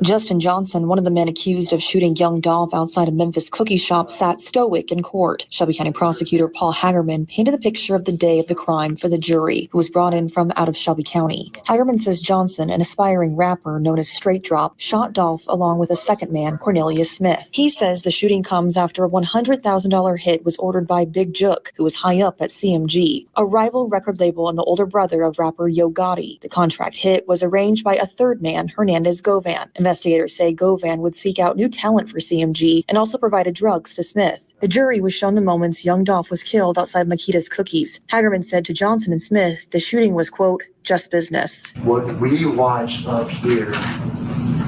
Justin Johnson, one of the men accused of shooting Young Dolph outside a Memphis cookie shop, sat stoic in court. Shelby County prosecutor Paul Hagerman painted the picture of the day of the crime for the jury, who was brought in from out of Shelby County. Hagerman says Johnson, an aspiring rapper known as Straight Drop, shot Dolph along with a second man, Cornelius Smith. He says the shooting comes after a $100,000 hit was ordered by Big Jook, who was high up at CMG, a rival record label and the older brother of rapper Yo Gotti. The contract hit was arranged by a third man, Hernandez Govan. Investigators say Govan would seek out new talent for CMG and also provided drugs to Smith. The jury was shown the moments Young Dolph was killed outside Makita's Cookies. Hagerman said to Johnson and Smith the shooting was, quote, just business. What we watch up here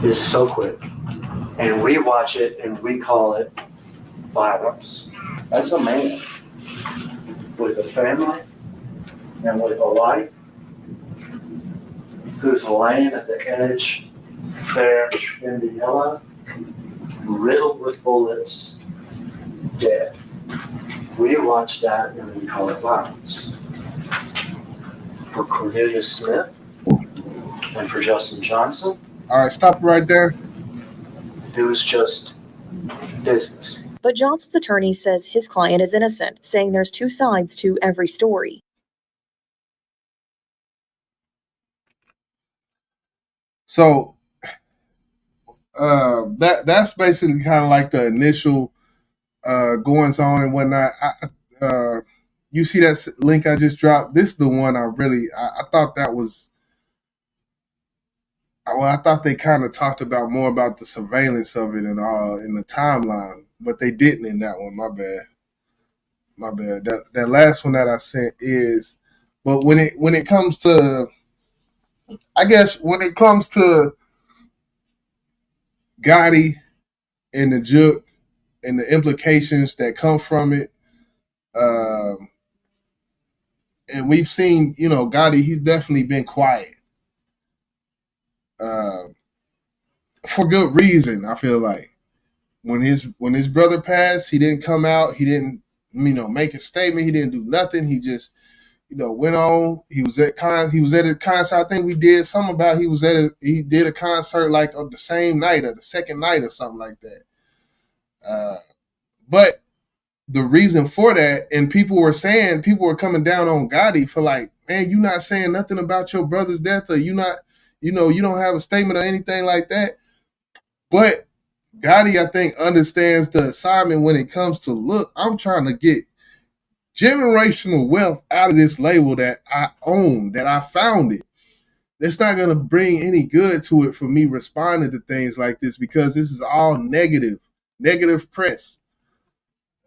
is so quick, and we watch it and we call it violence. That's a man with a family and with a life who's laying at the edge there in the yellow, riddled with bullets, dead. We watch that and we call it violence. For Cornelius Smith and for Justin Johnson. All right, stop right there. It was just business. But Johnson's attorney says his client is innocent, saying there's 2 sides to every story. So that's basically kind of like the initial goings on and whatnot. You see that link I just dropped? This is the one I thought that was. Well, I thought they kind of talked about more about the surveillance of it and in the timeline, but they didn't in that one. My bad. That last one that I sent is, but when it comes to, I guess when it comes to Gotti and the Jook and the implications that come from it, and we've seen, Gotti, he's definitely been quiet. For good reason, I feel like. When his brother passed, he didn't come out. He didn't, make a statement. He didn't do nothing. He just, went on. He was at a concert. I think we did something about he did a concert like of the same night or the second night or something like that. But the reason for that, and people were coming down on Gotti for like, man, you not saying nothing about your brother's death, or you not, you don't have a statement or anything like that. But Gotti, I think, understands the assignment when it comes to, look, I'm trying to get generational wealth out of this label that I own, that I founded. It's not going to bring any good to it for me responding to things like this, because this is all negative press.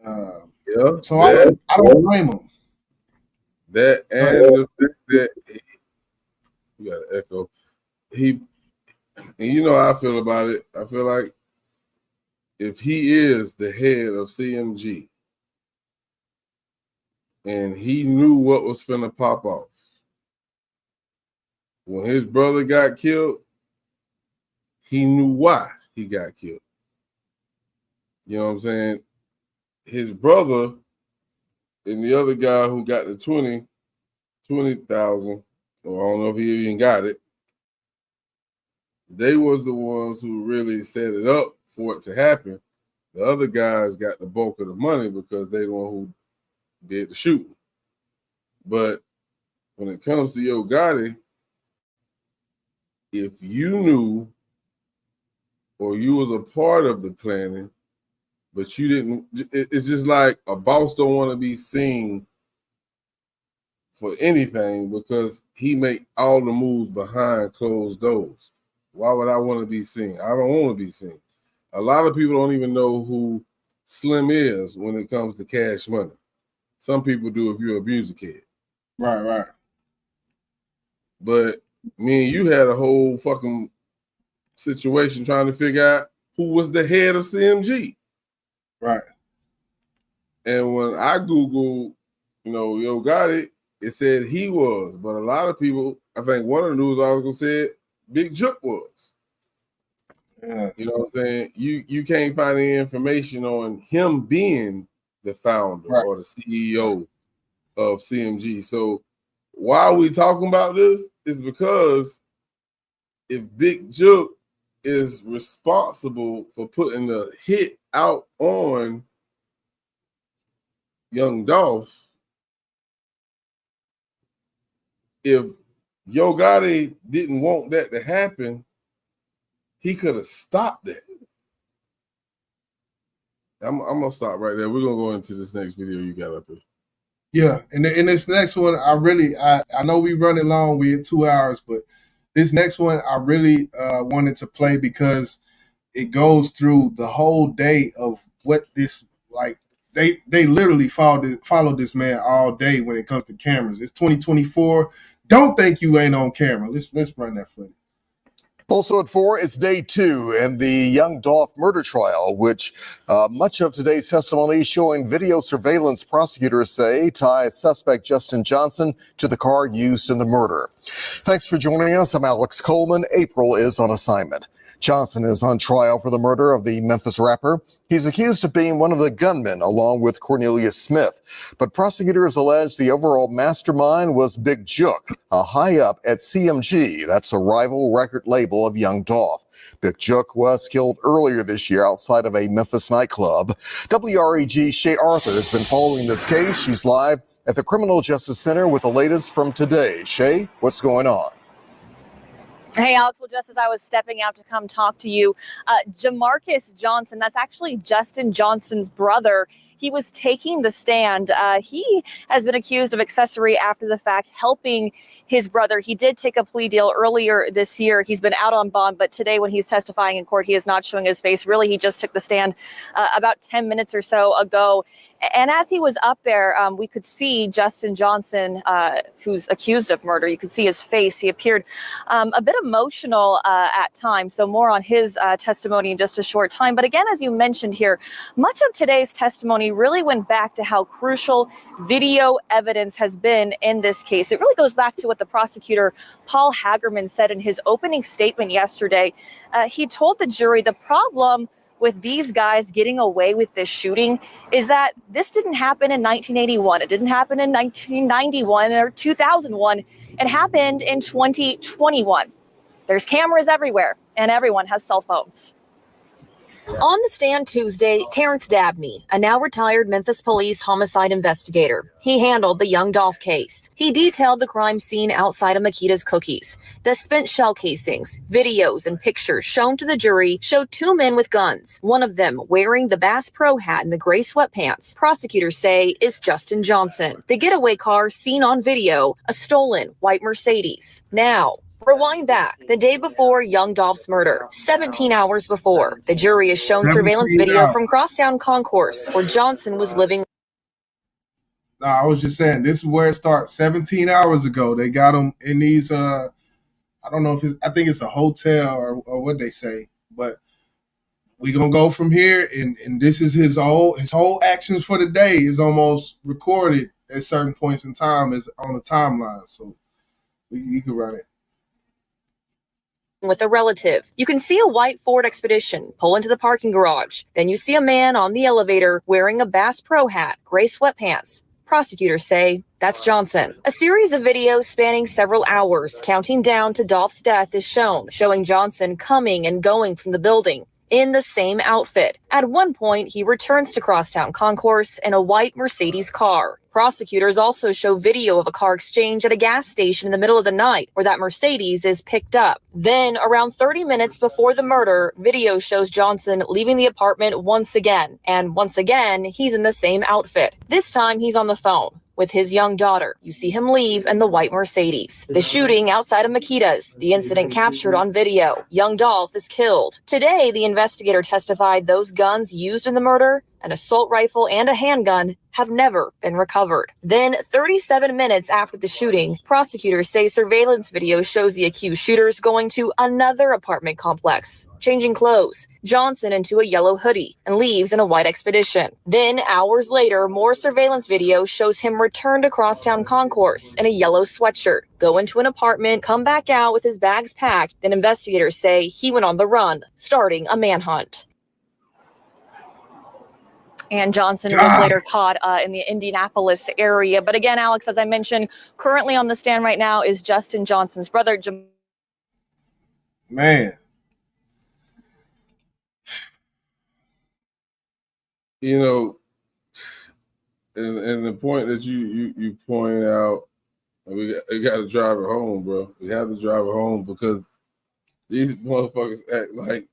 So I don't blame him. That and the fact that you got an echo. And you know how I feel about it. I feel like if he is the head of CMG and he knew what was finna pop off when his brother got killed, he knew why he got killed. You know what I'm saying? his brother and the other guy who got the 20,000, or I don't know if he even got it, they was the ones who really set it up for it to happen. The other guys got the bulk of the money because they the one who did the shooting. But when it comes to Yo Gotti, if you knew or you was a part of the planning, but you didn't, it's just like a boss don't want to be seen for anything because he make all the moves behind closed doors. Why would I want to be seen? I don't want to be seen. A lot of people don't even know who Slim is when it comes to Cash Money. Some people do if you're a music head. Right. But me and you had a whole fucking situation trying to figure out who was the head of CMG. Right. And when I Googled, Yo Gotti, it said he was. But a lot of people, I think one of the news articles said Big Jook was. Yeah. You know what I'm saying? You can't find any information on him being the founder or the CEO of CMG. So why are we talking about this? Is because if Big Jook is responsible for putting the hit out on Young Dolph, if Yo Gotti didn't want that to happen, he could have stopped that. I'm gonna stop right there. We're gonna go into this next video you got up here. Yeah, and in this next one, I know we running long. We at 2 hours, but this next one I really wanted to play because it goes through the whole day of what this like. They literally followed this man all day when it comes to cameras. It's 2024. Don't think you ain't on camera. Let's run that footage. Also at 4, it's day 2 in the Young Dolph murder trial, which much of today's testimony showing video surveillance prosecutors say ties suspect Justin Johnson to the car used in the murder. Thanks for joining us. I'm Alex Coleman. April is on assignment. Johnson is on trial for the murder of the Memphis rapper. He's accused of being one of the gunmen along with Cornelius Smith. But prosecutors allege the overall mastermind was Big Jook, a high-up at CMG. That's a rival record label of Young Dolph. Big Jook was killed earlier this year outside of a Memphis nightclub. WREG Shay Arthur has been following this case. She's live at the Criminal Justice Center with the latest from today. Shay, what's going on? Hey, Alex. Well, just as I was stepping out to come talk to you, Jamarcus Johnson, that's actually Justin Johnson's brother. He was taking the stand. He has been accused of accessory after the fact, helping his brother. He did take a plea deal earlier this year. He's been out on bond, but today when he's testifying in court, he is not showing his face. Really, he just took the stand about 10 minutes or so ago. And as he was up there, we could see Justin Johnson, who's accused of murder. You could see his face. He appeared a bit emotional at times. So more on his testimony in just a short time. But again, as you mentioned here, much of today's testimony really went back to how crucial video evidence has been in this case. It really goes back to what the prosecutor, Paul Hagerman, said in his opening statement yesterday. He told the jury the problem with these guys getting away with this shooting is that this didn't happen in 1981. It didn't happen in 1991 or 2001. It happened in 2021. There's cameras everywhere, and everyone has cell phones. On the stand Tuesday, Terrence Dabney, a now retired Memphis police homicide investigator. He handled the Young Dolph case. He detailed the crime scene outside of Makita's Cookies. The spent shell casings, videos, and pictures shown to the jury showed 2 men with guns, one of them wearing the Bass Pro hat and the gray sweatpants. Prosecutors say is Justin Johnson. The getaway car seen on video, a stolen white Mercedes. Now, rewind back the day before Young Dolph's murder, 17 hours before. The jury is shown surveillance video from Crosstown Concourse where Johnson was living. No, I was just saying, this is where it starts. 17 hours ago, they got him in these, I don't know if it's, I think it's a hotel or what they say, but we going to go from here. And this is his whole actions for the day is almost recorded at certain points in time is on the timeline. So you can run it. with a relative. You can see a white Ford Expedition pull into the parking garage. Then you see a man on the elevator wearing a Bass Pro hat, gray sweatpants. Prosecutors say that's Johnson. A series of videos spanning several hours, counting down to Dolph's death, is shown, showing Johnson coming and going from the building in the same outfit. At one point, he returns to Crosstown Concourse in a white Mercedes car. Prosecutors also show video of a car exchange at a gas station in the middle of the night where that Mercedes is picked up. Then, around 30 minutes before the murder, video shows Johnson leaving the apartment once again. And once again, he's in the same outfit. This time, he's on the phone with his young daughter. You see him leave in the white Mercedes. The shooting outside of Makita's, the incident captured on video. Young Dolph is killed. Today, the investigator testified those guns used in the murder, an assault rifle and a handgun, have never been recovered. Then, 37 minutes after the shooting, prosecutors say surveillance video shows the accused shooters going to another apartment complex, changing clothes, Johnson into a yellow hoodie, and leaves in a white Expedition. Then, hours later, more surveillance video shows him return to Crosstown Concourse in a yellow sweatshirt, go into an apartment, come back out with his bags packed. Then investigators say he went on the run, starting a manhunt. And Johnson was later caught in the Indianapolis area. But again, Alex, as I mentioned, currently on the stand right now is Justin Johnson's brother. Man. You know, and the point that you point out, we got to drive it home, bro. We have to drive it home because these motherfuckers act like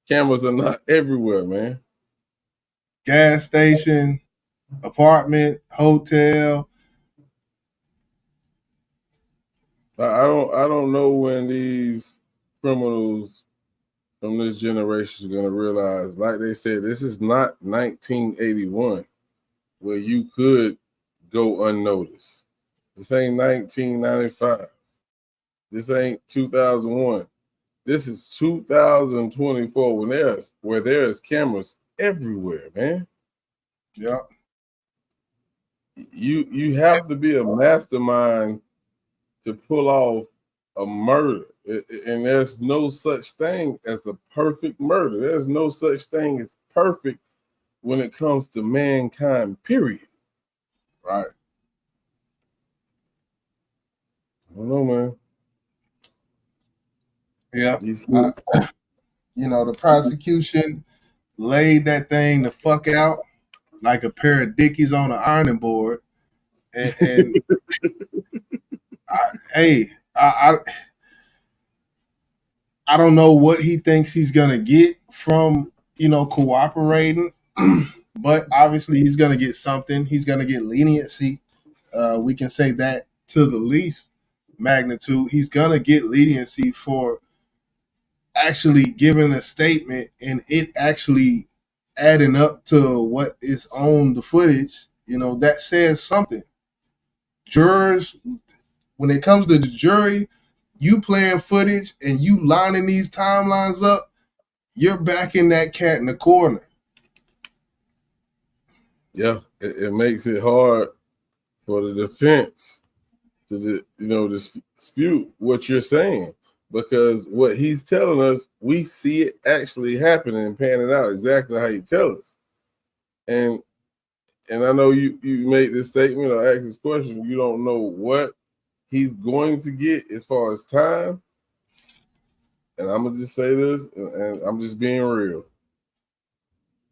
cameras are not everywhere, man. Gas station, apartment, hotel. I don't know when these criminals from this generation are gonna realize, like they said, this is not 1981 where you could go unnoticed. This ain't 1995. This ain't 2001. This is 2024 where there's cameras everywhere, man. Yeah. You have to be a mastermind to pull off a murder. And there's no such thing as a perfect murder. There's no such thing as perfect when it comes to mankind, period. Right. I don't know, man. Yeah. You know, the prosecution laid that thing the fuck out like a pair of dickies on an ironing board. And I don't know what he thinks he's gonna get from, cooperating, but obviously he's gonna get something. He's gonna get leniency. We can say that to the least magnitude. He's gonna get leniency for actually giving a statement and it actually adding up to what is on the footage. That says something. Jurors, when it comes to the jury, you playing footage and you lining these timelines up, you're backing that cat in the corner. Yeah, it makes it hard for the defense to dispute what you're saying, because what he's telling us, we see it actually happening and panning out exactly how he tells us. And I know you made this statement or asked this question. You don't know what he's going to get as far as time. And I'm gonna just say this, and I'm just being real.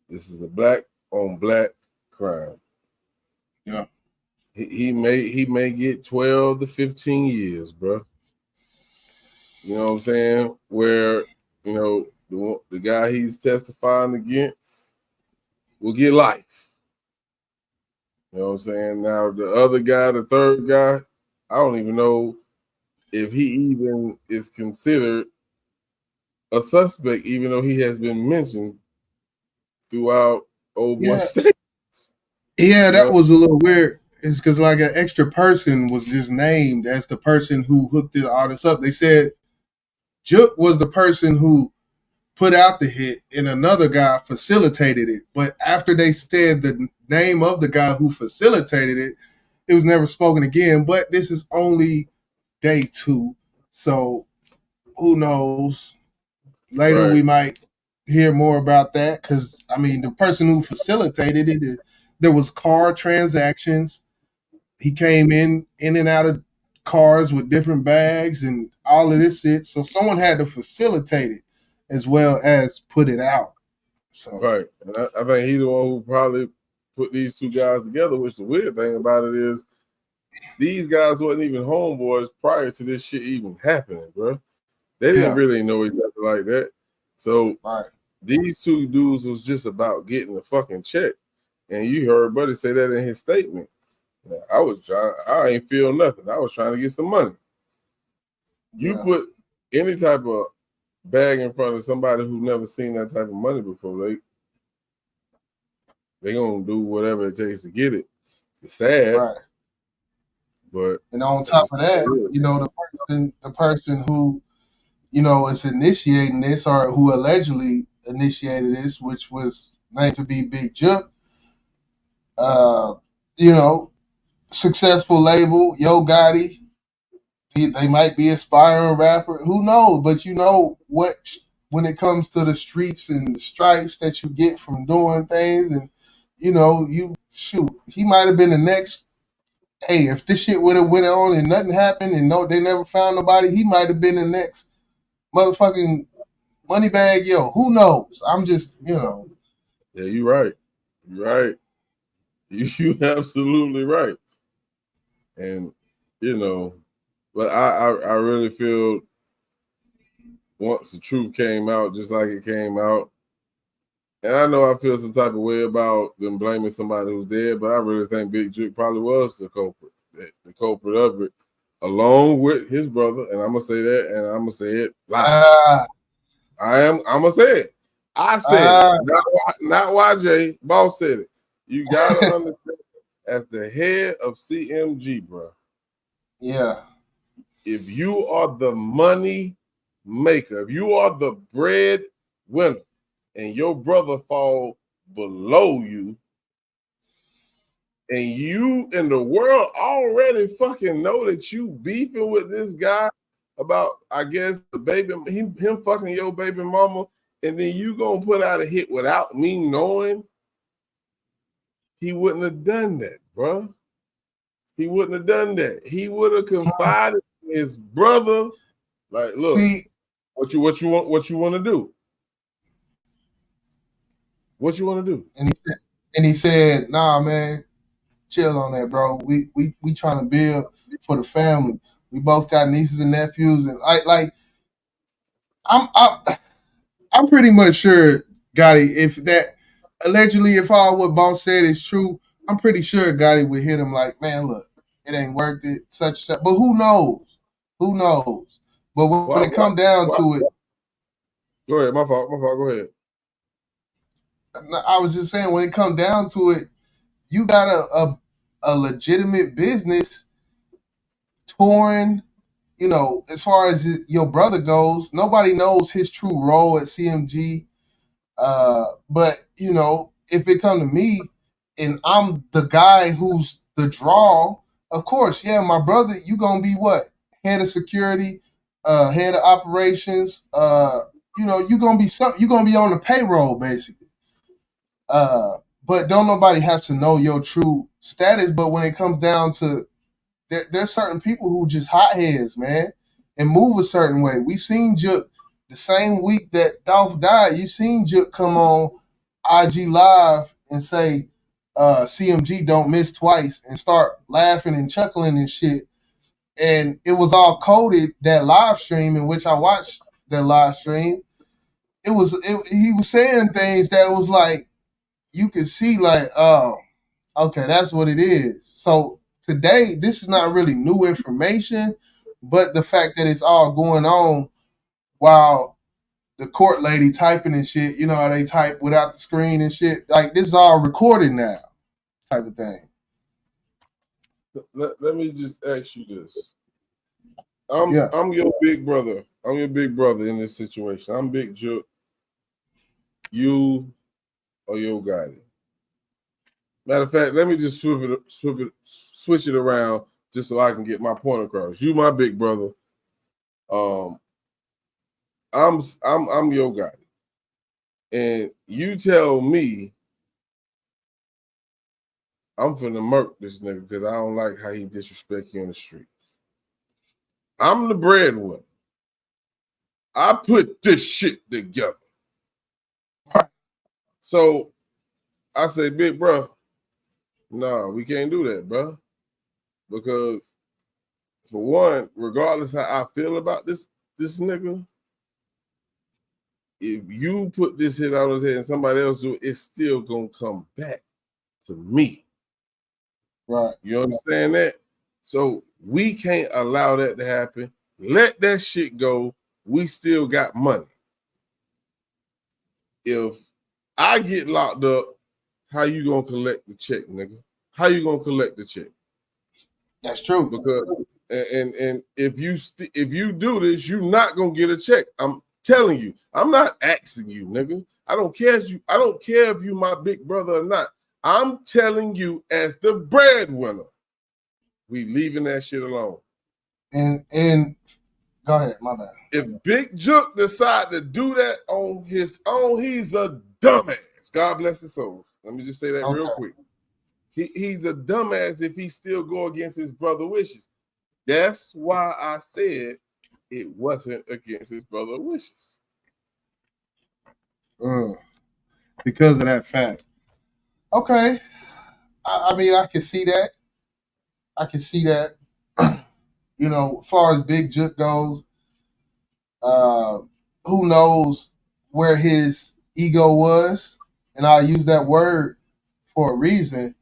This is a black on black crime. Yeah. He may get 12 to 15 years, bro. You know what I'm saying? Where, the guy he's testifying against will get life. You know what I'm saying? Now, the other guy, the third guy, I don't even know if he even is considered a suspect, even though he has been mentioned throughout Old Boy statements. Yeah, that was a little weird. It's because like an extra person was just named as the person who hooked all this up. They said Jook was the person who put out the hit and another guy facilitated it. But after they said the name of the guy who facilitated it, it was never spoken again. But this is only day 2. So who knows? Later we might hear more about that because I mean the person who facilitated it, there was car transactions. He came in and out of cars with different bags and all of this shit. So someone had to facilitate it as well as put it out. So Right. And I think he's the one who probably put these two guys together, which the weird thing about it is these guys wasn't even homeboys prior to this shit even happening, bro. They didn't really know each other like that. So these two dudes was just about getting the fucking check. And you heard Buddy say that in his statement. I ain't feel nothing. I was trying to get some money. You put any type of bag in front of somebody who never seen that type of money before, they gonna do whatever it takes to get it. It's sad, but and on top of that, you know, the person who, you know, is initiating this or who allegedly initiated this, which was named to be Big Jup, you know, successful label, Yo Gotti. They might be aspiring rapper. Who knows? But you know what? When it comes to the streets and the stripes that you get from doing things, and you know, he might have been the next. Hey, if this shit would have went on and nothing happened, and they never found nobody, he might have been the next motherfucking Moneybag Yo. Who knows? I'm just, you know. Yeah, you're right. You're right. You absolutely right. And you know, but I really feel once the truth came out, just like it came out, and I know I feel some type of way about them blaming somebody who's dead, but I really think Big Juke probably was the culprit of it, along with his brother. And I'm gonna say that, and I'm gonna say it live. I'm gonna say it. I said it, not YJ. Boss said it. You gotta understand, as the head of CMG, bro. Yeah. If you are the money maker, if you are the bread winner, and your brother fall below you, and you and the world already fucking know that you beefing with this guy about, I guess, the baby, him fucking your baby mama, and then you gonna put out a hit without me knowing, he wouldn't have done that, bro. He wouldn't have done that. He would have confided in his brother, like, look, what you want to do? What you want to do? And he said, nah, man, chill on that, bro. We trying to build for the family. We both got nieces and nephews, and I'm pretty much sure, Gotti, if that allegedly, if all what Boss said is true, I'm pretty sure Gotti would hit him like, man, look, it ain't worth it, such and such. But who knows? Who knows? But when it come down to it, go ahead. My fault. Go ahead. I was just saying, when it come down to it, you got a legitimate business touring. You know, as far as your brother goes, nobody knows his true role at CMG. But you know, if it come to me and I'm the guy who's the draw, of course, yeah, my brother, you gonna be what? Head of security, head of operations, you know, you're gonna be on the payroll basically. But don't nobody have to know your true status. But when it comes down to there's certain people who just hotheads, man, and move a certain way. We seen Juk the same week that Dolph died. You seen Juk come on IG Live and say, CMG don't miss twice, and start laughing and chuckling and shit. And it was all coded, that live stream in which I watched that live stream. He was saying things that was like, you could see like, oh, okay, that's what it is. So today, this is not really new information, but the fact that it's all going on while the court lady typing and shit, you know how they type without the screen and shit, like this is all recorded now, type of thing. Let me just ask you this. I'm your big brother. I'm your big brother in this situation. I'm Big Juk. You or Yo Gotti. Matter of fact, let me just switch it around just so I can get my point across. You my big brother. I'm your guy. And you tell me I'm finna murk this nigga because I don't like how he disrespect you in the streets. I'm the breadwinner. I put this shit together. So I say, big bro, nah, we can't do that, bro. Because for one, regardless how I feel about this nigga, if you put this hit out on his head and somebody else do it, it's still gonna come back to me. Right. You understand that? So we can't allow that to happen. Let that shit go. We still got money. If I get locked up, how you gonna collect the check, nigga? How you gonna collect the check? That's true. Because and if you do this, you're not gonna get a check. I'm telling you. I'm not asking you, nigga. I don't care if you my big brother or not. I'm telling you as the breadwinner, we leaving that shit alone. And go ahead, my bad. If Big Jook decide to do that on his own, he's a dumbass. God bless his soul. Let me just say that real quick. He's a dumbass if he still go against his brother's wishes. That's why I said it wasn't against his brother's wishes. Because of that fact. Okay. I mean, I can see that. You know, as far as Big Jook goes, who knows where his ego was? And I use that word for a reason,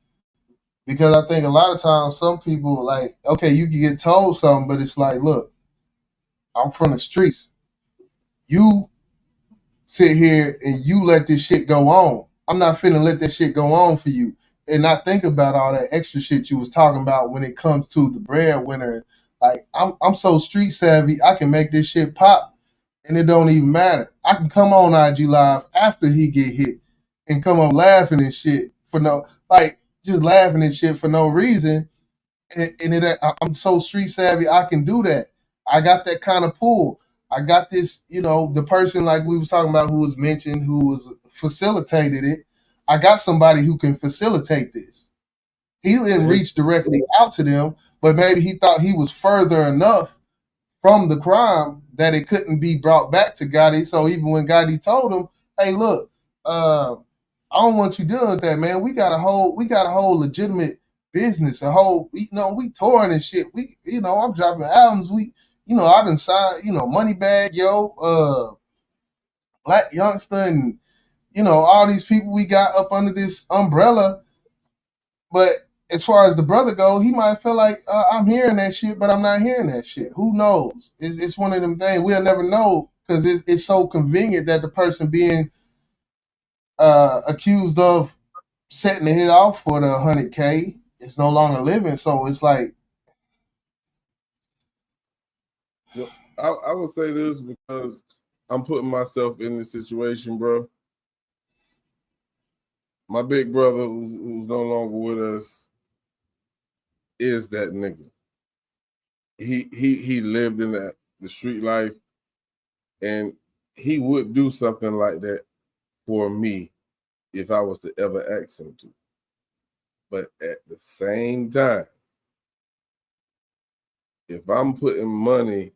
because I think a lot of times some people like, okay, you can get told something, but it's like, look, I'm from the streets. You sit here and you let this shit go on. I'm not finna let that shit go on for you and not think about all that extra shit you was talking about when it comes to the breadwinner. Like, I'm so street savvy, I can make this shit pop and it don't even matter. I can come on IG Live after he get hit and come up laughing and shit for no, like, just laughing and shit for no reason. I'm so street savvy, I can do that. I got that kind of pull. I got this, you know, the person like we was talking about who was mentioned, who was facilitated it. I got somebody who can facilitate this. He didn't reach directly out to them, but maybe he thought he was further enough from the crime that it couldn't be brought back to Gotti. So even when Gotti told him, hey, look, I don't want you dealing with that, man. We got a whole legitimate business, we touring and shit. I'm dropping albums. I done signed, Moneybag, Black Youngster, and, all these people we got up under this umbrella. But as far as the brother go, he might feel like I'm hearing that shit, but I'm not hearing that shit. Who knows? It's one of them things we'll never know, because it's so convenient that the person being accused of setting the hit off for the 100K is no longer living. So it's like, I would say this because I'm putting myself in this situation, bro. My big brother, who's no longer with us, is that nigga. He lived in the street life, and he would do something like that for me if I was to ever ask him to. But at the same time, if I'm putting money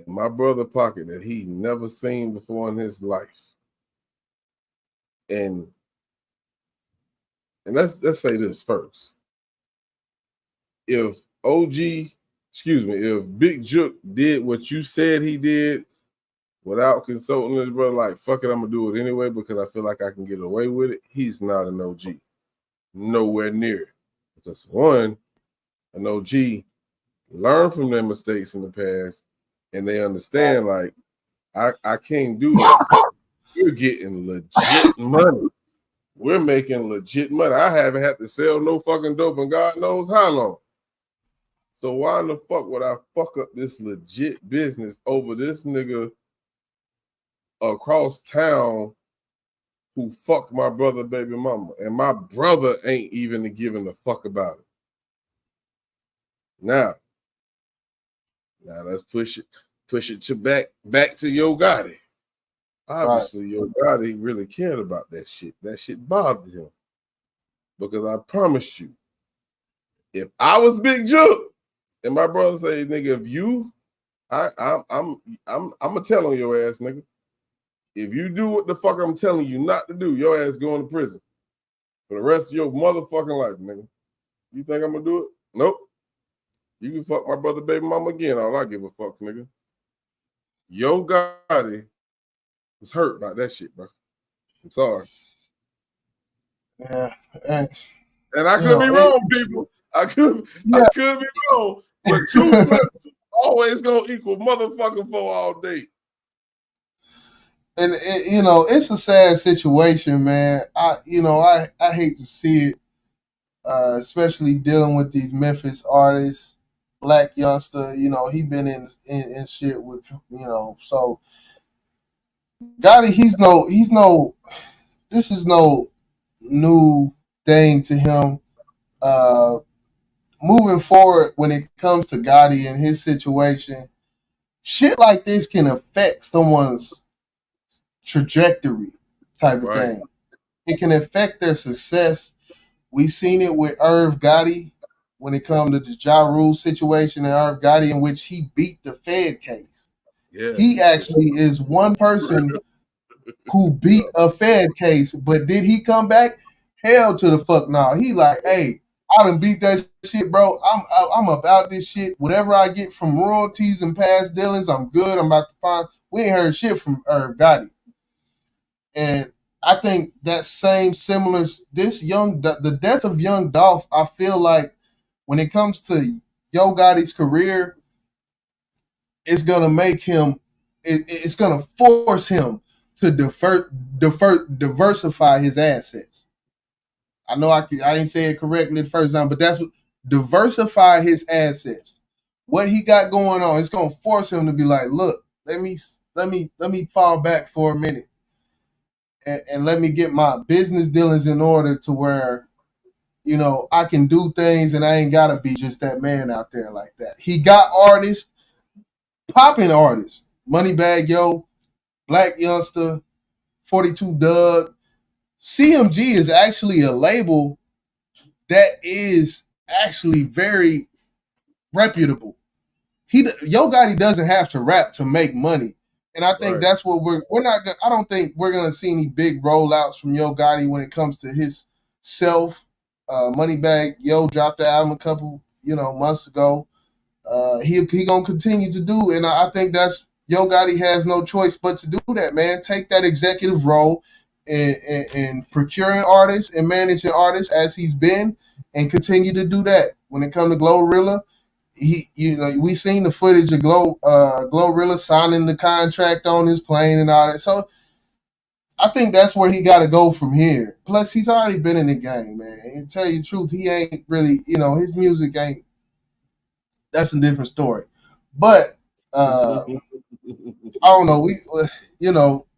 in my brother's pocket that he never seen before in his life, and let's say this first. If if Big Jook did what you said he did without consulting his brother, like, fuck it, I'm gonna do it anyway because I feel like I can get away with it, he's not an OG. Nowhere near it. Because one, an OG learn from their mistakes in the past, and they understand, like, I can't do this. You're getting legit money. We're making legit money. I haven't had to sell no fucking dope in God knows how long. So why in the fuck would I fuck up this legit business over this nigga across town who fucked my brother baby mama? And my brother ain't even giving a fuck about it. Now let's push it to back to Yo Gotti. Obviously, your God, he really cared about that shit. That shit bothered him. Because I promise you, if I was Big Jook and my brother say, nigga, if you, I'm gonna tell on your ass, nigga. If you do what the fuck I'm telling you not to do, your ass going to prison for the rest of your motherfucking life, nigga. You think I'm gonna do it? Nope. You can fuck my brother, baby mama again. All I give a fuck, nigga. Yo Gotti was hurt by that shit, bro. I'm sorry. Yeah, and I could be wrong, people. I could be wrong, but 2 + 2 always gonna equal motherfucking 4 all day. And it's a sad situation, man. I hate to see it, especially dealing with these Memphis artists, Black Youngster. He been in shit with so Gotti. This is no new thing to him. Moving forward, when it comes to Gotti and his situation, shit like this can affect someone's trajectory type of thing. It can affect their success. We seen it with Irv Gotti when it comes to the Ja Rule situation and Irv Gotti, in which he beat the Fed case. Yeah. He actually is one person who beat a Fed case, but did he come back? Hell to the fuck no. He like, hey, I done beat that shit, bro. I'm about this shit. Whatever I get from royalties and past dealings, I'm good. I'm about to find. We ain't heard shit from Irv Gotti. And I think that similar, the death of Young Dolph, I feel like when it comes to Yo Gotti's career, it's gonna make him, it's gonna force him to diversify his assets. I know I ain't say it correctly the first time, but that's what diversify his assets. What he got going on, it's gonna force him to be like, look, let me fall back for a minute. And let me get my business dealings in order to where, I can do things and I ain't gotta be just that man out there like that. He got artists, popping artists, Moneybagg Yo, Black Youngster, 42 Doug. CMG is actually a label that is actually very reputable. Yo Gotti doesn't have to rap to make money. And I think that's what we're not. I don't think we're gonna see any big rollouts from Yo Gotti when it comes to his self. Moneybagg Yo dropped the album a couple months ago. He gonna continue to do, and I think that's Yo Gotti has no choice but to do that, man. Take that executive role in procuring artists and managing artists as he's been, and continue to do that. When it comes to Glorilla, we seen the footage of Glorilla signing the contract on his plane and all that. So I think that's where he got to go from here. Plus, he's already been in the game, man. And to tell you the truth, he ain't really, his music ain't. That's a different story. But I don't know.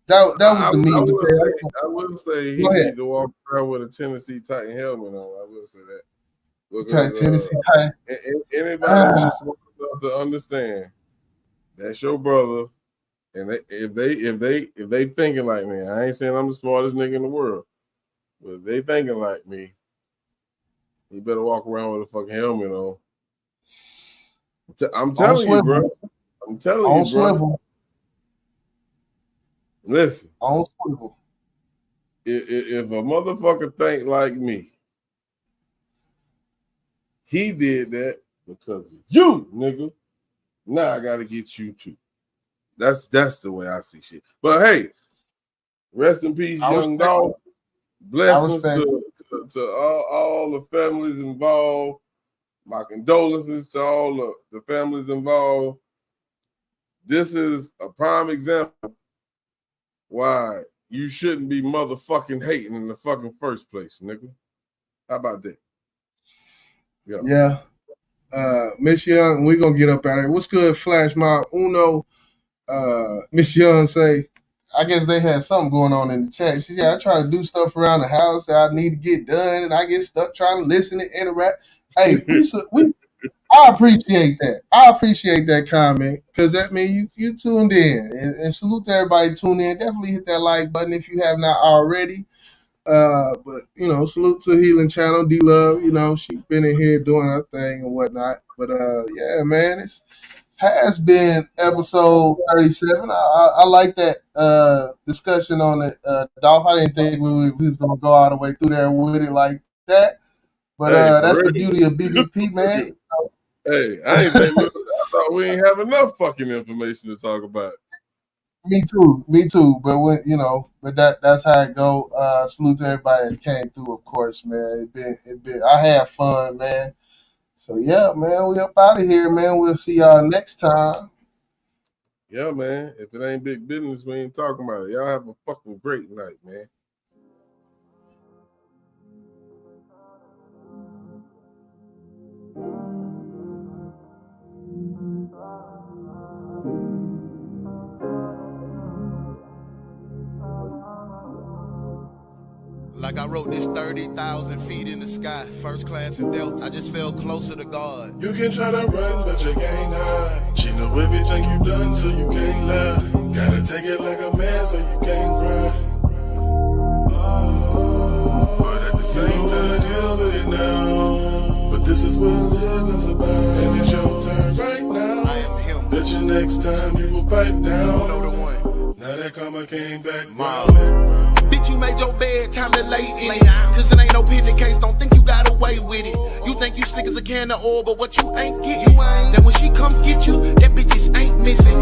That was the meat. I will say he need to walk around with a Tennessee Titan helmet on. I will say that. Because, Tennessee Titan. Anybody who's smart enough to understand that's your brother, and if they thinking like me, I ain't saying I'm the smartest nigga in the world, but if they thinking like me, you better walk around with a fucking helmet on. I'm telling you, bro. I'm telling you, bro. Listen. On swivel. If a motherfucker think like me, he did that because of you, nigga. Now I gotta get you too. That's the way I see shit. But hey, rest in peace, Young Dolph. Blessings to all the families involved. My condolences to all the families involved. This is a prime example why you shouldn't be motherfucking hating in the fucking first place, nigga. How about that? Yeah. Miss Young, we're gonna get up out of here. What's good, Flash Mob Uno? Miss Young say, I guess they had something going on in the chat. She said, I try to do stuff around the house that I need to get done, and I get stuck trying to listen and interact. Hey, I appreciate that. I appreciate that comment because that means you tuned in. And salute to everybody tuned in. Definitely hit that like button if you have not already. But you know, salute to Healing Channel, D Love. You know, she been in here doing her thing and whatnot. But yeah, man, it's has been episode 37. I like that discussion on it, Dolph. I didn't think we was gonna go all the way through there with it like that. But that's the beauty of BBP, man. Hey, I thought we ain't have enough fucking information to talk about. Me too. But when that's how it go. Salute to everybody that came through, of course, man. It been I had fun, man. So yeah, man, we up out of here, man. We'll see y'all next time. Yeah, man. If it ain't big business, we ain't talking about it. Y'all have a fucking great night, man. Like I wrote this 30,000 feet in the sky, first class in Delta. I just felt closer to God. You can try to run, but you can't hide. She know everything you done, so you can't lie. Gotta take it like a man, so you can't cry. But at the same time, deal with it now. But this is what living's about. And it's your turn right now. I am him. Bet you next time you will pipe down. Know the one. Now that karma came back. Bitch, you made your bed, time to lay in it. Cause it ain't no pending case, don't think you got away with it. You think you slick as a can of oil, but what you ain't getting. That when she come get you, that bitches ain't missing.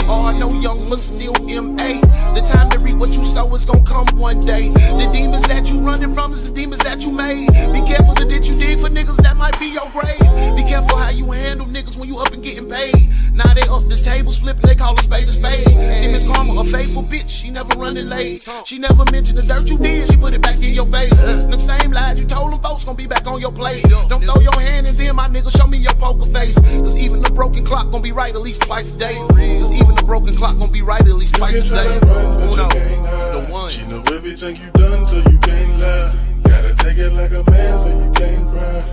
AAR, no young, but still MA. The time to reap what you sow is gonna come one day. The demons that you running from is the demons that you made. Be careful the ditch you dig for niggas, that might be your grave. Be careful how you handle niggas when you up and getting paid. Now they up the tables flipping, they call a spade a spade. See Miss Karma, a faithful bitch, she never running late. She never mentioned the dirt you did, she put it back in your face. Them same lies you told them folks gonna be back on your plate. Don't throw your hand and then my nigga show me your poker face. Cause even the broken clock gonna be right at least twice a day. Cause even the broken clock gonna be right at least twice a day. Uno, the one. She know everything you done, so you can't lie. Gotta take it like a man, so you can't cry.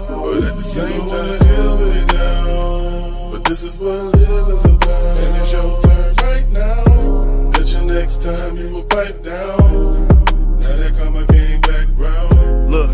But at the same time, deal with it now. But this is what living's about. And it's your turn right now. Bet you next time you will pipe down. Now that karma came back round. Look,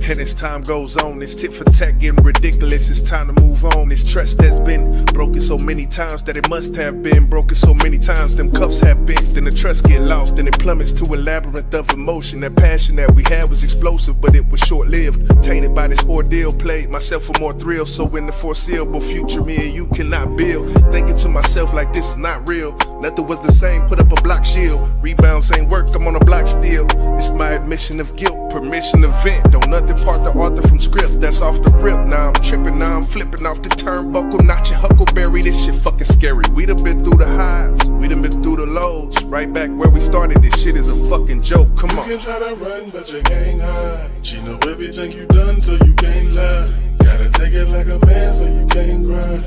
and as time goes on, this tit for tat getting ridiculous. It's time to move on. This trust that's been broken so many times that it must have been broken so many times. Them cups have bent, then the trust get lost, then it plummets to a labyrinth of emotion. That passion that we had was explosive, but it was short-lived. Tainted by this ordeal, played myself for more thrill. So in the foreseeable future, me and you cannot build. Thinking to myself like this is not real. Nothing was the same, put up a block shield. Rebounds ain't work, I'm on a block still. It's my admission of guilt, permission to vent. Don't nothing part the author from script, that's off the rip. Now I'm tripping, now I'm flipping off the turnbuckle. Not your huckleberry, this shit fucking scary. We done been through the highs, we done been through the lows. Right back where we started, this shit is a fucking joke, come on. You can try to run, but you can't hide. She know everything you done, so you can't lie. Gotta take it like a man, so you can't cry.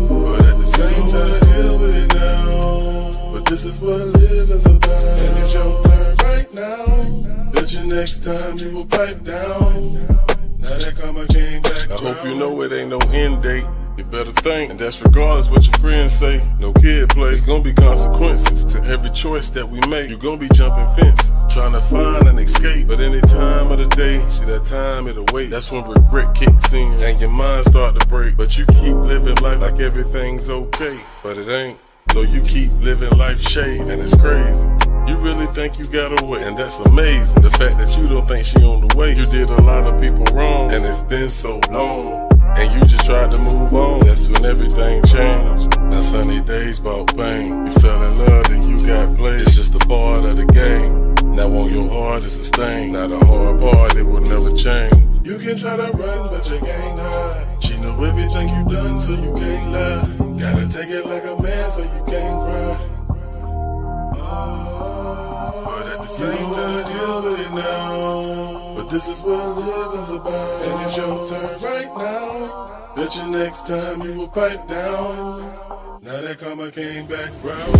But at the same time, deal with it now. But this is what living's about. And it's your turn right now. Bet you next time you will pipe down. Now that karma came back. I hope you know it ain't no end date. You better think, and that's regardless what your friends say. No kid play. There's gonna be consequences to every choice that we make. You're gonna be jumping fences, trying to find an escape. But any time of the day, see that time it'll wait. That's when regret kicks in and your mind start to break. But you keep living life like everything's okay, but it ain't. So you keep living life shade, and it's crazy. You really think you got away, and that's amazing. The fact that you don't think she on the way. You did a lot of people wrong, and it's been so long. And you just tried to move on. That's when everything changed. Now sunny days brought pain. You fell in love and you got played. It's just a part of the game. Now on your heart is a stain. Now the hard part, it will never change. You can try to run, but you can't hide. She know everything you done, so you can't lie. Gotta take it like a man, so you can't cry. But at the same time, deal with it now. But this is what living's about. And it's your turn right now. Bet you next time you will pipe down. Now that karma came back round.